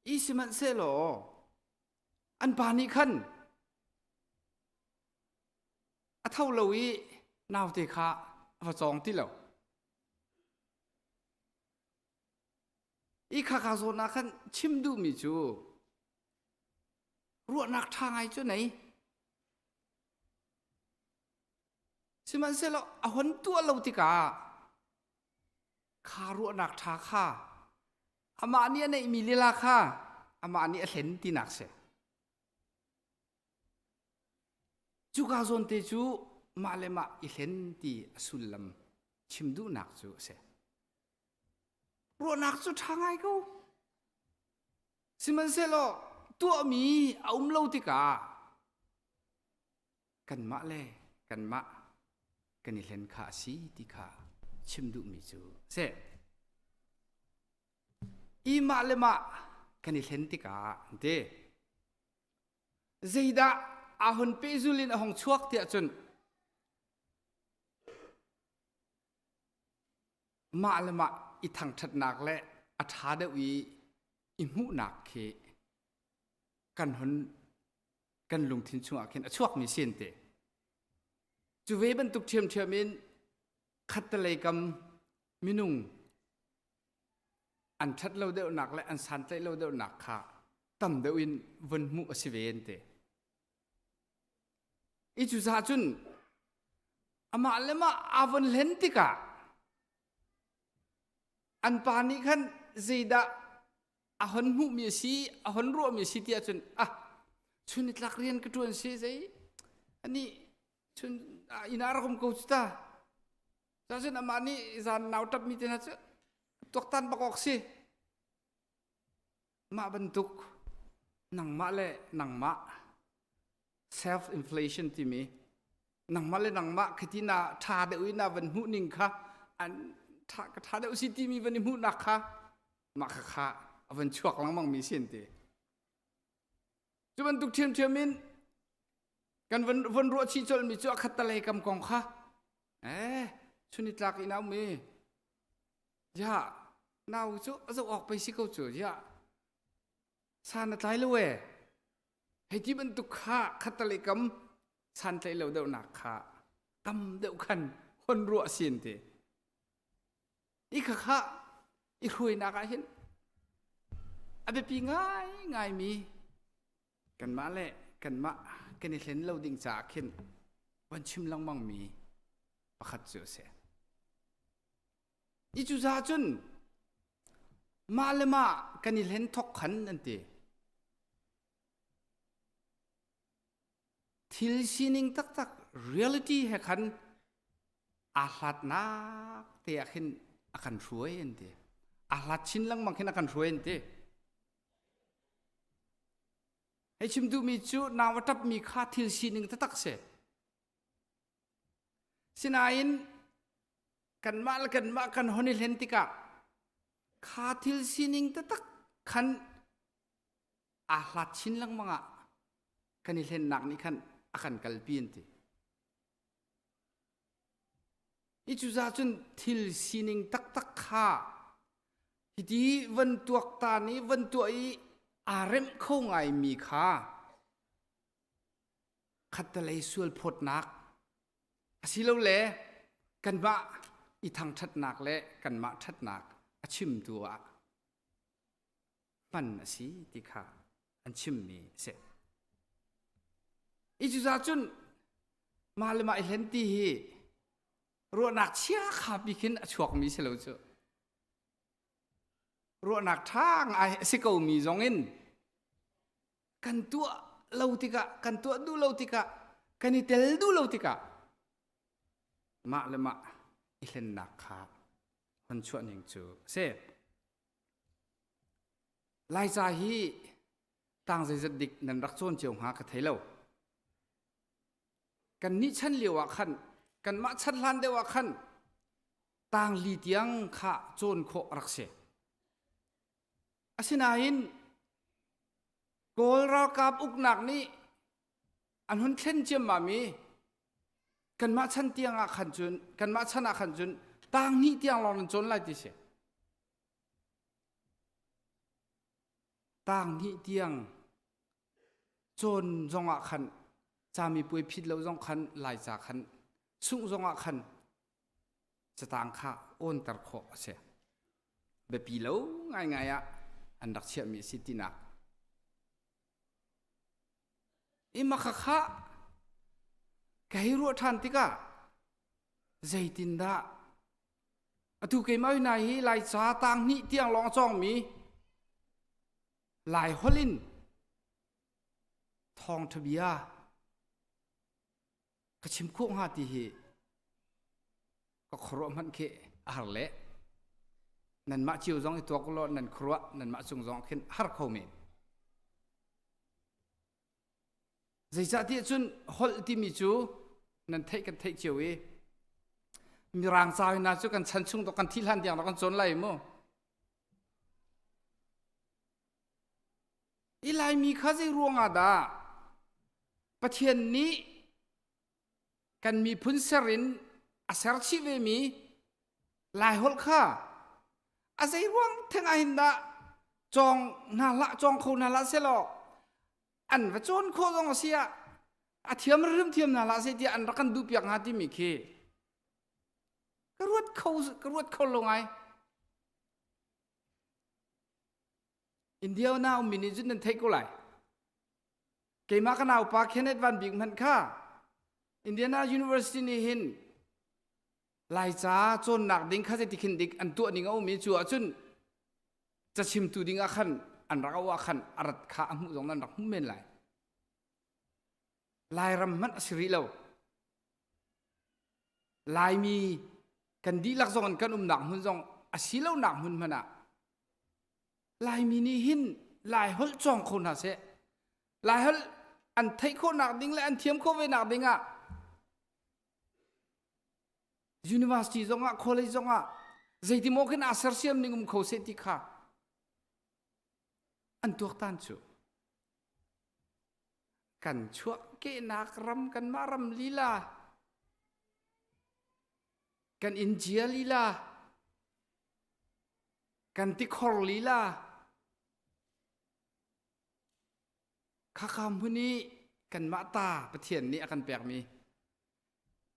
อีสิมันเสะหรออันปานิขันเท่าเราอีนาวเตคะว่าจองที่เราอีข้าโซนักขันชิมดูมิจูรัวนักทางไงจูไหนสิมันเสร็จแล้วเอาหันตัวเราติกาข้ารัวนักทาข้าอามาเนี่ยในมีลีลาข้าอามาเนี่ยเห็นที่นักเสจูกาโซนเตจูมาเลมาอิเห็นที่สุลลัมชิมดูนักจูเสรัวนักจูทางไงกูสิมันเสลอตัวมีเอาเล่าติกากันมาเลยกันมากันอิเห็นขาสีติกาชิมดูมิจูเสอีมาเลมากันอิเห็นติกาเดเจดาอาหุนเปซุลินอาหงชวกเตียจนมาละมาอีทางทัดนักและอัฐาเดวีอิมุนักเคกันหุนกันลุงทินชวกเห็นชวกมีเสียนเตจูเวบันตุกเทียมเทียมินขัดตะเลยกำมินุงอันทัดเราเดวหนักและอันสันเตเราเดวหนักค่ะตั้มเดวินวันมุอสิเวนเตอีจุซาจุนอามาเลมาอาวันเลนติกาอันปานิขันซีดาอาหันมุมีสีอาหันรัวมีสีเตียจุนชุนิตลักเรียนกระทรวงสีใจอันนี้ชุนอินารักมกูจุตาจากนั้นอามานี่จานนาวทับมีเทนัจตัวตันประกอบสิมาบรรทุกนังมาเลยนังมาself inflation ที่มีนังมาเลยนังมาคือที่น่าทาเดวินาวันหูนิ่งค่ะอันทาเดวิสิที่มีวันหูนักค่ะมาค่ะวันช่วงหลังมังมีเสียนตีจุบันตุกเทียมเทียมินกันวันรัวชีจลมีจ้าขัดตะเลยกำกองค่ะชุนิตลักอีน้ำมีย่าน้าวจ้าจะออกไปสิเขาจ้าย่าสานตายเลยให้ที่มันตุกข้าขัดตะเลยกำสันใจเราเดาหนักข้าตำเดาขันคนรัวเสียนตีอีกข้าอีคุยนักเห็นอาเบปีง่ายมีกันมาแหละกันมากันเห็นเราดิ่งจากเห็นวันชิมลังมังมีประคัดเสือเสียอีจุซาจุนมาเลยมากันเห็นทอกขันนั่นตีทิลซีนิงตักreality ให้ขันอาหลัดนักเตียขึ้นอาการรวยนั่นตีอาหลัดชินลังมังขึ้นอาการรวยนั่นตีให้ชิมดูมีจูนาวทับมีค่าทิลซีนิงตักเสสินาอินกันมากันฮอนิเลนติกะค่าทิลซีนิงตักขันอาหลัดชินลังมังกันอิเลนนักนี่ขันอาการกัลปีนตีอีจูซาจุนทิลซีนิงตักข้าฮิดีวันตัวตานี้วันตัวอีอารมเข้าไงมีค่าขัดตะเลยส่วนพดนักสิเราเล่กันมาอีทางทัดนักเละกันมาทัดนักชิมตัว ปันสีติค่ะอันชิมมีเสอีจุดาจุนมาเลยมาเห็นตีฮีรัวหนักเชี่ยขาบิกินชวกมีเสลวจูรัวหนักทางไอสิกามีจงอินกันตัวเลวติกะกันตัวดูเลวติกะกันนี่เตลดูเลวติกะมาเลยมาเห็นหนักขาคนชวนหนึ่งจูเสลายใจฮีต่างใจจะดิกนันรักโซนเจียวหากระเทเลวกันนิชันเลียวขันกันมาชันลันเดียวขันต่างลีเตียงข้าโจนโครักเสอาศินาอินโกลรากาบอุกหนักนี้อันหุ่นเช่นเจียมมามีกันมาชันเตียงอาขันจุนกันมาชันอาขันจุนต่างนี้เตียงลองจนไล่ดิเสต่างนี้เตียงจนจงอาขันจามีป่วยพิษแล้วจงขันหลายจากขันสุ่งจงอาขันจะต่างข้าโอนตะโคเสแบบปีแล้วง่ายๆอันดักเชื่อมีสิทธินักมาข้าแกให้รู้ทันติกะใจตินดาถูกเกี่ยมาอยู่ไหนหลายสาต่างนี้เตียงลองจองมีหลายฮอลินทองทบียก็ชิมคุ้งหาตีเหก็ครัวมันเคอาร์เล่นั่นมาจิวจงไอตัวก็รอนั่นครัวนั่นมาจุงจงขึ้นฮาร์เขาเมนใจจะที่จุนฮอลที่มีจูนั่นเทกันเทจิวมีรางสาวน่าจูกันชันชุงตัวกันที่ลันเดียงตัวกันจนไหลมั้งอีไลมีข้าจะรวงอาดาประเทศนี้กันมีพุนเสรินอาศัยชีวิตมีหลายหลข้าอาศัยรวงทั้งอินดาจองนาละจองคนนาละเสลออันว่าจนโคจงเสียอาเทียมเริ่มเทียมนาละเสียที่อันรักันดูเปียกหาที่มีเคกระรวดเขาลงไงอินเดียน่าอุมินิจุนนั่นเทกุไลเกี่ยมากันเอาปากเคนเนตวันบิกมันค่าอินเดียนายูนิเวอร์ซิตี้นี่หินลายจ้าจนหนักดิ้งข้าจะติขินดิกอันตัวนิ่งเอามีจัวจุนจะชิมตูดิ้งอาขันอันรักเอาอาขันอารัดข้าอมุจงนั้นรักมุ่งเมนไหลลายรำมันสิริเลวลายมีกันดีลักษณะกันหนักหุ่นจงอาศิเลวหนักหุ่นมันอะลายมีนี่หินลายฮอลจองคนหาเสลายฮอลอันไทยโคหนักดิ้งและอันเทียมโคเวหนักดิ้งอะUniversity จงอ่ะ college จงอ่ะใจที่มองขึ้นอาศัยเสียมนิ่งเขาเสียติค่ะอันตัวตันชูกันชัวเกนักรำกันมารำลีลากันอินเดียลีลากันติคอร์ลีลาข้าคำพวกนี้กันมาตาประเทศนี้อากันแปลกมี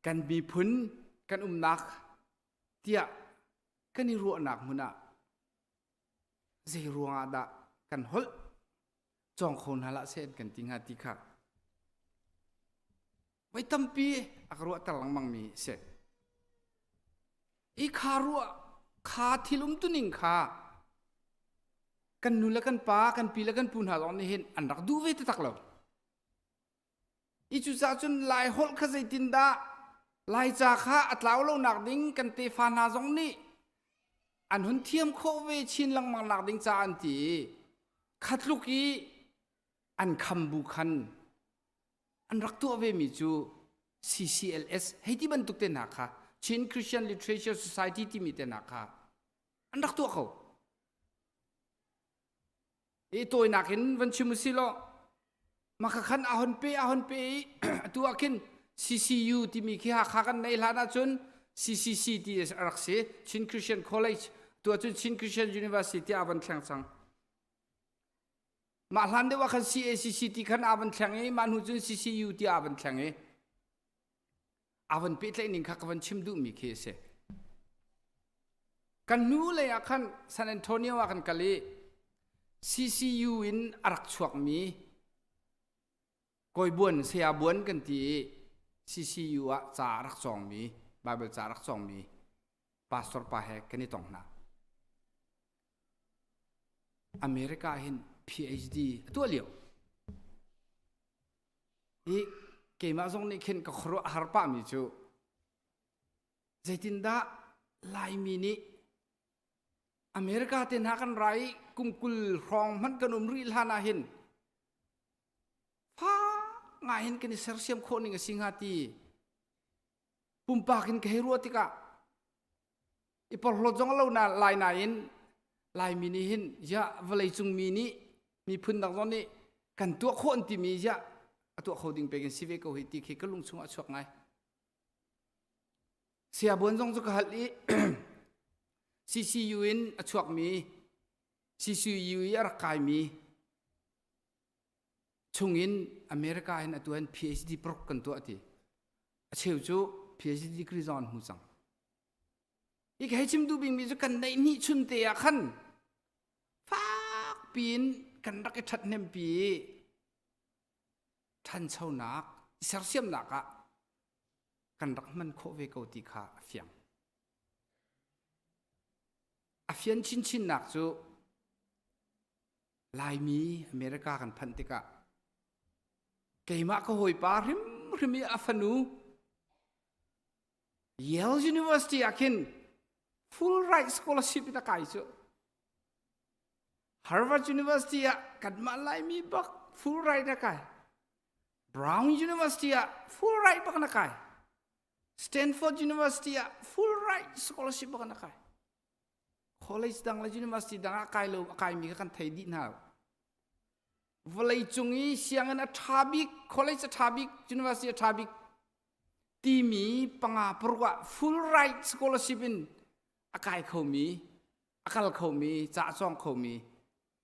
กันมีพุนกันนักเตียกันนี่รัวหนักมุนะใจรัวอาดะกันฮอลจองคนหาละเส้นกันติงหาติค่ะไว้ตั้มปีอักรัวตะลังมังมีเสอีขารัวขาทิลุมตุนิงขากันนุละกันป้ากันปีละกันปูนหาลองนี่เห็นอันรักดูเวทตักเราอีจุดจุนลายฮอลข้าใจตินดาลายจากข้าอัตลาวเราหนักดิ้งกันเตฟานาจงนี้อันหุ่นเทียมโคเวชินลังมังหนักดิ้งจาอันตีขัดลูกีอันคำบุคันอันรักตัวเวมิจู CCLS ให้ที่บรรทุกเตนักค่ะ Chin Christian Literature Society ที่มีเตนักค่ะอันรักตัวเขาตัวนักเห็นวันชิมุสิโลมาขันอาหอนเปตัวกินCCU ที่มีขี้หักกันในหลานจุน CCC ที่รักษา Chin Christian College ตัวจุน Chin Christian University อาบันแข่งสังมาหลานเดียวกัน CACC ที่ขันอาบันแข่งมันหูจุน CCU ที่อาบันแข่งอาบันปิดเลยนิ่งขักวันชิมดูมีเคสกันนู้เลยขัน San Antonio ขันกะลี CCU in arak chuak mi koi buan sia buan kan ti CCU a cha rak chong mi Bible cha rak chong mi pastor pa he kan ni tong na America hin PhD tu liu i ke ma zong ni khen ka khro har pa mi chu zaitin da lai mi ni America ten ha kan rai kum kul rong man kan ri lana hin pha nga hin kan ser siam kho ni nga singati pumpa kin ke ru tika ipol lo jong lo na lai na in lai mi ni hin ya valai chung mi ni mi phun dang zon ni kan tu khon ti mi ya tu khoding pe gen sive ko hi ti ke kalung chung a chok ngai sia bon jong chu ka hali CCU in a chuak mi CCU ar kai mi chungin America in atuan PhD prok kan tu ati a cheu chu PhD degree zon hu chang i kai chim du bing mi chu kan nei ni chun te a khan fak pin kan rak e that nem pi than chau nak sar siam nak a kan rak man kho ve ko ti kha fiang a fian chin chin nak chu lai mi America kan phan ti ka keima ko hoi pa rim rimi afanu Yale University akin full right scholarship ita kai chu Harvard University a kadma lai mi bak full right na kai Brown University a full right bak na kai Stanford University a full right scholarship bak na kai College dang la University dang a kai lo kai mi kan thai di na Valai chungi siangan a thabik college a thabik University a thabik ti mi panga perwa full right scholarship in akai khau mi akal khau mi cha chong khau mi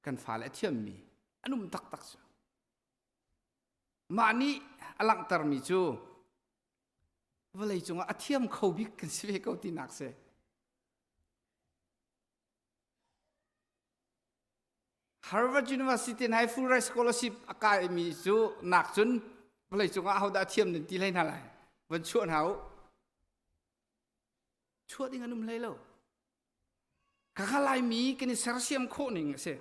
kan fa la thiam mi anum tak tak cha mani alang tar mi chu valai chunga athiam khau bi kan sive ko ti nak se Harvard University nai full right scholarship akai mi chu nak chun valai chunga hau da thiam nin ti lai na laiวันชวนเขาชวนยังนุ่มเลยแล้วข้าลายมีกันในเซอร์เซียมโคนิงเสีย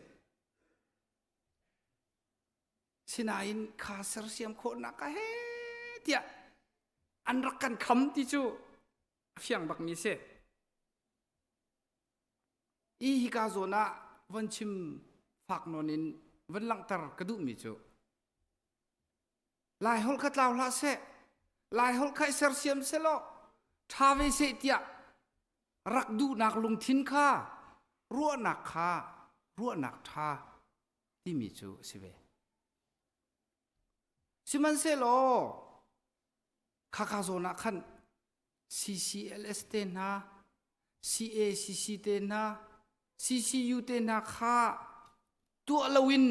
สินาอินข้าเซอร์เซียมโคนักเฮ้เดียอันรักกันคำที่จูเฟียงบักมีเสียอีฮิกาโซนาวันชิมฝักนนินวันลังตรกระดุมีจูลายฮอลคัดลาวลาเสลายฮอลไคเซอร์เซียมเซโลทาเวเซติยรักดูนักลงทินข้ารั่วหนักข้ารั่วหนักท่าที่มีจูสิเวสิมันเซโลข้าคาโซนักขัน CCLS เตนะ CACC เตนะ CCU เตนะข้าตัวลวิน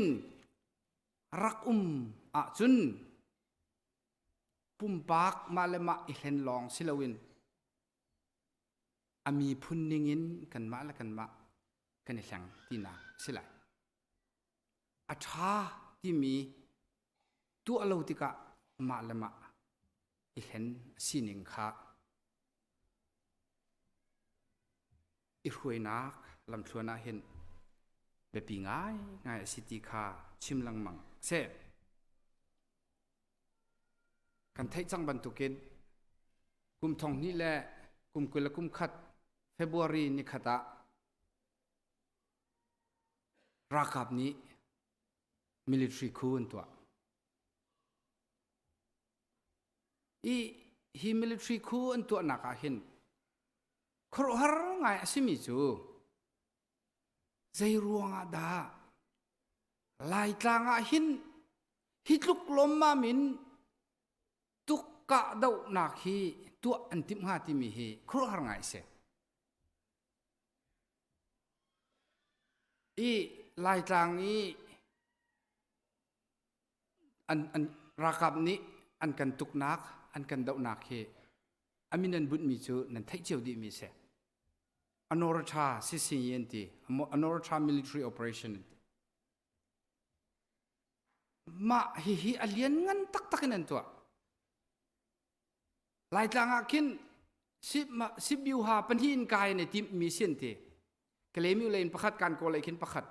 รักอาจุนปุ่มปากมาเลมาอิเห็นลองสิลวินอามีพุนนิงินกันมาและกันมากันในแสงที่นาสิไหลอาชาที่มีตัวเราติกะมาเลมาอิเห็นสินิงค่ะอีรวยนักลำชวนนาเห็นแบบปีง่ายง่ายสิติค่ะชิมลังมังเสกันไทยจังบันทุกินกุมทองนี่แหละกุมกุลกุมขัดเฟบรุรีนี่ขัดะรักกับนี้ military coup ตัวฮี military coup ตัวนักเห็นครหร์ไงสิมิจูใจรัวงาดาลายตางเห็นฮิตลุกลมมามินตุกกะดาวนักฮีตัวอันติมหาติมีฮีครัวหร์ไงเสลายจางนี้อันรักกับนี้อันกันตุกนักอันกันดาวนักฮีอามินันบุญมีจูนันไทยเจียวดีมีเสอนอรชาซิซิเยนตีอนอรชา military operation มาhi alien ngan tak takin an tua lai tlanga kin sip biu ha pan hin kai ne tim mi sin te kelemi lein pakhat kan ko leikin pakhat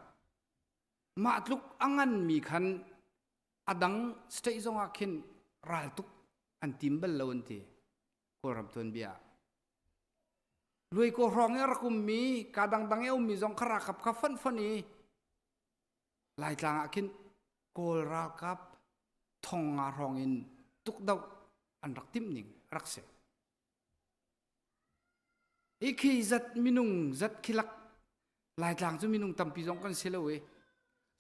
ma tluk angan mi khan adang stay zonga kin ral tuk an tim bal lawon te ko ram ton bia lui ko rong er kum mi kadang dang eu mi zong khara kap ka fan fani lai tlanga kin kol ra kap thong nga rong in tuk dau an rak tim ning rak se iki zat minung zat khilak lai tlang chu minung tampi jong kan selowe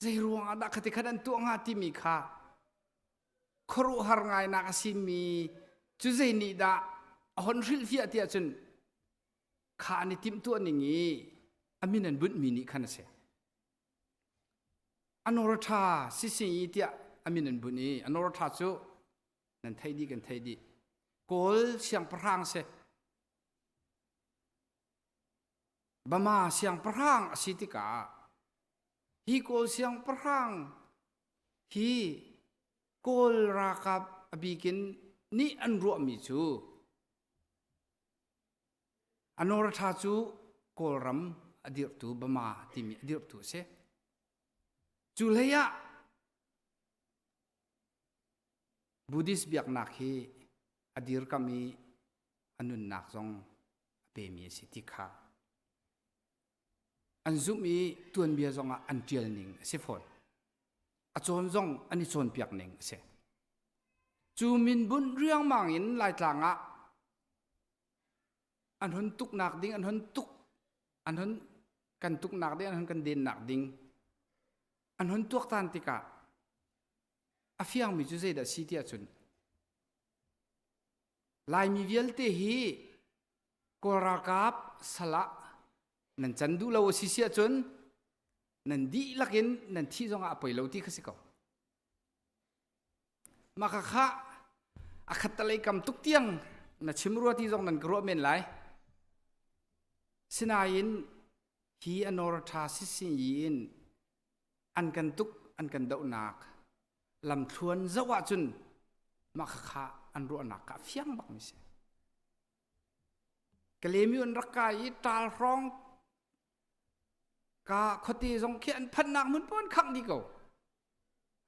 zai ruang ada khati khadan tu nga ti mi kha khoru har ngai na ka si mi chu zai ni da hon ril fi atia chun kha ni tim tu aningi aminan bun mi ni khan se anorotha sisi tia aminan buni anorotha chu nan thaidi kan thaidi kol siang prang se bama siang prang asitika hi kol siang prang hi kol rakap abikin ni anru mi chu anorotha chu kolram adir tu bama timi adir tu se Julia Buddhist biak nak hi adir kami anun nak zong pe mi sitika anzumi tuan bia zonga antial ning se phone achon zong ani chon piak ning se chu min bun riang mangin lai tlanga an hun tuk nak ding an hun tuk an hun kan tuk nak ding an hun kan din nak ding an hun tuak tan tika afiang mi chu zai da si tia chun lai mi vial te hi korakap sala nan chandu lo si sia chun nan di lakin nan thi zonga apoi lo ti khasiko maka kha akhat talai kam tuk tiang na chimruwa ti zong nan gro men lai sinain hi anortha sisin yin an kan tuk an kan dau nak lam thuan zawa chun maka kha an ro nak ka fiang bak mi se kalemi un rakai tal rong ka khoti zong khi an phan nak mun pon khang di ko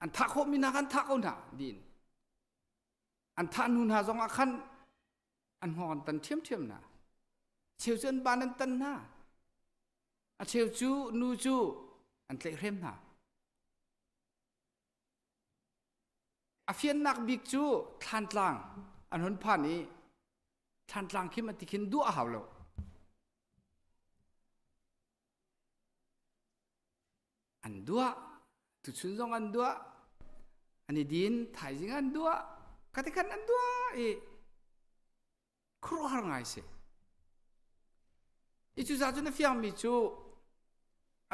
an tha kho mi na kan tha ko na din an tha nun ha zong a khan an hon tan thiam thiam na cheu chen ban an tan na a cheu chu nu chu an tle rem na a fian nak bik chu than tlang an hon phan ni than tlang khi ma tikin du a haw lo an dua tu chun zong an dua ani din thai jing an dua katikan an dua e khro har ngai se i chu za chu na fiang mi chu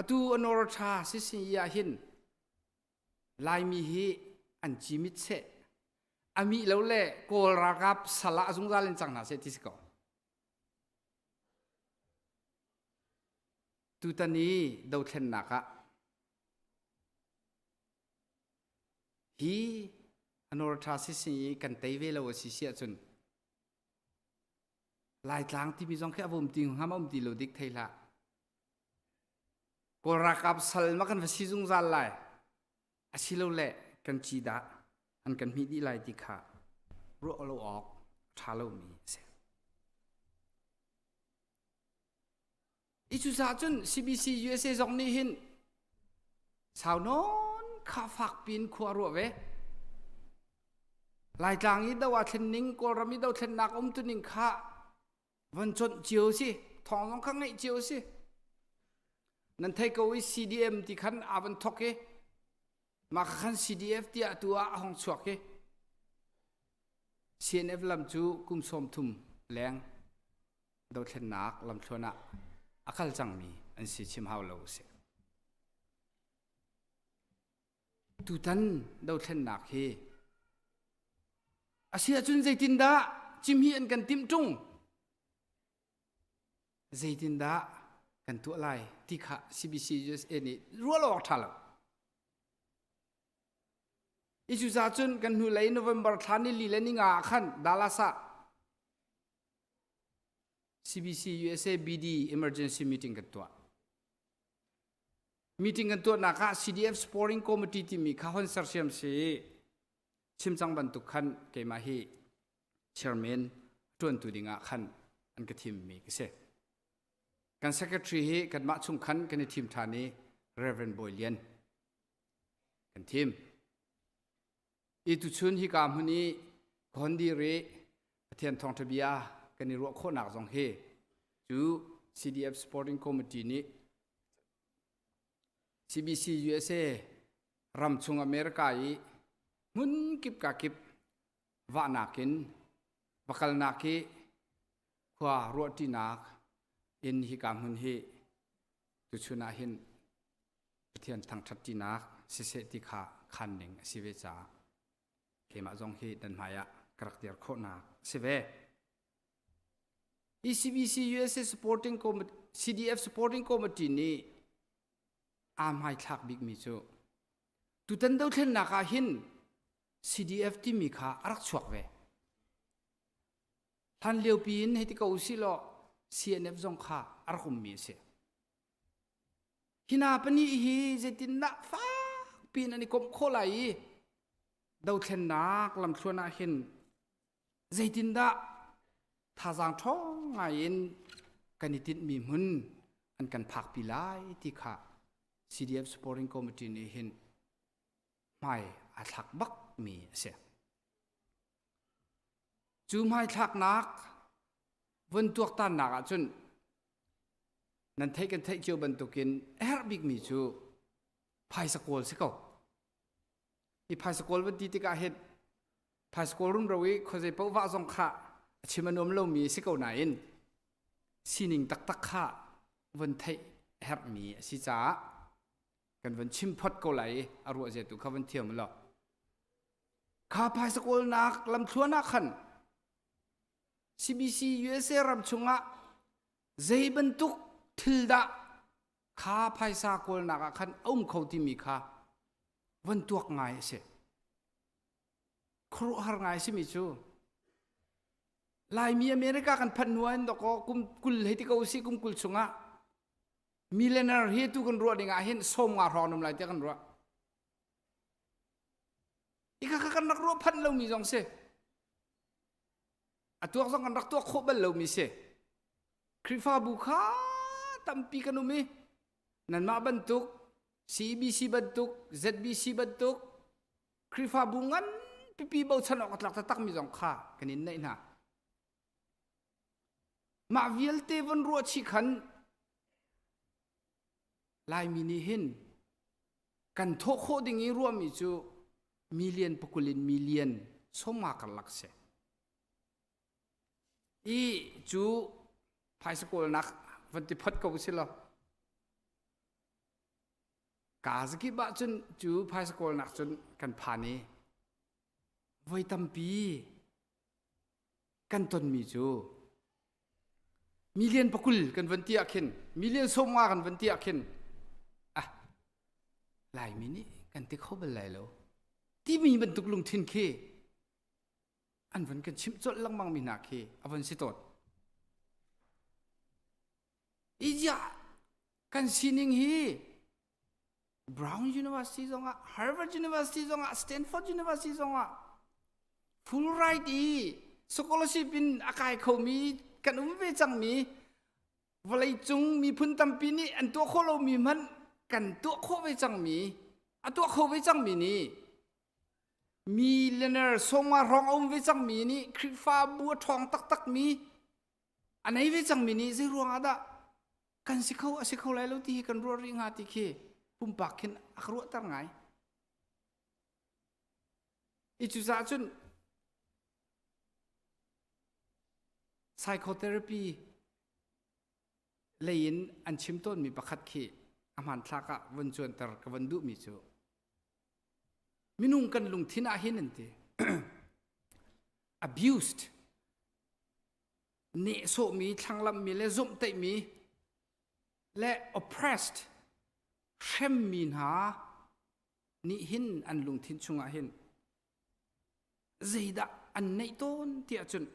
atu anorotha sisin ya hin lai mi hi an chimit se ami lo le kol rakap sala zung zalen chang na se tisko tu tani do thlen naka hi anortha sisin kan teive lo si sia chun lai tlang ti bi jong kha bum ting ham om ti lo dik theila kol rakap sal ma kan si zung zal lai asilo le kan chi da an kan mi di lai ti kha ro lo ok tha lo mi se ichu sa chun CBC USA zong ni hin sao non kha phak pin khwa ro ve lai tlang i dawa thlen ning ko rami daw thlen nak tu ning kha van chon chiu si thong long khang ngai chiu si nan thai ko CDM ti khan avan thoke ma khan CDF ti atua hong chuak ke CNF lam chu kum som thum leng daw thlen nak lam thlona akal chang mi an si chim haw lo se tu tan daw thlen nak hi asia chun zaitin da chim hi an kan tim tung zaitin da kan tu lai ti kha CBC USA ni rualo thalo อิจุซาจุนกันหูเลยโนเวมเบอร์ทานิลีเลนิงาขันดาลาสะ CBC USA BD emergency meeting กันตัว meeting กันตัวนัก CDF Sporting Committee ที่มีข้าวนเซอร์เซียมซีชิมจังบันทุกขันเกมาฮีเชอร์แมนจวนตุดิงาขันอันกทีมมีกเสกัน secretary ฮีกันมาชุงขันกันในทีมทานี Reverend Boylian กันทีมอีตุชุนฮิกามหุนีคนดีเรเทียนทองทบียากันในรัวโคนักสองเฮจู CDF Sporting Committee นี้ CBC USA รำชุงอเมริกาอีมุนกิบกากิบวานากินวักลนาคีขวารัวตีนักอินฮิกามหุนเฮตุชุนาหินเทียนทางทัดตีนักเสเสติขาคันหนึ่งสิเวจาเขมาจงเฮดันมายะกระเดียร์โคนักสิเวCBC USA Supporting Committee CDF Supporting Committee นี้อาไม่ทักบิ๊กมิจูตุตันเดาเทนนักหิน CDF ที่มีค่ารักชวกเวท่านเลี้ยวปีนให้ที่เขาสิโล CNF จงค่ารักคุมมีเสียหินาปนีฮีเจตินนักฟ้าปีนอันนี้กบโคไลเดาเทนนักลำชวนอาหินเจตินดาท่าจางท้องไงอินกันนิติมีมุนอันกันผักปีไลที่ข้า CDF Supporting Committee นี่เห็นไม่อาทักบักมีเสียจูไม่ทักนักวันตัวตันนักจนนั่นเทกันเทเจียวบรรทุกินบิ๊กมีจูพายสกอลสิเขาอีพายสกอลวันที่ติกาเห็ดพายสกอลรุ่มเราวิเขาจะเป้าว่าสงขาชิมันอมเรามีสิเขาไหนสินิงตักข้าวันเทมีสิจ้ากันวันชิมพอดก็ไหลอรัวเจตุเขาวันเที่ยวมันหรอข้าพายสกุลนักลำชวนนักขัน CBC USA รำชงะเจบันทุกทิลดาข้าพายสกุลนักขันเขาที่มีข้าวันตัวง่ายเสียครูหาง่ายสิมิจูลายมีอเมริกากันพันนวลดอกกุมกุลให้ที่เขาสิกุมกุลชงะมิเลนเนอร์เฮตุกันรัวดิ่งอาหินสมงารอนมลายเจ้ากันรัวอีกข้ากันนักรัวพันเรามีจงเสอตัวสองกันรักตัวโคบันเรามีเสคริฟาบุคาตัมปีกันอุมีนันมาบรรทุก CBC บรรทุก ZBC บรรทุกคริฟาบุงันปีเบาชนออกหลักตักมีจงข้ากันนินไหนนะมาวิลเตวันรัวชิขันลายมินิหินกันทโคดิ่งรวมมีจูมิเลียนปกุลินมิเลียนสมากันลักเสอีจูพายสกุลนักวันที่พัดกูสิละกาสกิบะจนจูพายสกุลนักจนกันผ่านีไว้ตั้มปีกันต้นมีจูมิเลียนปกุลกันวันที่อาคินมิเลียนสมากันวันที่อาคินลายมินิกันที่เขาเป็นไรแล้วที่มีบรรทุกลงทินเคอันวันกันชิมจดลังมังมีนาเคอวันสิตดอีจ้ากันซินิงฮี Brown University จงอ่ะ Harvard University จงอ่ะ Stanford University จงอ่ะ Full Ride อี Scholarship เป็นอากาศเขามีกันเวจังมีวลัยจุงมีพื้นตั้มปีนี้อันตัวเขาเรามีมันกันตัวโคไปจังมีอันตัวโคไปจังมีนี่มีเลนเนอร์ส่งมารองเอาไปจังมีนี่คริฟ้าบัวทองตักมีอันไหนไปจังมีนี่จะรวงอะไรกันสิเขาไล่แล้วที่กันรัวริงหาติเคปุ่มปากเห็นอักรัวตั้งไงอีจุดจุน psychotherapy เลยอินอันชิมต้นมีประคัดขี้อามันทักะวันจวนตรกวันดุมิจูมินุงกันลุงทินาหินันที abused เนโซมีทางลำมีและซุ่มเตมีและ oppressed เช่มมีหานี่หินอันลุงทินชุงอาหิน zeida an nei ton ti achun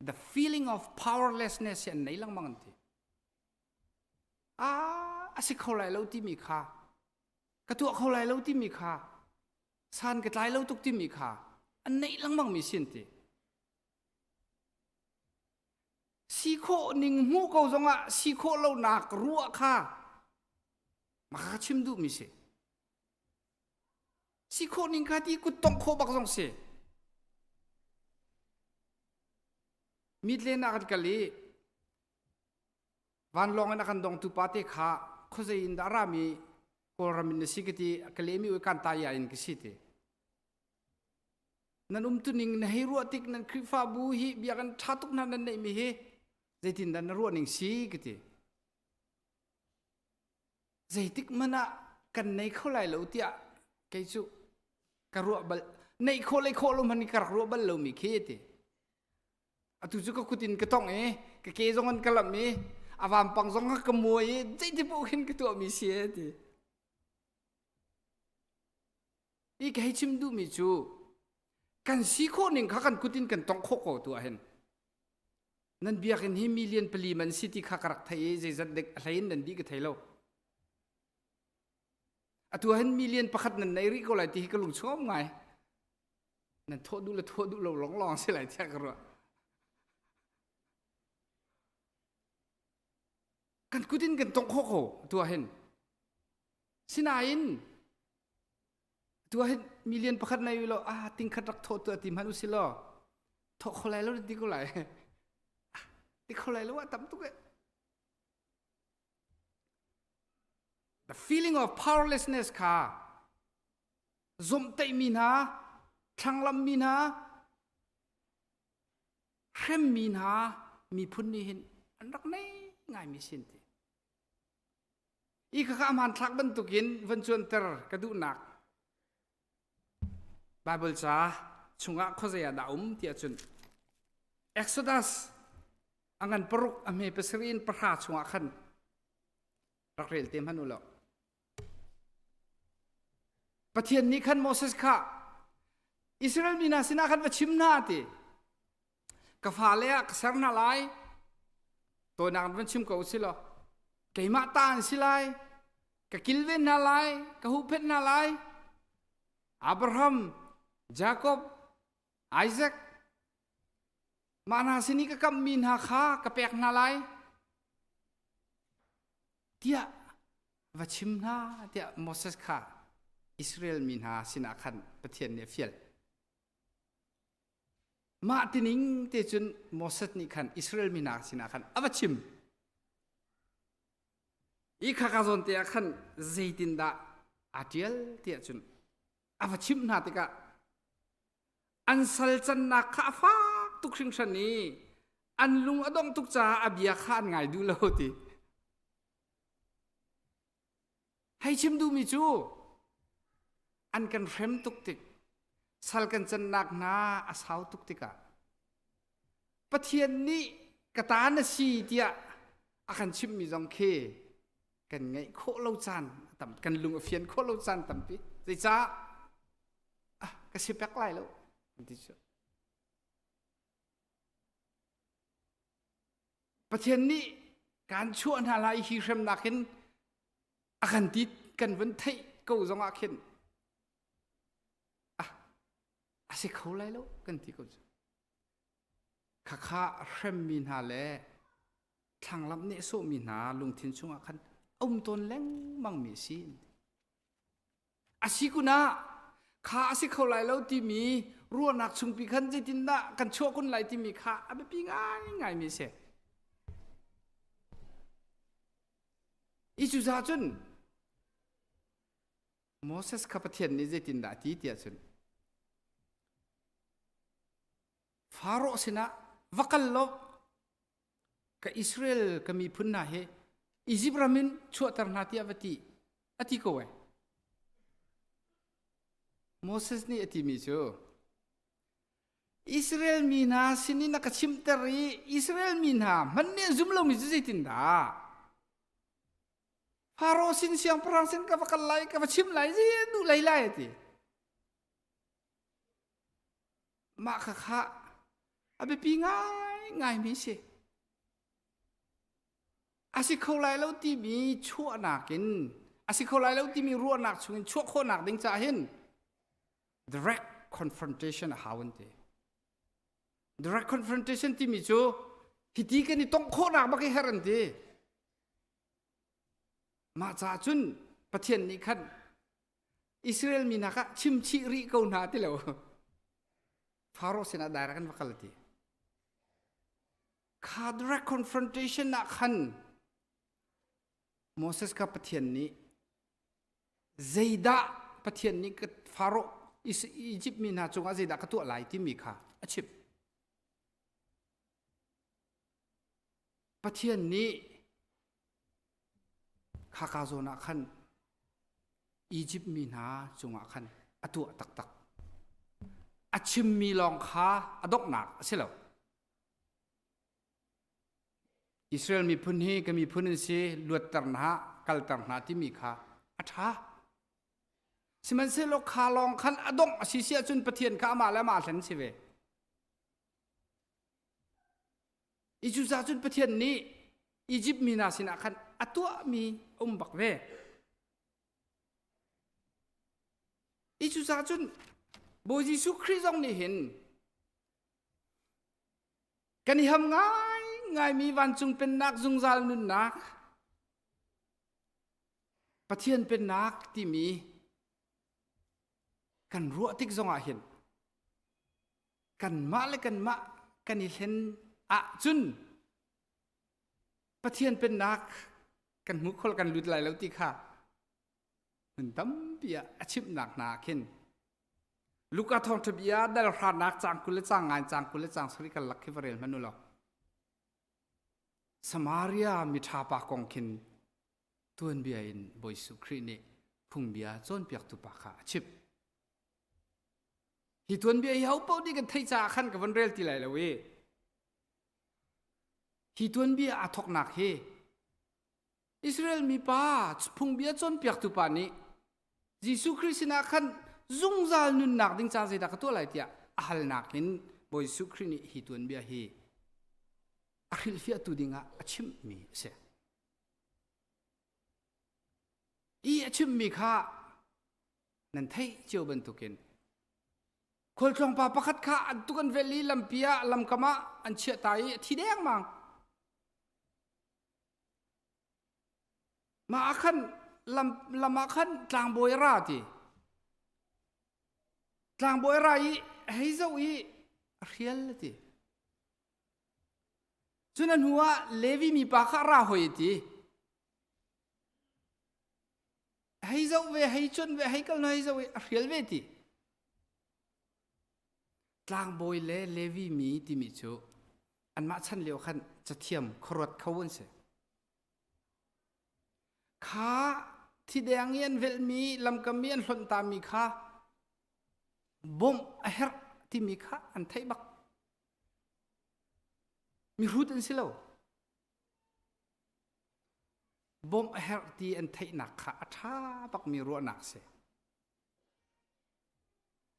the feeling of powerlessness an nei lang mangan ti asi kholai lo ti mi kha ka tu kholai lo ti mi kha san ka tlai lo tuk ti mi kha an nei lang mang mi sin ti si kho ning mu ko zonga si kho lo nak ruwa kha ma kha chim du mi se si kho ning kha ti ku tong kho bak zong se mit le na kat kali van long na kan dong tu pa te kha kho ze in dara mi ko ramin na sikiti kalemi we kan ta ya in kisite nan tu ning na hi ruwa tik nan krifa bu hi bia kan thatuk na nan nei mi he zaitin dan ruwa ning si kiti zaitik mana kan nei kholai lo tia kai chu ka ruwa bal nei kholai kholo man ka ruwa bal lo mi khete atu chu ka kutin ka tong ka ke zongan kalam mi avam pang zong ka moy zaiti po hin ka to mi sie ti i ka chim du mi chu kan si kho ning kha kan kutin kan tong kho ko tu hen nan biakin hi million pali man city kha karak thai je zat dek lain nan di ka thailo atu hen million pakhat nan nei ri ko lai ti ka lung chom ngai nan tho du lo long long se lai thak ro kan kutin kan tong kho ko tu hen sinain tu hen million pakhat nai lo ting khat rak tho tu ti manu silo tho kholai lo di ko lai ti kholai lo tam tu ke the feeling of powerlessness kha zom tai min ha thanglam min ha khem min ha mi phun ni hin an rak nei ngai mi sin ti i kha man thak ban tukin van chuan ter ka du nak bible cha chunga khozeya da ti achun exodus angan paruk ame pesrin pra chunga khan rakrel tem hanulo pathian ni khan moses kha israel mina sina khan wachim na ti ka phale ka sarna lai to nang van chim ko silo keima tan silai ka kilven na lai ka hupet na lai abraham jacob isaac mana sini ka kam min ha kha ka pek na lai tia wachim na tia moses kha israel min ha sina khan pathian ne fiel ma tining te chun moses ni khan israel min ha sina khan awachim i kha ka zon te khan zaitin da atiel te chun awachim na te ka ansal chan na kha fa tuk sing shani an lung adong tuk cha abia khan ngai du lo ti hai chim du mi chu an kan rem tuk tik sal kan chan nak na asau tuk tika pathian ni kata na si tia akan chim mi jong khe kan ngai kho lo chan tam kan lung afian kho lo chan tam pi zai cha ka si pek lai lo ti chu pathian ni kan chuan hala hi rem nakin akan tit kan ven thai ko zong akhin asi kholai lo kan ti ko kha kha rem min ha le thang lam ne so min ha lung thin chunga khan ton leng mang mi sin asi kuna kha asi kholai lo ti mi ruwa nak chung pi khan je tin na kan chho kun lai ti mi kha abe pi ngai mi se ichu za chun moses kha pathian ni je tin da ti tia chun faro sina vakal lo ka israel kami phunna he egypt ramin chuatar na ti avati ati ko we moses ni ati mi chu israel mina sini na ka chimtari israel mina manne zumlo mi zitin da faro sin siang perang sin ka vakal lai ka chim lai ji du lai lai ti มาค่ะอาไปปีง่ายมีสิอาศิเขาไล่แล้วที่มีชั่วหนักกินอาศิเขาไล่แล้วที่มีรัวหนักชงชั่วโคหนักดึงจ่าเห็น direct confrontation หาวันเดีย direct confrontation ที่มีจูฮิตีกันนี่ต้องโคหนักบักให้เฮรันดีมาจ่าจุนประเทศนี้ขันอิสราเอลมีนักชิมชิริเกาหนาที่แล้วฟาโรห์เสนาได้รักันวักลตีขาด direct confrontation นักขันโมเสสกับประเทศนี้เจดาประเทศนี้กับฟาโรห์อียิปต์มีนาจงอาเจดากับตัวหลายที่มีค่ะอาชิบประเทศนี้ข้าคาโซนักขันอียิปต์มีนาจงอาขันอตัวตักอาชิมมีลองค้าอดอกหนักใช่หรออิสราเอลมีพื้นที่ก็มีพื้นที่ลวดตังหากัลตังหาที่มีค่าอัฐาสิมันเสลกขาลองขันอดงสิเสียจนประเทศข้ามาแล้วมาสันสิเวอีจุซาจนประเทศนี้อียิปต์มีนาสินะขันอตัวมีบักเวอีจุซาจนโบยิสุคริสต์นี่เห็นกันนี่ทำง่ายมีวันจุงเป็นนักจุงซาลนุนนักประเทศเป็นนักที่มีกันรัวติกจงอาเห็นกันมาและกันมากันนี่เห็นจุนประเทศเป็นนักกันมุกคนกันลุดไหลแล้วติค่ะมันตั้มเปียอาชีพหนักเห็นลูกอาทองทบียได้ราคานักจางกุลจางงานจางกุลจางสริกันลักขิวเรลมนุลล์สมารียมิทาปากองคินตัวนเบียอินบอยสุครีนีพุ่งเบียจนเปียกตุปากาชิบฮิตัวนเบียเฮาเป้าดีกันไทยจ่าขันกับวันเรลที่ไหลละเวฮิตัวนเบียอาทอกหนักเฮอิสราเอลมีป้าพุ่งเบียจนเปียกตุปานี้ยิสุคริสต์นักขันจุงซาลนุนนักดิ้งจ่าเจดักตัวไหลที่อาฮัลนักหินบอยสุครีนีฮิตัวนเบียเฮอาคิลฟิอาตูดิงะอาชิมมีเสอีอาชิมมีข้านั่นไทยเจียวบรรทุกินคนจงปาปักข้าอันตุกันเวลีลำเปียลำกามะอันเชื่อตายที่แดงมังมาขันลำมาขันกลางบอยราตีกลางบอยราอีให้เจ้าอีเรียลตีฉะนั้นหัวเลวีมีปากราหอยตีให้เจ้าเวให้จนเวให้กันให้เจ้าเวเรียลเวตีกลางบอยเลวีมีที่มีจูอันมาชันเลียวขันจะเทียมครวดเขาวนเสขาที่แดงเงียนเวลมีลำกำเมียนหล่นตามมีขาบ่มเฮรที่มีขาอันไทยบักมีรูดันสิเลวบ่มเฮรที่อันไทยหนักขาท้าบักมีรัวหนักเส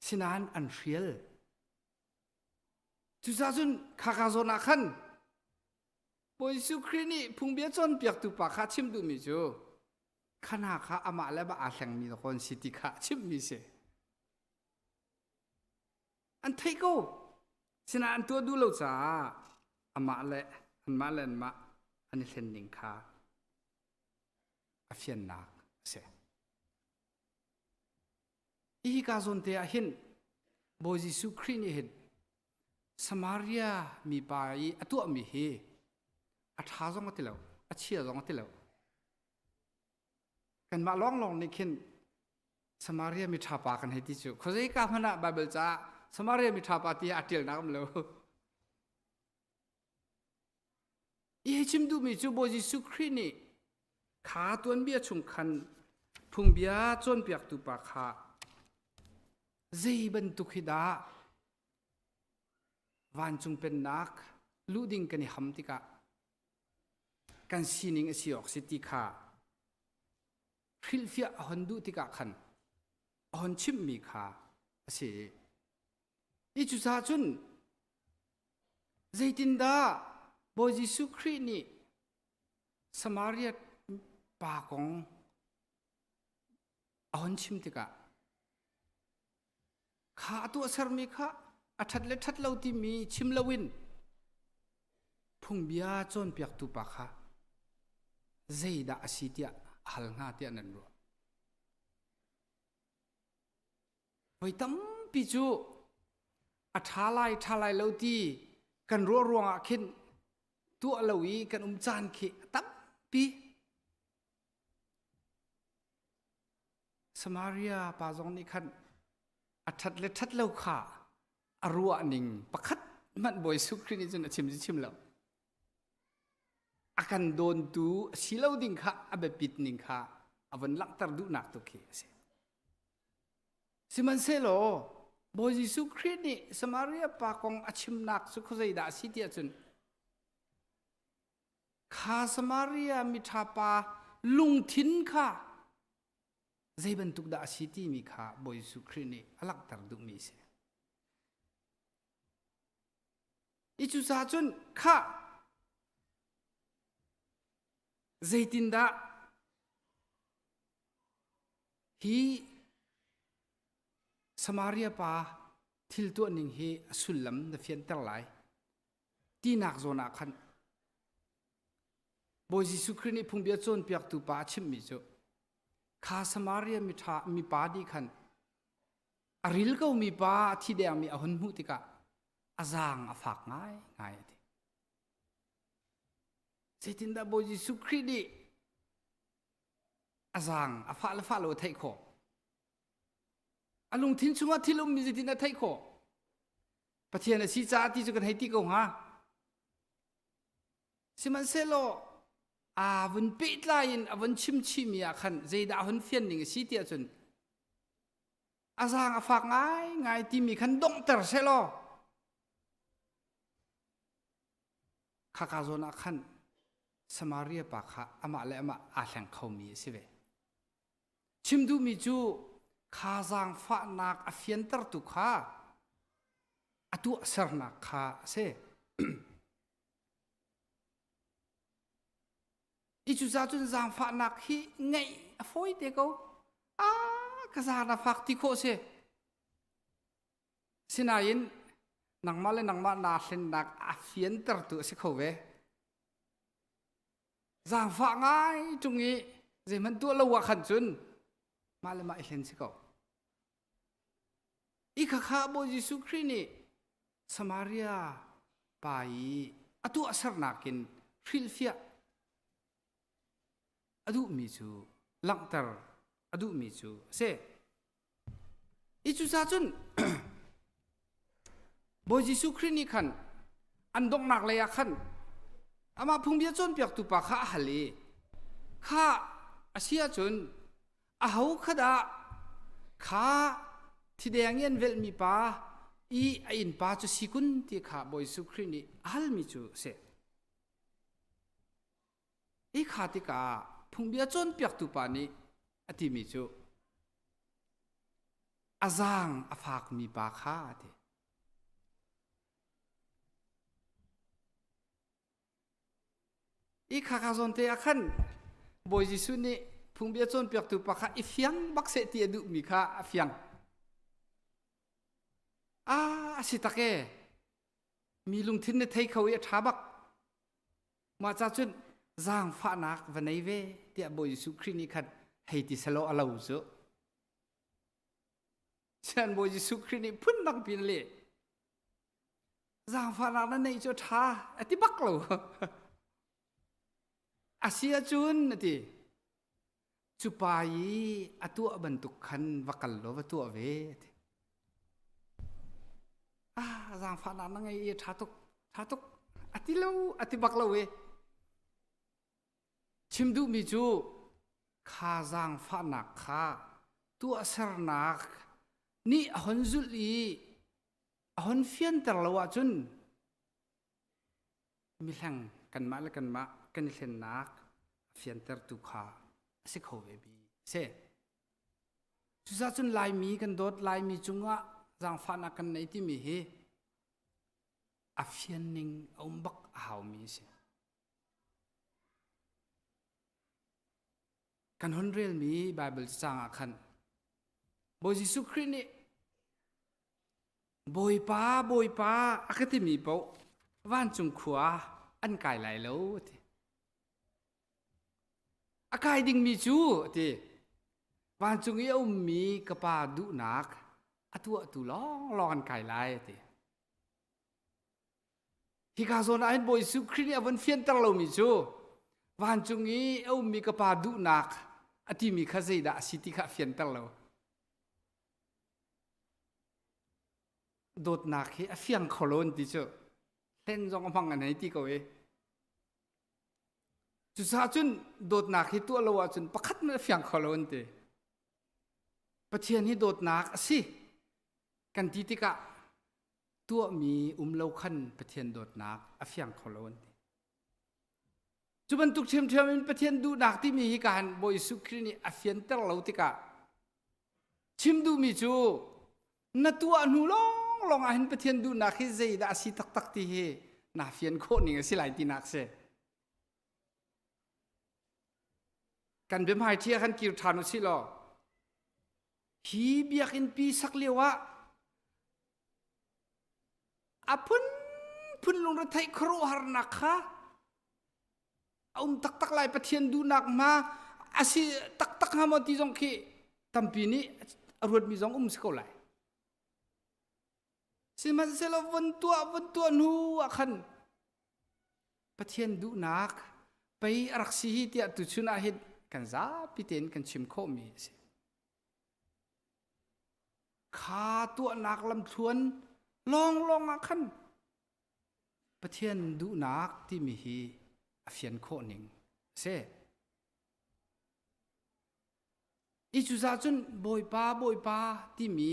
สินานอันเรียลจุดซาจุนข้าโซนักขันบอยสุครีนี่พุ่งเบียจนเปียกตุปากข้าชิมดูมิจูขณะข้าอามาและบ้าอาแข่งมีตะคนสิติข้าชิมมีเสอันไทยก็สินะอันตัวดูเราจ้าอามาและอันมาและอันมาอันนี้เส้นหนึ่งข้าอาเฟียนนักเสอีกาจนเตียเห็นบอยสุครีนี่เห็นสมารียมีไปอัตัวมีเฮอัฐาจงมาติแล้วอัเชียจงมาติแล้วกันมาลองในเข็นสมารียมีทาปากันให้ที่จุเขาจะกล้าพนะไบเบิลจ้าสมารียมีทาปาที่อัดเดียวนักมันแล้วอีชิมดูมีจูโบจิสุครีนี่ขาตัวนเบียชุมคันพุงเบียจนเปียกตุปาขาเจบันตุขิดาวันจุงเป็นนักลูดิงกันหำติกะกันซีนิงสิออกสิติขาฟิลฟิอาฮอนดูติกะขันฮอนชิมมีขาสิ อีจุซาจุนใจตินดาบอยยิสุครีนี่สมารียปากงอันชิมติกะข้าตัวสรมีข้าอัฐเลทัดเลาที่มีชิมลวินพุ่งเบียจนเปียกตุปะข้าใจด่าสิเตียหัลงาเตียนันรัวไว้ตั้มปิจูอัฐาลายเลาที่กันรัวรวงอาคินตัวเลวีกันจานขีตั้มปีสมารียปาจงนี่ขันอัฐเลทัดเลาข้าอรัวนิงปะคัดมันบอยสุครีนี่จนชิมแล้วอาการโดนดูสิเลาดิ่งข้าอาเบปิดนิ่งข้าอาวันลักตรดูนักตุกเสสิมันเซโลบอยสุครีนี่สมารียปากองอาชิมนักสุขใจด่าสิเตียจนข้าสมารียมิทาปาลุงทินข้าใจบรรทุกด่าสิตีมีข้าบอยสุครีนี่ลักตรดูมีเสอิจุซาจนข้าใจตินดาฮีสมารียปาทิลตัวหนึ่งฮีสุลลัมเดฟียนเตอร์ไลที่นักโซนักขันบอยสุครีนี่พุ่งเบียจนเปียกตุปาชิมมิโจข้าสมารียมีปาดีขันอาริลก็มีปาที่เดียมีอหุนมุติกะอาจางอาฝากง่ายทีเจตินดาบอยสุครีนี่อาจางอาฝากละฝากโลไทยโคอลุงทิ้งช่วงที่ลุงมีเจตินดาไทยโคปะเทียนสีจ้าที่จะกันให้ตีกงฮะสิมันเซโลวันปิดไลน์วันชิมมีอาคันใจดาหุนเฟียนหนึ่งสีเตียจนอาจางอาฝากง่ายที่มีคันดงเตอร์เซโลข้าคาโซนักขันสมารียปากข้าอามาเลอามาอาแหงเขามีสิเวชิมดูมิจูข้าจางฟ้านักอฟียนตร์ตุข้าอตัวสรนักข้าเซอิจูซาจุนจางฟ้านักฮีไงฟอยเตโกข้าจางนักฟักติโคเซสินายินนังมานาเส้นนักอฟียนตร์ตุสิเขาเวจางฟ้าง่ายจุงงี้เจมันตัวละวะขันจุนมาเลยมาเห็นสิเขาอีกข้าบอยสุครีนี่สมารียไปอตัวสรนักินฟิลฟิยอดูมิจูลังเตอร์อดูมิจูเซอิจูซาจุนบอยสุครีนี่ขันอันดงนักเลยขันอามาพุ่งเบียจนเปียกตุปะข้าฮัลลีข้าอาเซียจุนอาหูขดาข้าที่เดียงเงินเวลมีปาอินปาจุสิกุนที่ข้าบอยสุครีนี่ฮัลมิจูเซอีข้าที่ข้าพุ่งเบียจนเปียกตุปานี่อติมิจูอาจางอาฝากมีปาข้าเดอีข้าจนเตะขันบอยสุนี่พุ่งเบียจนเปียกตุปาข้าอีเฟียงบักเสตีดูมีข้าเฟียงสิตะเกมีลุงทินในไทยเขาเอท้าบักมาจากจุนจางฟ้านักวันไหนเวเตียบอยสุครีนี่ขันให้ติสโลอาลาวโซฉันบอยสุครีนี่พุ่นดังปีนเลยจางฟ้านักนั้นในจุดท้าติบักโลอาเซียจุนนะทีจุปายตัวบรรทุกขันวักลโลวัตัวเวจางฟ้านักนั้นไงท้าตุกติโลติบักโลเวชิมดูมิจูข้าจางฟ้านักข้าตัวสรนักนี่หอนจุลีหอนเฟียนตลอดจุนมิหลังกันมาแล้วกันมากันเห็นนักเฟียนตร์ตุข้าสิเขาเวบีเซ่จุดจุนลายมีกันโดดลายมีจุงะ จางฟันกันในที่มีเฮอัฟยันนิงอุมบักหาวมีสิกันฮอนเรียลมีไบเบิลจางคันบอยยิสุครินี่บอยป้าอักติมีเปล่าวันจุงขวาอันไก่ไหลแล้วทีอากายดิ่งมีจูทีวันจุงเยี่ยมมีกระปาดุนักอตัวตุลองอันไก่ไหลทีที่ข้าโซนอันบอยสุครินี่วันเฟียนตั้งเรามีจูวันจุงเยี่ยมมีกระปาดุนักอที่มีข้าเจดาสิที่ข้าเฟียนตั้งเราโดดนักเฮอเฟียงโคลนที่จูเล่นจงพังอันไหนที่เขาเอจุดสาจุนโดดนักเฮตัวเราจุนประคัดมันเฟียงโคลนที่ประเทศนี้โดดนักสิกันที่ที่กะตัวมีเราขันประเทศโดดนักอเฟียงโคลนจุบันตุกเทียมเป็นประเทศดูนักที่มีการบอยสุครีนี่อเฟียนตั้งเราที่กะชิมดูมีจูนัตัวนูลองอ่านประเทศดูนักที่ใจดาสิตักที่เฮน่าเฟียนโคนี่ก็สิหลายที่นักเสกันเป็นหายเที่ยกันกิวทานุสิลอฮีเบียกินปีสักเลียวะอพุ่นลงรถไทยครูหารนักค่ะเอาตักลายประเทศดูนักมาอาศิตักหามที่จงคีตั้มปีนี้รถมีจงสกอลายสิมันเสลวันตัวนูอ่ะคันประเทศดูนักไปรักษีที่ตุชุนาหิดกันซาพิเตนกันชิมโคมีสิขาตัวนักลำทวนลองอ่ะคันประเทศดูนักที่มีฮีอเฟียนโคนิงเสอีจุซาจุนบอยป้าที่มี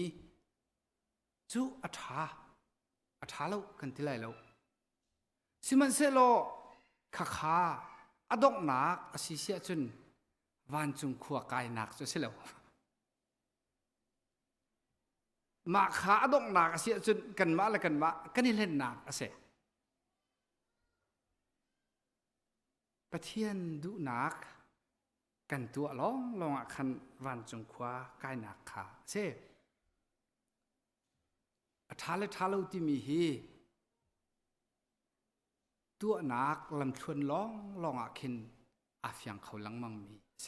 จูอัฐาแล้วกันที่ไรแล้วสิมันเสโลขาอดอกนักอาศิเสียจุนวันจุงขัวกายนักจะเสแล้วมาขาอดอกนักอาศิจุนกันมากันนี่เล่นนักอาเสประเทศดูนักกันตัวลองอ่ะคันวันจุงขัวกายนักขาเสท้าเลที่มีฮีตัวนักลำชวนลองอ่ะคินอาฟยังเขาหลังมังมีเส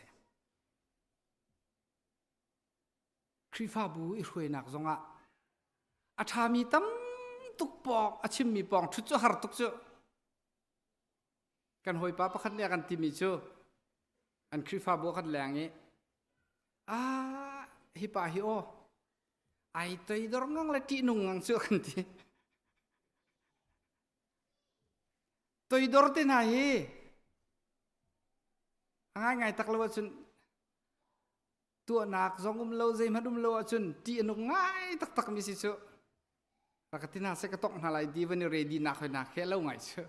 ครีฟาบูอีรวยนักจงอ่ะอาทามีตั้มตุกปอกอาชิมมีปองชุดเจ้าหาตุกเจ้ากันหอยป้าประคันเรียกันที่มีเจ้าอันครีฟาบูคันแรงงี้ฮิปาฮิโอไอ้ตัวดรงังละที่นุ่งงังเสื้อกันทีตัวดรที่ไหนง่ายตักเลวจนตัวนักจงเลวใจมันเลวจนที่นุ่งง่ายตักมีสิเชื่อแล้วก็ที่น่าเสกตกอะไรดีวันนี้เรดีนักเลยนักแค่เลวง่ายเชื่อ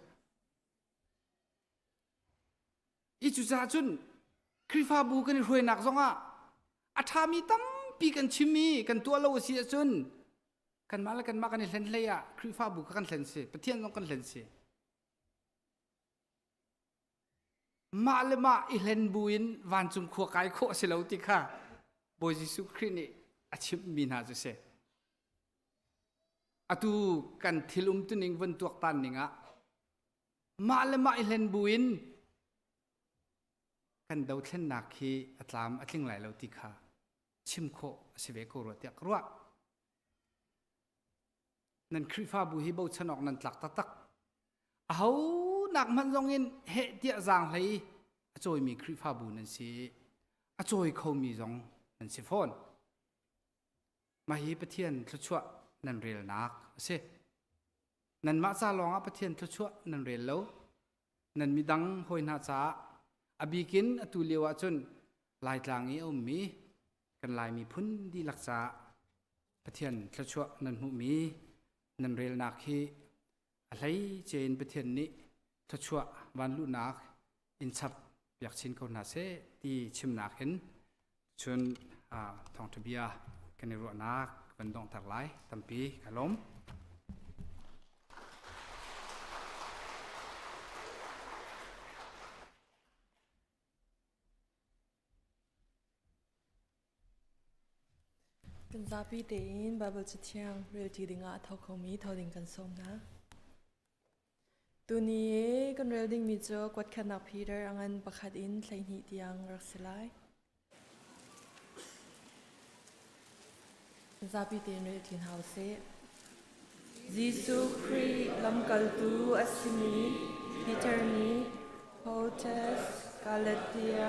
อีจุดจุนคริฟาบูกันรวยนักจงอาทามีตั้มปีกันชิมีกันตัวเราเสียจนกันมาแล้วกันมากันเล่นเลยคริฟาบุกกันเล่นเสียประเทศน้องกันเล่นเสียมาเลยมาอีเล่นบุญวันจุงขัวไก่โคเสลาติค่ะบอยสุครินี่อาชิบมีนาจะเสียอะตูกันทิลุมตุนิงวันตัวตันนิงะมาเลยมาอีเล่นบุญกันดาวเล่นนักฮีอัตลามอัตลิงไหลเราติค่ะชิมโคสิเวโกรติกรัวนั่นคริฟาบุฮิบูชนอกนั่นตักเอาหนักมันจงอินเฮติยจางเลยจอยมีคริฟาบุนั่นสิจอยเขามีจงนั่นสิฟอนมาฮีประเทศทุชัวนั่นเรียลนักสินั่นมาซาลองประเทศทุชัวนั่นเรียลแล้วนั่นมีดังหอยนาจ้าอบีกินตุเลียวจนลายกลางนี้เอามีกันลายมีพุ่นดีลักษาประเทศทศวนันหุมีนันเรลนักฮีอะไรเจนประเทศนี้ทศววันลุนักอินทับอยากชินเขาหนาเสที่ชิมนักเห็นชนทองทบียกันในรัวนัก เป็นดองถักหลายตั้มปีขลม
กันซาปีเตอินบาเบิลชิเทียงเรียลจีดิงอาทอคงมีทอดิงกันสมนะตัวนี้กันเรียลดิงมีโจกวัดขนาดพีเตอร์อันประคัดอินใส่หิตยังรักสลายกันซาปีเตอินเรียลจินเฮาเซยิสุครีลำกัลตูอัสมีพีเตอร์นีโฮเทสกาเลเตีย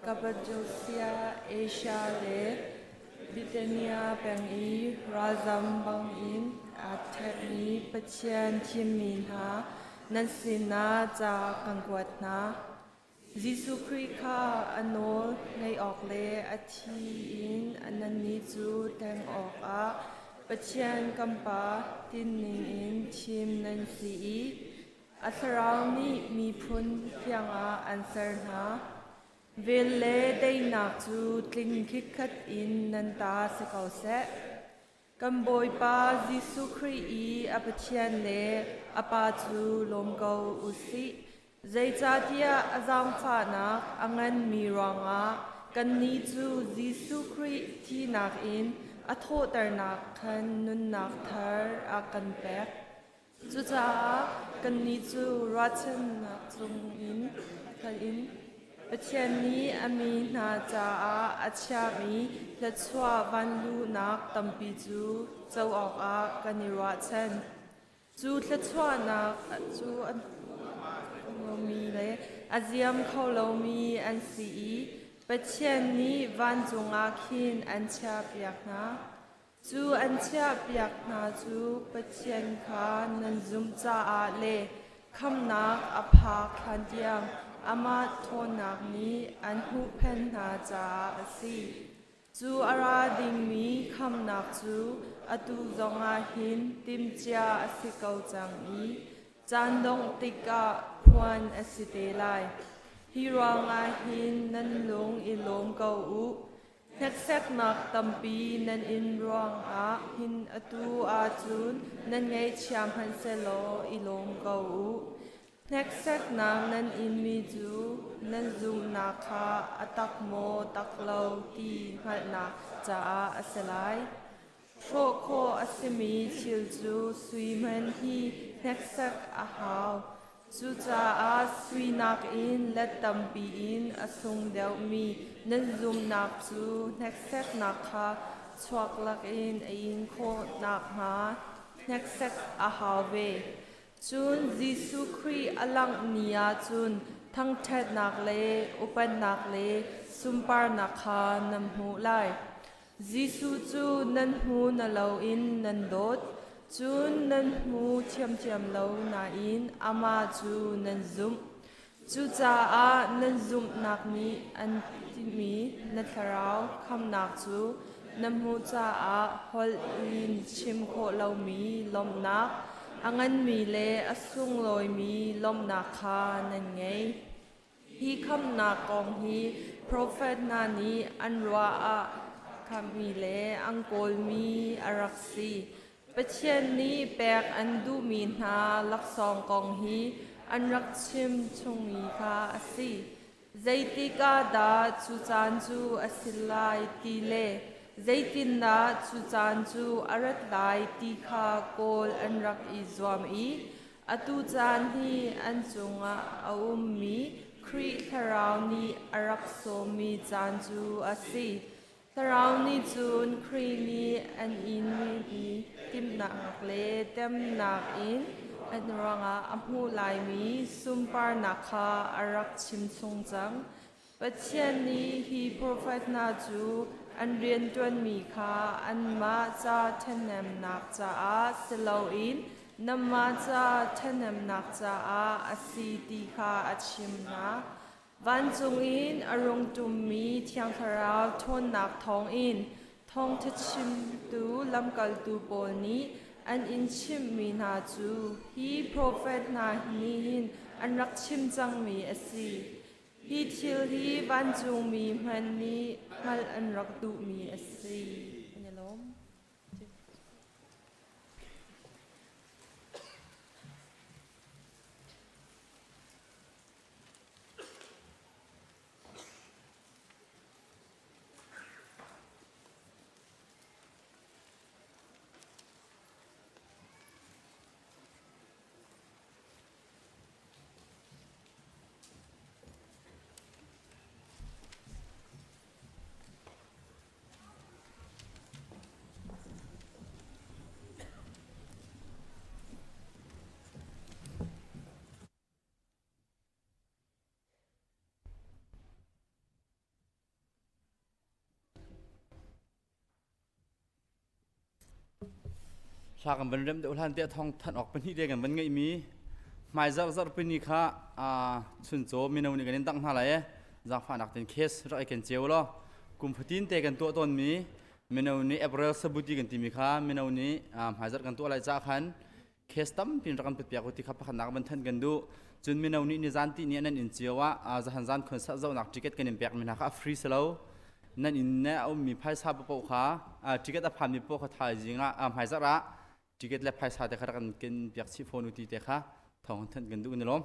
กาปาโดเซียเอเชียเลบิเตเนียแปงอีราซัมบังอินอาเทนีปเชียนชิมินหานันสินาจากกังกวดนายิสุคริคาอโนในออกเลอทีอินอันนันนิจูแตงออกอาปเชียนกัมปาตินนิงอินชิมนันซีอัสรามีมีพุนเพียงอาอันเซอร์นาเวลเลได้นักจูตลิงคิดขัดอินนันตาสกาวเซกัมบอยปาจิสุครีอีอปเชียนเลอปาจูลมเกาอุสิใจจาเตียอจามฟานักอังันมีรังอากันนี้จูจิสุครีที่นักอินอโทษแต่นักขันนุนนักเธออากันแบกจูจ้ากันนี้จูรัชนักจงอินขันอินปเชียนนี้อามีนาจาอาชามีและชัววันลูนักตัมปีจูเจ้าออกอากันนิรัชนจูและชัวนักจูอันเรามีเลยอาเซียมเขาเรามีอันสีปเชียนนี้วันจงอาคินอันชาเปียกนาจูอันชาเปียกนาจูปเชียนขานันซุมจ้าอาเลคำนักอภาคันเดียงอามาโทนักนี้อันหูเพนนาจาสีจูอาราดิงมีคำนักจูอตุจงอาหินติมเจียสิเกาจังอีจันดงติกาพวนอสิเตไลฮิรังอาหินนันลงอิลมเกาอุนักเซกนักตัมปีนันอินรังอาหินอตุอาจุนนันไงชามฮันเซโลอิลมเกาอุนักเซกนังนันอินมีจูนันซุมนาคาอตักโมตักเลาตีหัดนาจาอาเสลายโฟโคอสมีชิลจูสุยมันฮีนักเซกอาฮาวจูจาอาสุยนักอินและตัมปีอินอสุงเดวมีนันซุมนักจูนักเซกนาคาชวักลักอินอินโคนักฮานักเซกอาฮาวเวจุนยิสุครีอลังเนียจุนทั้งเท็ดนักเลอุปนักเลสุมปาร์นักขานำหูไลยิสุจูนันหูนเลวอินนันโดดจูนนันหูเทียมเทียมเลวนาอินอามาจูนันซุมจูจาอานันซุมนักนี้อันที่มีนัทราวคำนักจูนำหูจาอาฮอลอินชิมโคเลวมีลมนักอังันมีเลอสุงลอยมีลมนาคานั่นไงฮีคำนากองฮีโปรเฟตนานีอันรัวอาคำมีเลอังโกลมีอารักซีปเชียนนี้แปกอันดูมีนาลักซองกองฮีอันรักชิมชงมีคาอสีใจติกาดาจูจานจูอสิลายตีเลใจตินดาจูจานจูอารัตไลตีคาโกลอันรักอิจวามอีอตุจานฮีอันจงอาอุมมีครีทาราวนีอารักโซมีจานจูอาซีทาราวนีจูนครีนีอันอินมีติมนักเลเต็มนักอินอันรังอัมหูไลมีซุมปาร์นักคาอารักชิมทรงจังปัจเจียนนี้ฮีโปรเฟตนาจูอันเรียนจวนมีคาอันมาจาเทนเนมนักจาอาเซลาอินนำมาจาเทนเนมนักจาอาอสีติคาอัชิมนาวันจงอินอรงตุมมีเทียงทาราวทนนักทองอินทองทัชิมตูลำกัลตูโปนี้อันอินชิมมีนาจูฮีโปรเฟตนาฮีหินอันรักชิมจังมีอสีฮีทิลฮีวันจงมีมันนี้มัลอันรักดูมีอสีอันนี้ล้ม
ลากันเป็นเริ่มเดือดร้อนเตะทองทันออกเป็นที่เดียกันเป็นไงมีหมายจับเป็นนี่ค่ะสุนโจมีนาวนี่กันตั้งหาอะไรจากฝ่ายนักเตะเคสเราไอ้กันเจียวล้อกลุ่มพัฒน์เตะกันตัวตนมีนาวนี่เอเบอร์สบุตรีกันทีมีค่ะมีนาวนี่หมายจับกันตัวอะไรจ้าขันเคสตั้มเป็นรักกันเป็นเปียกที่ขับขันนักบันเทิงกันดูจนมีนาวนี่นิจันที่นี่นั่นอินเจียวว่าจะหันจันคนสักเจ้านักจิกเก็ตกันเปียกมีนักฟรีสโลนั่นอินเนี่ยเอามีไพ่ซาบปอกค่ะจิกเก็ตผ่านมีปอกเขาถ่ายจริงอ่ะหมายจับละจิกเก็ตและไพ่ซาแต่ขรักกันกินเปียกชิฟอนุตีเตะค่ะทองทันกันดูนี่ล้ม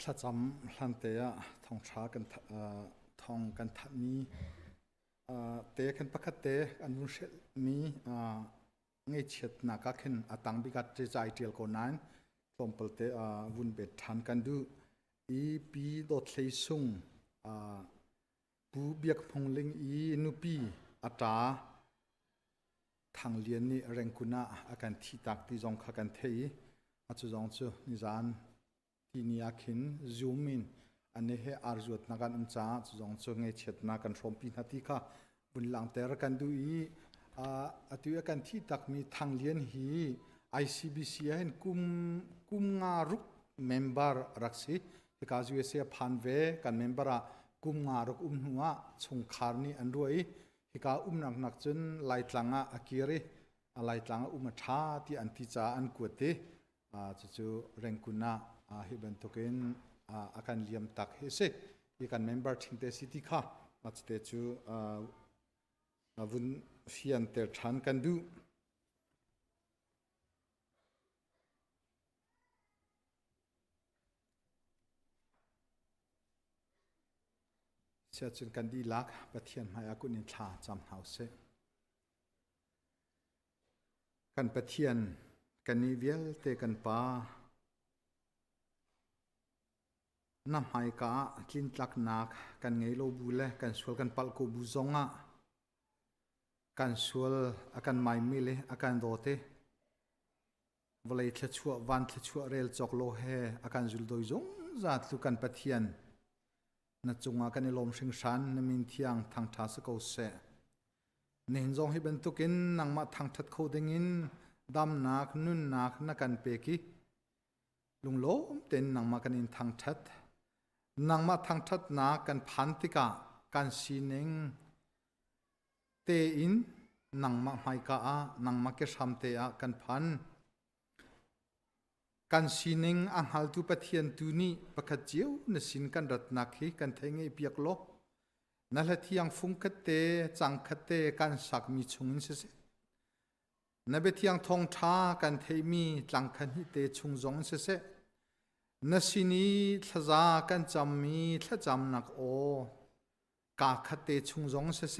ถ้าจำหลันเตะทองช้ากันท
ทองกันทัดมีเตะขันปักเตะอันนุ่งเชมีเงยเฉียดนักขันตังบิกัดใจเทียลคนนั้นสมปลเตวุ่นเบ็ดทันกันดูอีปีดดเลยซุงปูเบียกพงเล็งอีนุปีอัตราทางเลียนนี่แรงกุณาอาการที่ตักที่จงขักันเทียอาจจะจงจูนิจานที่นี่อาขินซูมินอันนี้ให้อาร์จุดนักการจ้าจะจงจูเงยเฉียดนักการชมปีนาทีค่ะบุญหลังแต่ละกันดูอีตัวอาการที่ตักมีทางเลียนฮี ICBC เห็นกุมงารุกเมมเบอร์รักษีที่การยูเอสพันเวกันเมมเบอร์กุมงารุกหัวชงคาร์นี่อันด้วยที่การหนักจนไล่ตลังอากิริไล่ตลังท้าที่อันที่จ้าอันกวดเตจู่เร่งกุณาฮิบันตุกินอาการเลี้ยมตักเฮเซที่การเมมเบอร์ทิ้งเตสิที่ข้ามาสเตจู่วุนฟิอันเตอร์ชันกันดูเชื่อจนกันดีลักปะเทียนหายอากุนินทาจำเฮาเซกันปะเทียนกันนิเวลเตกันปานำหายกากินลักนักกันไงโลบูเลกันสวลกันปัลโกบูซงะกันสวลอาการไม่มีเลยอาการโดเตวลัยทชัววันทชัวเรลจอกโลเฮอาการจุลโดยจงจัดลุกันปะเทียนนัดจงอาการลมสิงชันนมินเทียงทางท้าสกอเสเนินจงให้บรรทุกินนังมาทางทัดโคดิงินดำนักนุ่นนักนักกันเปกิลุงโลมเต็นนังมากันอินทางทัดนังมาทางทัดนักกันพันติกากันสีเนงเตอินนังมาไม่กานังมาเกชามเตะกันพันกันสินิงอังฮัลตุปะเทียนตุนีปะขจิวนสินกันรัตนักฮีกันเทงเอเปียกโลนั่นแหละที่ยังฟุงคัดเตจังคัดเตกันสักมีชงอินเสเสนั่นเป็นที่ยังทองท้ากันเทมีจังคันฮิเตชงจงอินเสเสนั่นสินีทะจากันจำมีทะจำนักโอกาคัดเตชงจงอินเสเส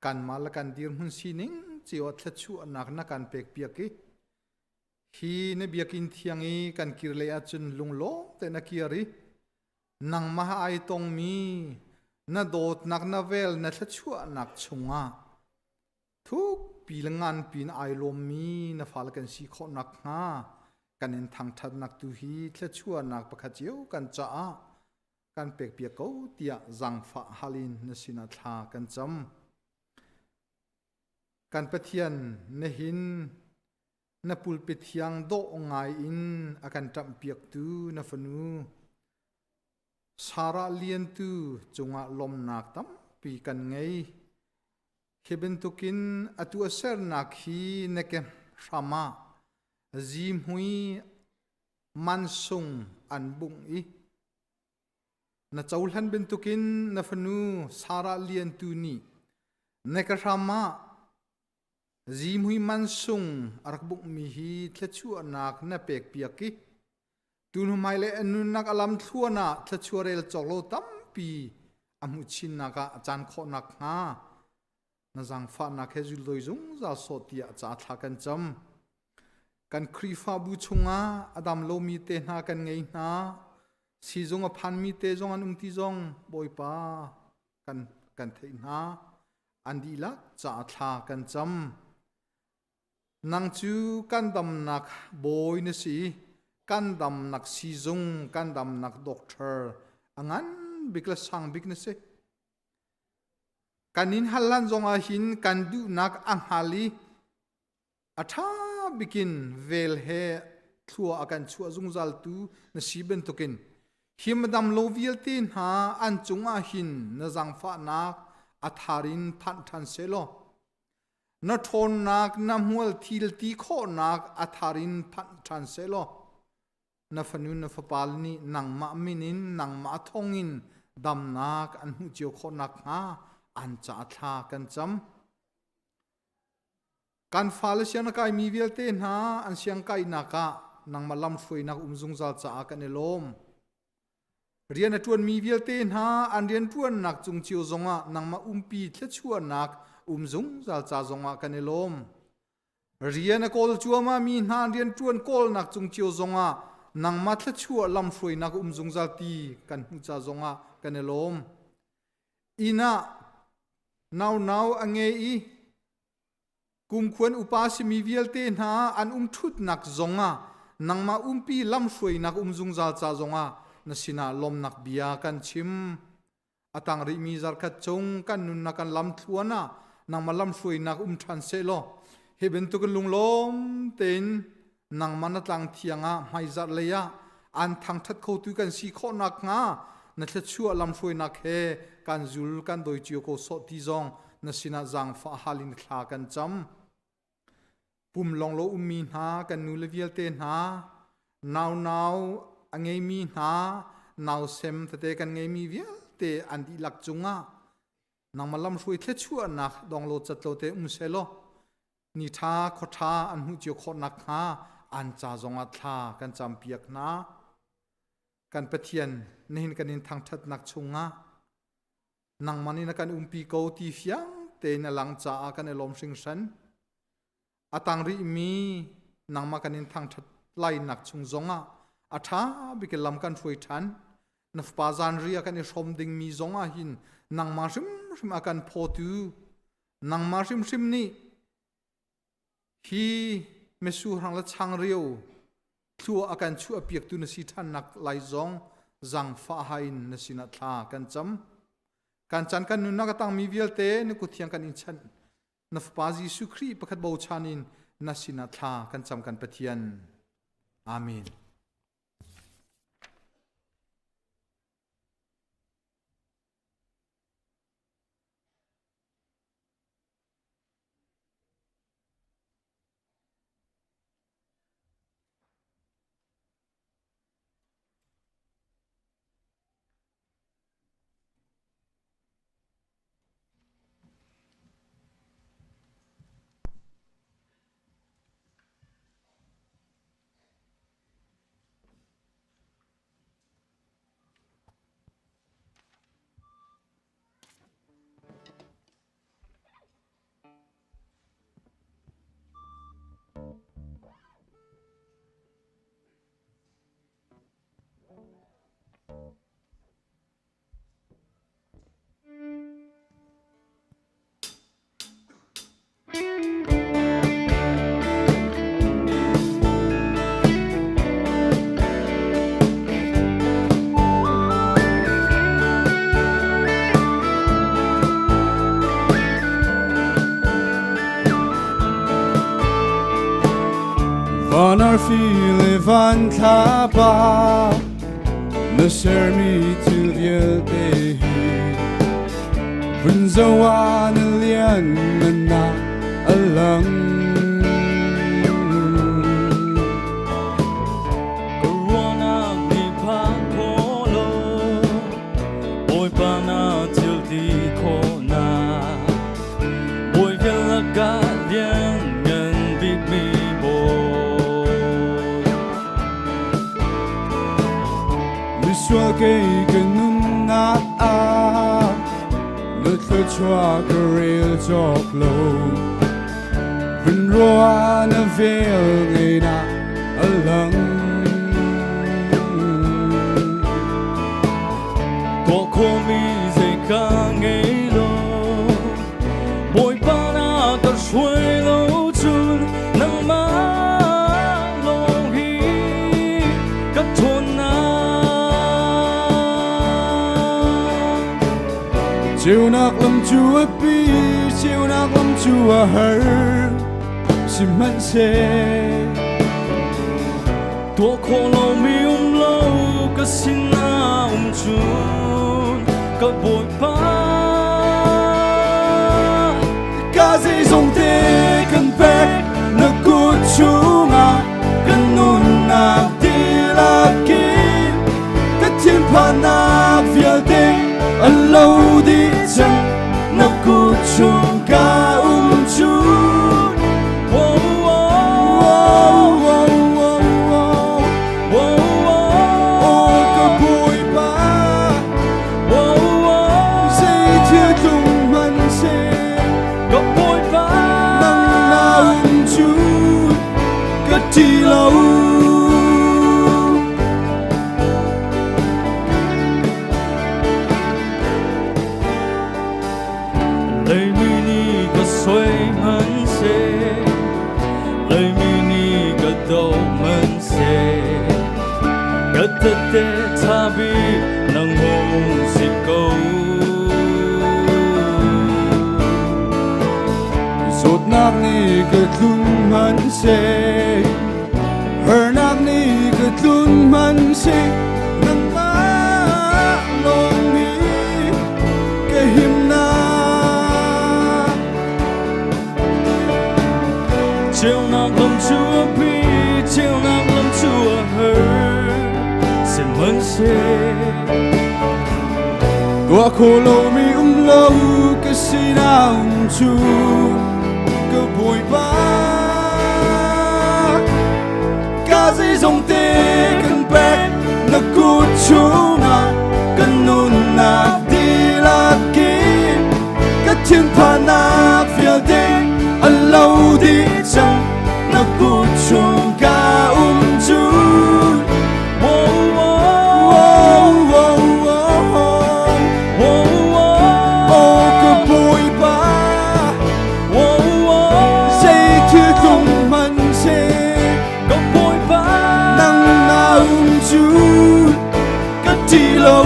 กันมาละกันดีร์มุนสินิงจีวทะชัวนักนักกันเปกเปียกีฮีนเบียกินเทียงอีกันกิรเลอจุนลุงโลแต่นักกิรินังมหาไอตงมีนาโดดนักนาเวลนัทชัวนักชงะทุกปีละงานปีนไอลมมีนาฟาลกันสีขอนักฮากันเห็นทางทัดนักตุฮีทชัวนักประคเจียวกันจ้ากันเปกเปียกเอาเตียจังฟ้าฮาลินนสินาทากันจำกันปะเทียนนหินนับปุลปิดยังโดงไงอินอาการจำเปียกตูนับฟนูสาระเลียนตูจงอาลมนักตั้มปีกันไงเขบินตุกินอตัวเสรนักฮีเนกชามาจิมหุยมันซุงอันบุงอีนับเจ้าหลันบินตุกินนับฟนูสาระเลียนตูนี่เนกชามาจีมุยมันซุงอารักบุกมีฮีทะชัวนักนับเปกเปียกิตุนไม่เลนุนักอลัมทัวนาทะชัวเรลจอกโลตัมปีอามุชินนักอาจารย์ขอนักฮานาจังฟ้านักเฮจุลโดยจงจะสอดีอาจารย์ทักกันจำกันครีฟาบูชงาอดัมโลมีเตนากันไงนะสีจงอพันมีเตจงอันติจงบอยป้ากันเทนาอันดีลักจะทักกันจำนังจูกันดำนักบอยนสีกันดำนักซีซงกันดำนักด็อกเตอร์อันบิกละสังบิกนสีกันนินฮัลลันจงอาหินกันดูนักอังฮาลีอัฐาบิกินเวลเฮทัวอากันชัวจงจัลตูนสีเบนตุกินฮิมดำโลวิลตินหาอันจงอาหินนจังฟ้านักอัฐารินพันทันเซโลนัทอนนักน้ำหัวทิลตีโคนักอัฐารินพันทันเซโลนัฟนุนฟปาลนีนังมามินินนังมาทองอินดำนักอันหูเจียวโคนักฮาอันจะทากันจำการฟาลเสียงนักไอมีเวลเตนฮาอันเสียงไกนักนังมาลำช่วยนักจุงจัลจะกันเอลม เรียนจวนมีเวียลเตนหาอันเรียนจวนนักจุงเจียวจงะนังมาปีเทชวนนักจุงจัลจาจงะกันเอลมเรียนกอลจัวมามีหาเรียนจวนกอลนักจุงเจียวจงะนังมาเทชวลำสวยนักจุงจัลตีกันหุจาจงะกันเอลมอีน่านาวอังเงยกุมควรอุปาสิมีเวียลเตนหาอันทุดนักจงะนังมาปีลำสวยนักจุงจัลจาจงะนสินาลมนักเบียกันชิมอตังริมีจารคัดจงกันนุนนักันลำทวนนังมาลำสวยนักทันเซโลเฮเบนตุกันลุงลมเต็นนังมันตังเทียงไม่จัดเลยอันทางทัดเขาตุกันสีข้อนักนัทชัวลำสวยนักเฮกันจุลกันโดยจิโอโกสติจงนสินาจังฟ้าฮาลินคลากันจำปุ่มลองโลมีนากันนูเลเวียลเตนหานาวอังไงมีหานาวเซมแต่กันไงมีเวียเตอันดีหลักจุงนังมาลำช่วยเทชัวนักดองโลจัดโลเตเซโลนิทาขทาอันหูเจียวขนักอันจ่าจงอัตลากันจำเปียกนากันปะเทียนในหินกันนินทางทัดนักจุงนังมันนี่นักกันปีโกตีเฟียงเตนหลังจ่ากันในลมสิงสันอตังริมีนังมากันนินทางทัดไล่นักจุงจงอาท้าบิกลำกันช่วยทันนับปาจานเรียกันในชมดิ่งมีจงหินนังมาชิมอากันพอตูนังมาชิมนี่ฮีเมสูหังละช่างเรียวชัวอากันชัวเปียกตุนสิทันนักไลจงจังฟ้าหายนสินัทลากันจำการจันกันนุนนักตั้งมีเวียลเตนกุเทียงกันอินชันนับปาจิสุครีประคัดบ่าวชานินนสินัทลากันจำกันปะเทียนอาเมน
Van our feel van tapa Na ser mi tu viel te Vun zawan lian na alang
Corona mi pa kolo Boy pa na til di ko na Boy vela ka lian ngan big mi
Swal kay ganun na Nagtatwa ka real talk low Vinroa na veil ngay na alang
Koko mi zay ka ngay lo Boy pa na ka shuay lo chun Nang ma lo hi Ka thon na
Chiều nạc lâm chua pi Chiều nạc lâm chua hở Sim hẳn xe
Tua khô lâu mi lâu Ka xin na chun Ka bồi pa
Ka dây dòng tê cần bẹt Nà cút chú ngà Cần nôn nạc đi là kín Ka thiên pa nạc việt tê Anh lâu đi chân Nó cút chung ca chút
Wow
Wow wow wow wow Wow wow Ka bùi ba
chi lâu lời mini có xoay mân xe lời mini có đầu mân xe có thật tệ ta bi nang hôn xịt câu sốt nạc ni cái tlun mân xe hở nạc ni cái tlun mân xe nang ma lòng ni cái him na chiều nào lòng chúa bi chiều nào lòng chúa hở sẽ mân xe qua khổ lâu mi lâu cái si nào chúa cái bụi ba cái gì dòng tê cần bé nó cút chúa mà cần nôn nạc đi là kia cái thiên phá nạc phía đê anh lâu đi chẳng nó cút chung cả chú cái bụi ba dây thứ không mặn xe có bụi ba nắng nào chú cái chỉ lâu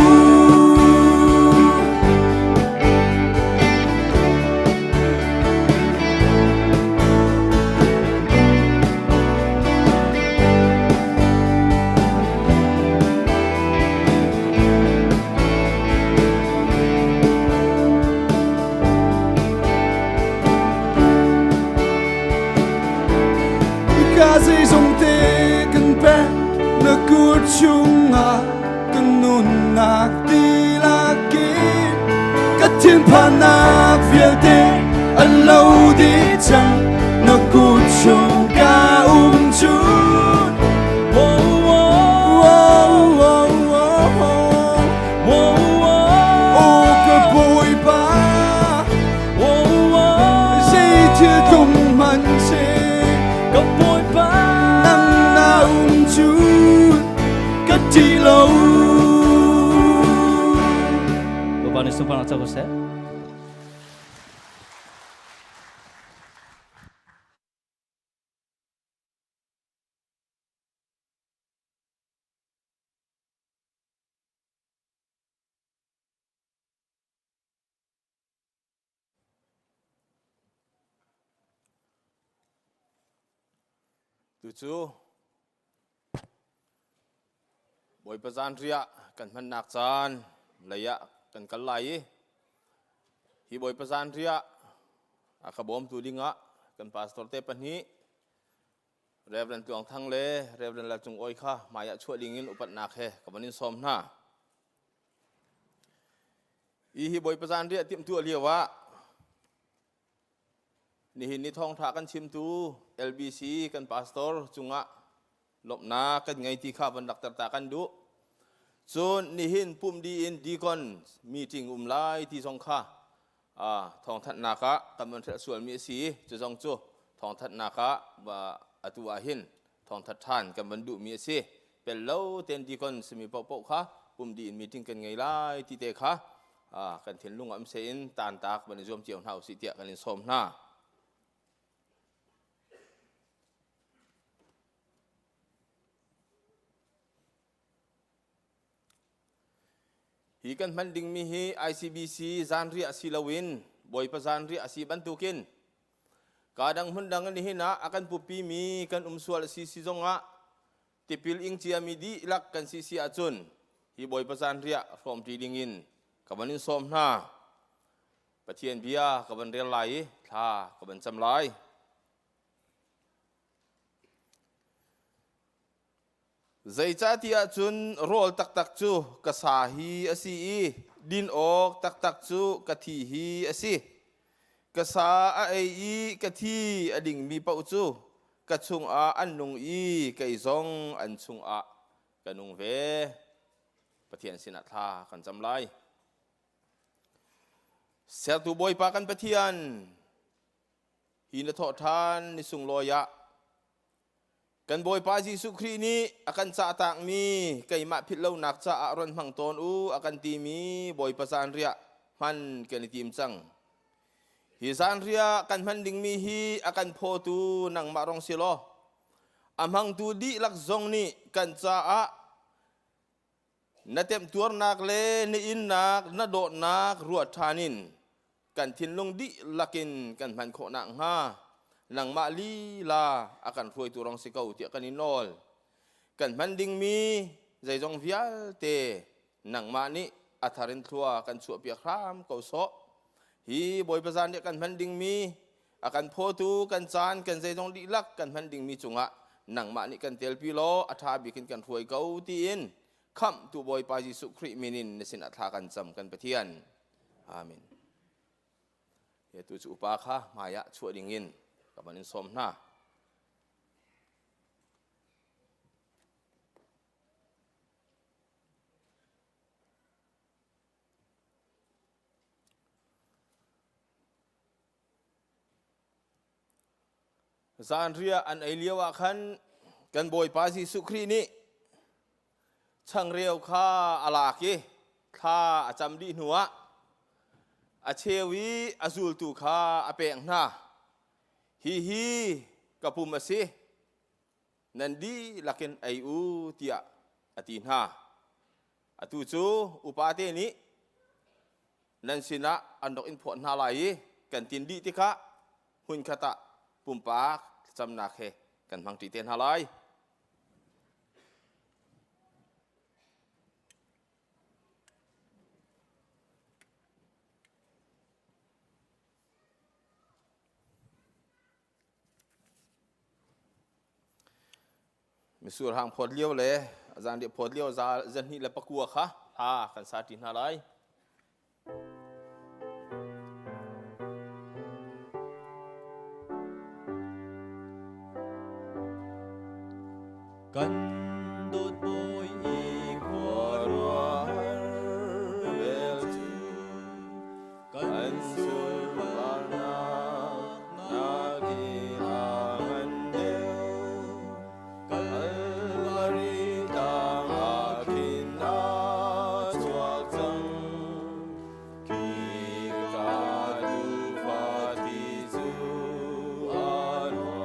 cái gì dòng tê cần bé nó cút chung à cần nôn nạc đi là kia cái thiên phá nạc phía đê anh lâu đi chẳng nó cút chung cả chút cái bụi ba dây thứ không mặn xe có bụi ba nắng nào chút cái chỉ lâu Bapak ni sempat nak cakap saya.
Tujuh, boy pesan ria kan menak san layak kan kalai, hi boy pesan ria akabom tu dinga kan pastor te pani, Reverend tuang thang le, Reverend la chung oi kha maya chua dingin upat nak he kabanin som na, hi boy pesan ria tim tu aliwa. Nihin ni thong tha kan chim tu LBC kan pastor chunga lopna kan ngai ti kha ban daktar ta kan du chun nihin pum di in deacon meeting lai ti song kha thong that na ka kaman thel sual mi si chu jong chu thong that na ka ba atu ahin thong that than kan ban du mi si pel lo ten deacon semi pok pok kha pum di in meeting kan ngai lai ti te kha kan thin lung am se in tan tak ban jom chiang hau si tia kan in som na hi kan manding mi hi ICBC zanri asilawin boy pa zanri asibantukin kadang hundangan ni hina akan pupi mi kan umsual sisi zonga tipil ing ciami di ilak kan sisi acun hi boy pa zanri from tidingin kabanin som na patien bia kaban rel lai tha kaban cham lai zai cha tia chun rol tak tak chu kasahi asi din ok tak tak chu kathi hi asi kasa ai kathi ading mi pau chu kachung a annung i kai zong an chung a kanung ve pathian sinat tha kan cham lai sel tu boy pa kan pathian hin tho than ni sung loya กันบอยปาจีสุครีนี้อากันจะต่างมีไก่มาพิดเล่านักจะอารอนพังตอนอากันตีมีบอยประสานเรียมันกันทีมจังฮิสานเรียกันมันดิ่งมีฮีอากันโพตูนังมารองสิโลอามังตูดีลักซงนี้กันจะนาเต็มตัวนักเลนี่อินนักนาโดนักรัวทานินกันทินลงดิลักินกันพันโคนังฮานังมาลีลาอากันรวยตัวรองสิเกาเตียกันนินอลกันพันดิ่งมีใจจงวิลเตนังมานี้อัธรินทัวกันสวบเปียครามเกาโซฮีบอยประสานเดียกันพันดิ่งมีอากันโพตูกันจานกันใจจงดิลักกันพันดิ่งมีจุงะนังมานี้กันเตลปิโลอัฐาบิกินกันรวยเกาตีอินคำตัวบอยปาจิสุคริมินินในสินอัฐากันจำกันไปเทียนอาเมนเฮตุจุปาคะมายะชั่วดิ่งอินกับมันสมนาซานเรียอันไอเลียวขันกันบอยปาจิสุครินี้ช่างเรียวข้าอาลากีข้าอาจำดีหัวอาเชวีอาซูลตูข้าอาเปงนาฮีกับปุมาซีนันดีลักินไออูเตียอาตีนาอาตูจูอุปาเตนี้นันสินะอันดอกอินพอนาลายกันตินดีติคะหุ่นขตะปุ่มปากจำนักเฮกันพังตีเตนฮาลายมิสูรหางพอดเลี้ยวเลยอาจารย์เดี๋ยวพอดเลี้ยวจะนี่แหละประกัวค่ะกันสาธิตอะไร
กันโดดโบยอีกหัวรัวเวลจูกันสุรวานานากีอามันเดวกันวาริตาอาคินาสวกจังกีกาดูฟาติซูอานัว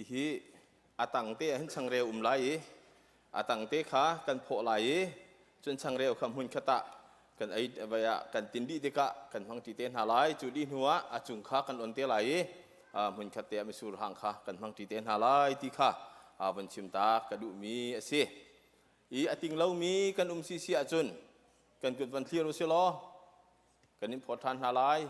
hi atang te hin chang reu lai atang te kha kan pho lai chun chang reu kham hun khata kan ai vaya kan tindi te ka kan hang ti ten halai chu di nuwa achung kha kan on te lai mun khate mi sur hang kha kan hang ti ten halai ti kha van chim ta ka du mi ase I ating lau mi kan si si achun kan kut van thlir se lo kan in phot than halai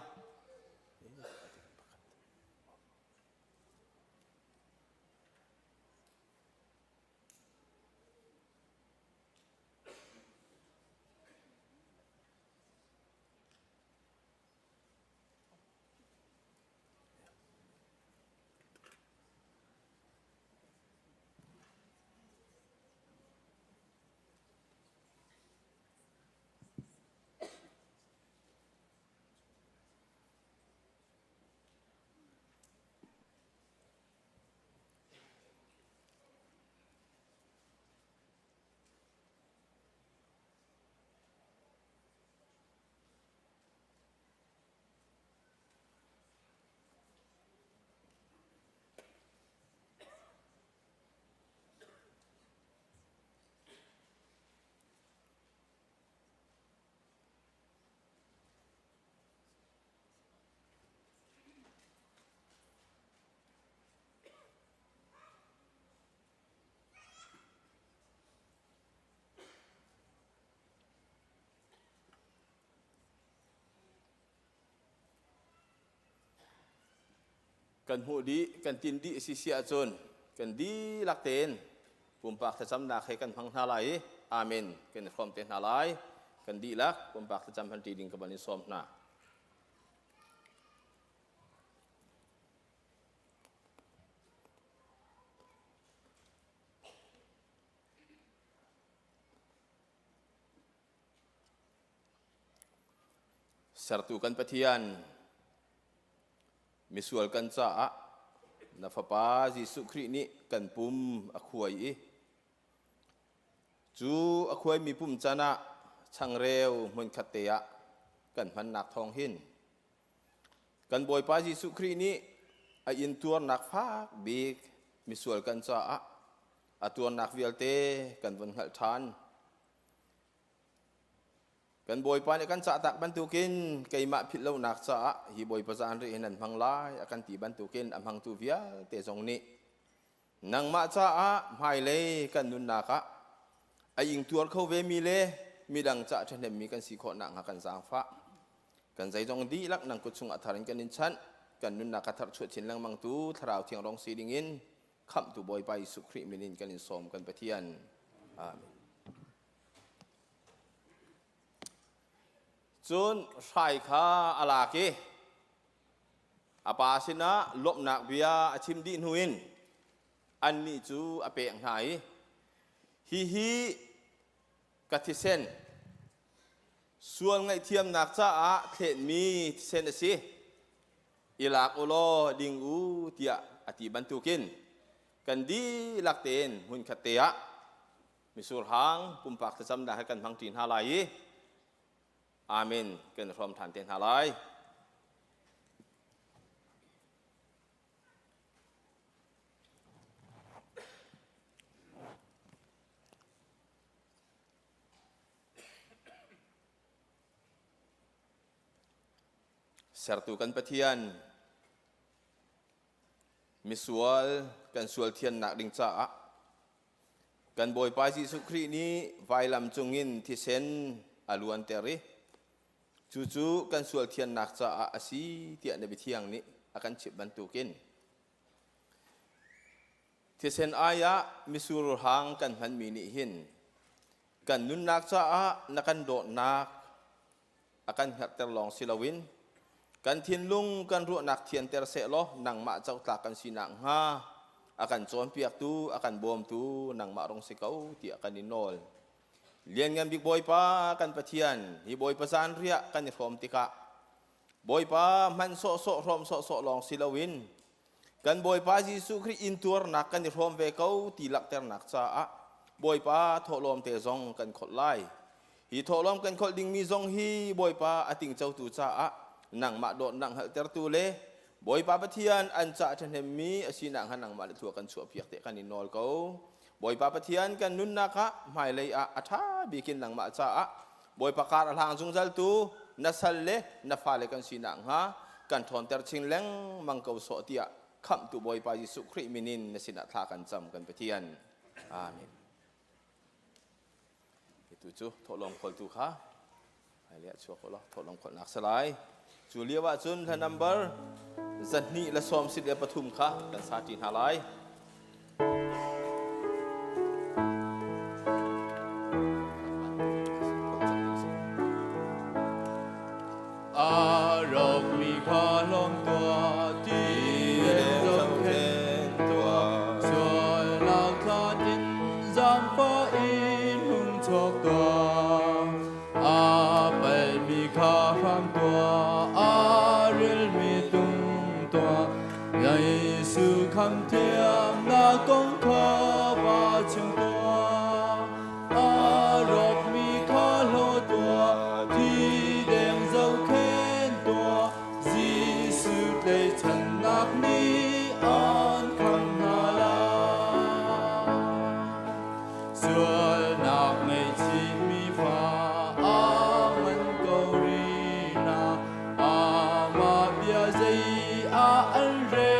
kan hu di kan tin di si si achun kan di lak ten pumpak ta cham na khe kan phang halai amen kan khom ten halai kan di lak pumpak ta cham han ti ding ka ban som na sartu kan pathian misual kan cha na fapa Jesu Christ ni kan pum akhuai chu akhuai mi pum chana chang reu mun khatea kan man nak thong hin kan boy pa Jesu Christ ni a in tur nak fa big misual kan cha a tur nak vialte kan van hal than kan boy pa ni kan cha tak bantukin kay ma phit lo nak cha hi boy pa san ri hinan phang lai akan ti bantukin am hang tu via te jong ni nang ma cha mai le kan nun na ka ai ing tuar kho ve mi le mi dang cha then mi kan si kho na nga kan sang fa kan zai jong di lak nang ku chung atharin kan in chan kan nun na ka thar chu chin lang mang tu tharau thiang rong si ding in kham tu boy pa Jesu Christ minin kan in som kan pathian amen chun sai kha ala ke apa sina lop nak bia achim di nuin an ni chu ape ngai hi kathisen sual ngai thiam nak cha a thlen mi sen si ilak ulo ding u tia ati bantukin kan di lakten hun khatea misur hang pumpak ta cham da kan phang tin halai amen kan rom than ten halai sartu kan pathian misual kan sual thian nak ding cha kan boy pa Jesu Christ ni vai lam chungin thi sen aluan teri cucu kan sual thian nak cha asi tia na bithiang ni akan chip bantukin thi sen aya misur hang kan han mi ni hin kan nun nak cha na kan do nak akan hat ter long silawin kan thiên lung kan ru nak thian ter se lo nang ma chau ta kan sinang ha akan chom piak tu akan bom tu nang ma rong se kau ti akan inol lian ngam big boy pa kan pathian hi boy pa san ria kan ni khom tika boy pa man so rom so long silawin kan boy pa Jesu Christ in tur nak kan ni khom ve kau ti lak ter nak cha boy pa tholom te zong kan khot lai hi tholom kan khol ding mi zong hi boy pa ating chau tu cha nang ma do nang hal ter tu le บอยปาปะเทียนอันจะทันเฮมีอสินังหันนังมาเลทัวกันชัวเพียกเตะกันนินอลเขาบอยปาปะเทียนกันนุนนักะไม่เลยอัฐาบิกินนังมาจ้าบอยประกาศทางจงจัลตูนัสเลนัฟาเลกันสินังฮะกันทอนเตอร์ชิงเลงมังเกาโสเตียคำตุบอยปายิสุคริมินินนสินัทากันจำกันปะเทียนอาเมนitu cu tolong kol tu kha hai lihat cu kol tolong kol nak selai cu lia wa chun tha number zanni la som sit ya pathum kha dan satin halai
Arok mi khalom tua ti dong khen tua Sual lao khan in zam fa in hung chok tua Apel mi kharam tua Aril mi tung tua Yesu kham thiam na kong kha ba chung tua Arok mi khalo tua ti deng dâu khen tua Giêsu lấy chân nạc ni an khang na la Xuân nạc ngày chi mi pha amen cầu ri na ama bia dây an re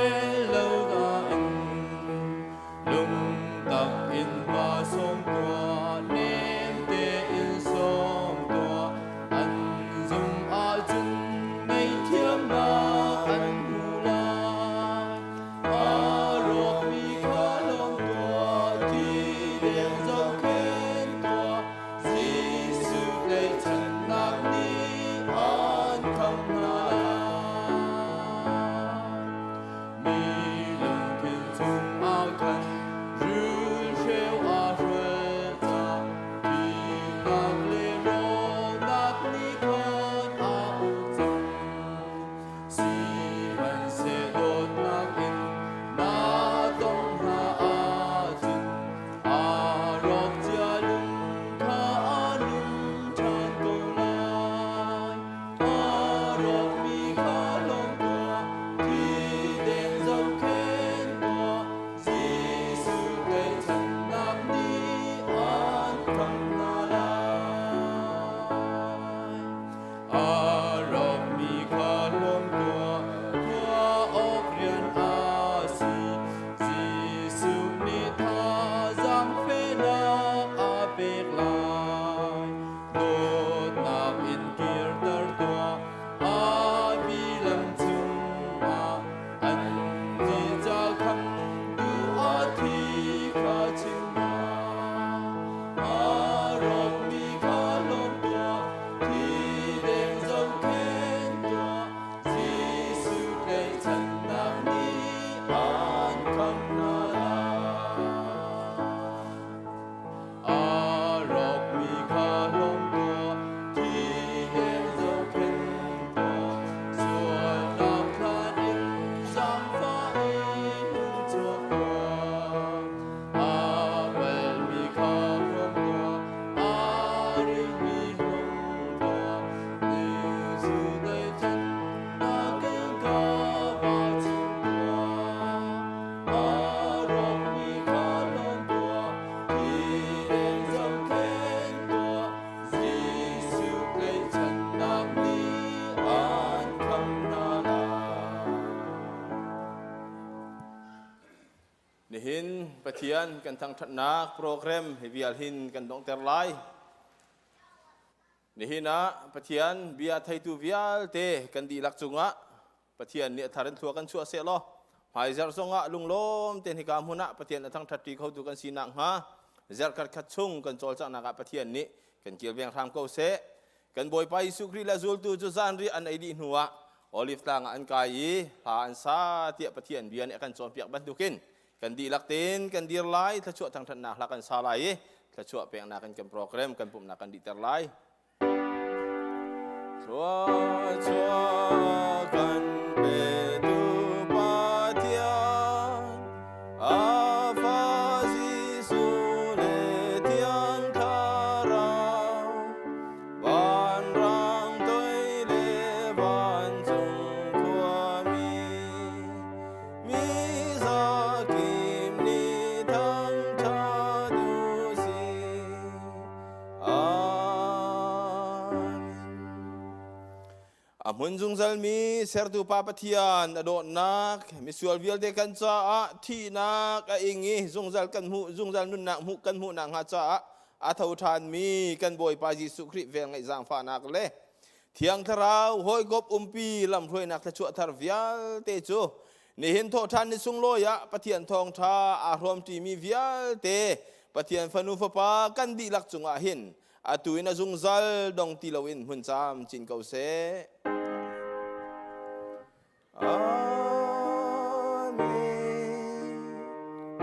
lâu ga in lung tập in ba sông tua nên te in sông tua an dung a chun ngày thiam na an hu la a rok mi kha long tua ti đeng dâu khen tua Giêsu lấy chân nạc ni an khang na mi lung kin chung a kan ru sheo a shwe ta ti nạc le ro nạc ni khan a u chung si man se dot nạc in na tong ha a chun a rok chia lung kha a lung chan ko lai a rok mi kha long tua ti deng dâu khen tua Giêsu lấy chân nạc ni an khang na lai a rok mi kha long tua tua ok rian a si Giêsu ni tha giang phê na a bek lai đốt nạc in kir tar tua a bi lam chung a an ti cha kham tu a thi kha ching na a rok mi kha long tua ti deng dâu khen tua Giêsu lấy chân nạc ni an khang na la a rok mi kha long tua ti deng dâu khen tua Sual lao khan in zam fa in hung chok tua Apel mi kha rom tua Aril mi hung tua Giêsu lấy chân na keng ka ba chung tua a rok mi kha long tua ti deng dâu khen tua Giêsu lấy chân nạc ni an khang na la
ni hin pathian kan thang that nak program hevial hin kan dong ter lai ni hina pathian bia thai tu vial te kan di lak chunga pathian ni tharan thua kan chu se lo hai jar songa lunglom ten hikam huna pathian athang thati khau tu kan sinang ha jar khat khat chung kan chol cha naka pathian ni kan kil beng tham ko se kan boy pai sukri la zul tu chu zan ri an ai di nuwa olive tlang an kai ha an sa tia pathian bian kan chon piak ban dukin kan di lak tin kan dir lai tha chu thang that nak la kan sa lai tha chu peng na kan program kan pum na kan di ter lai chua chua kan pe tu pathian a fa Giêsu le tian tha rao ban rang toi le ban chung khua mi Hun zung zal mi sertu papatian adot nak misual vial de kan cha a thi nak a ingi zung zal kan mu zung zal nun nak mu kan mu nang ha cha a thau than mi kan boi pa Jesu Christ vel ngai zang fa nak le thiang tharau hoi gop umpi lam throi nak chu thar vial te chu ni hin tho than ni sung lo ya pathian thong tha a rom ti mi vial te pathian phanu fa pa kan di lak chunga hin atuina zung zal dong ti lawin hun cham chin kau se Amen.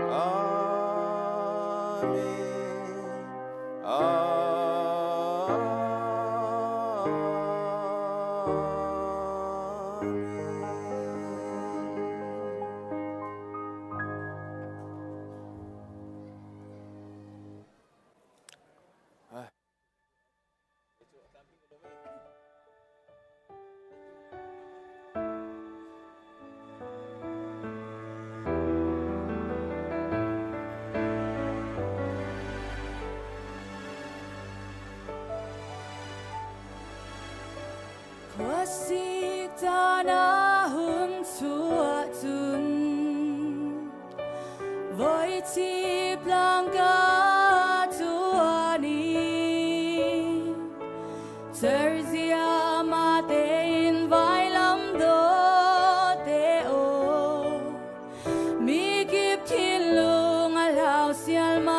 Amen.
Wasitana hun suatun Voiti blanca tuani Terzia matein vailam do te o Mi kip tilung alhaus yalma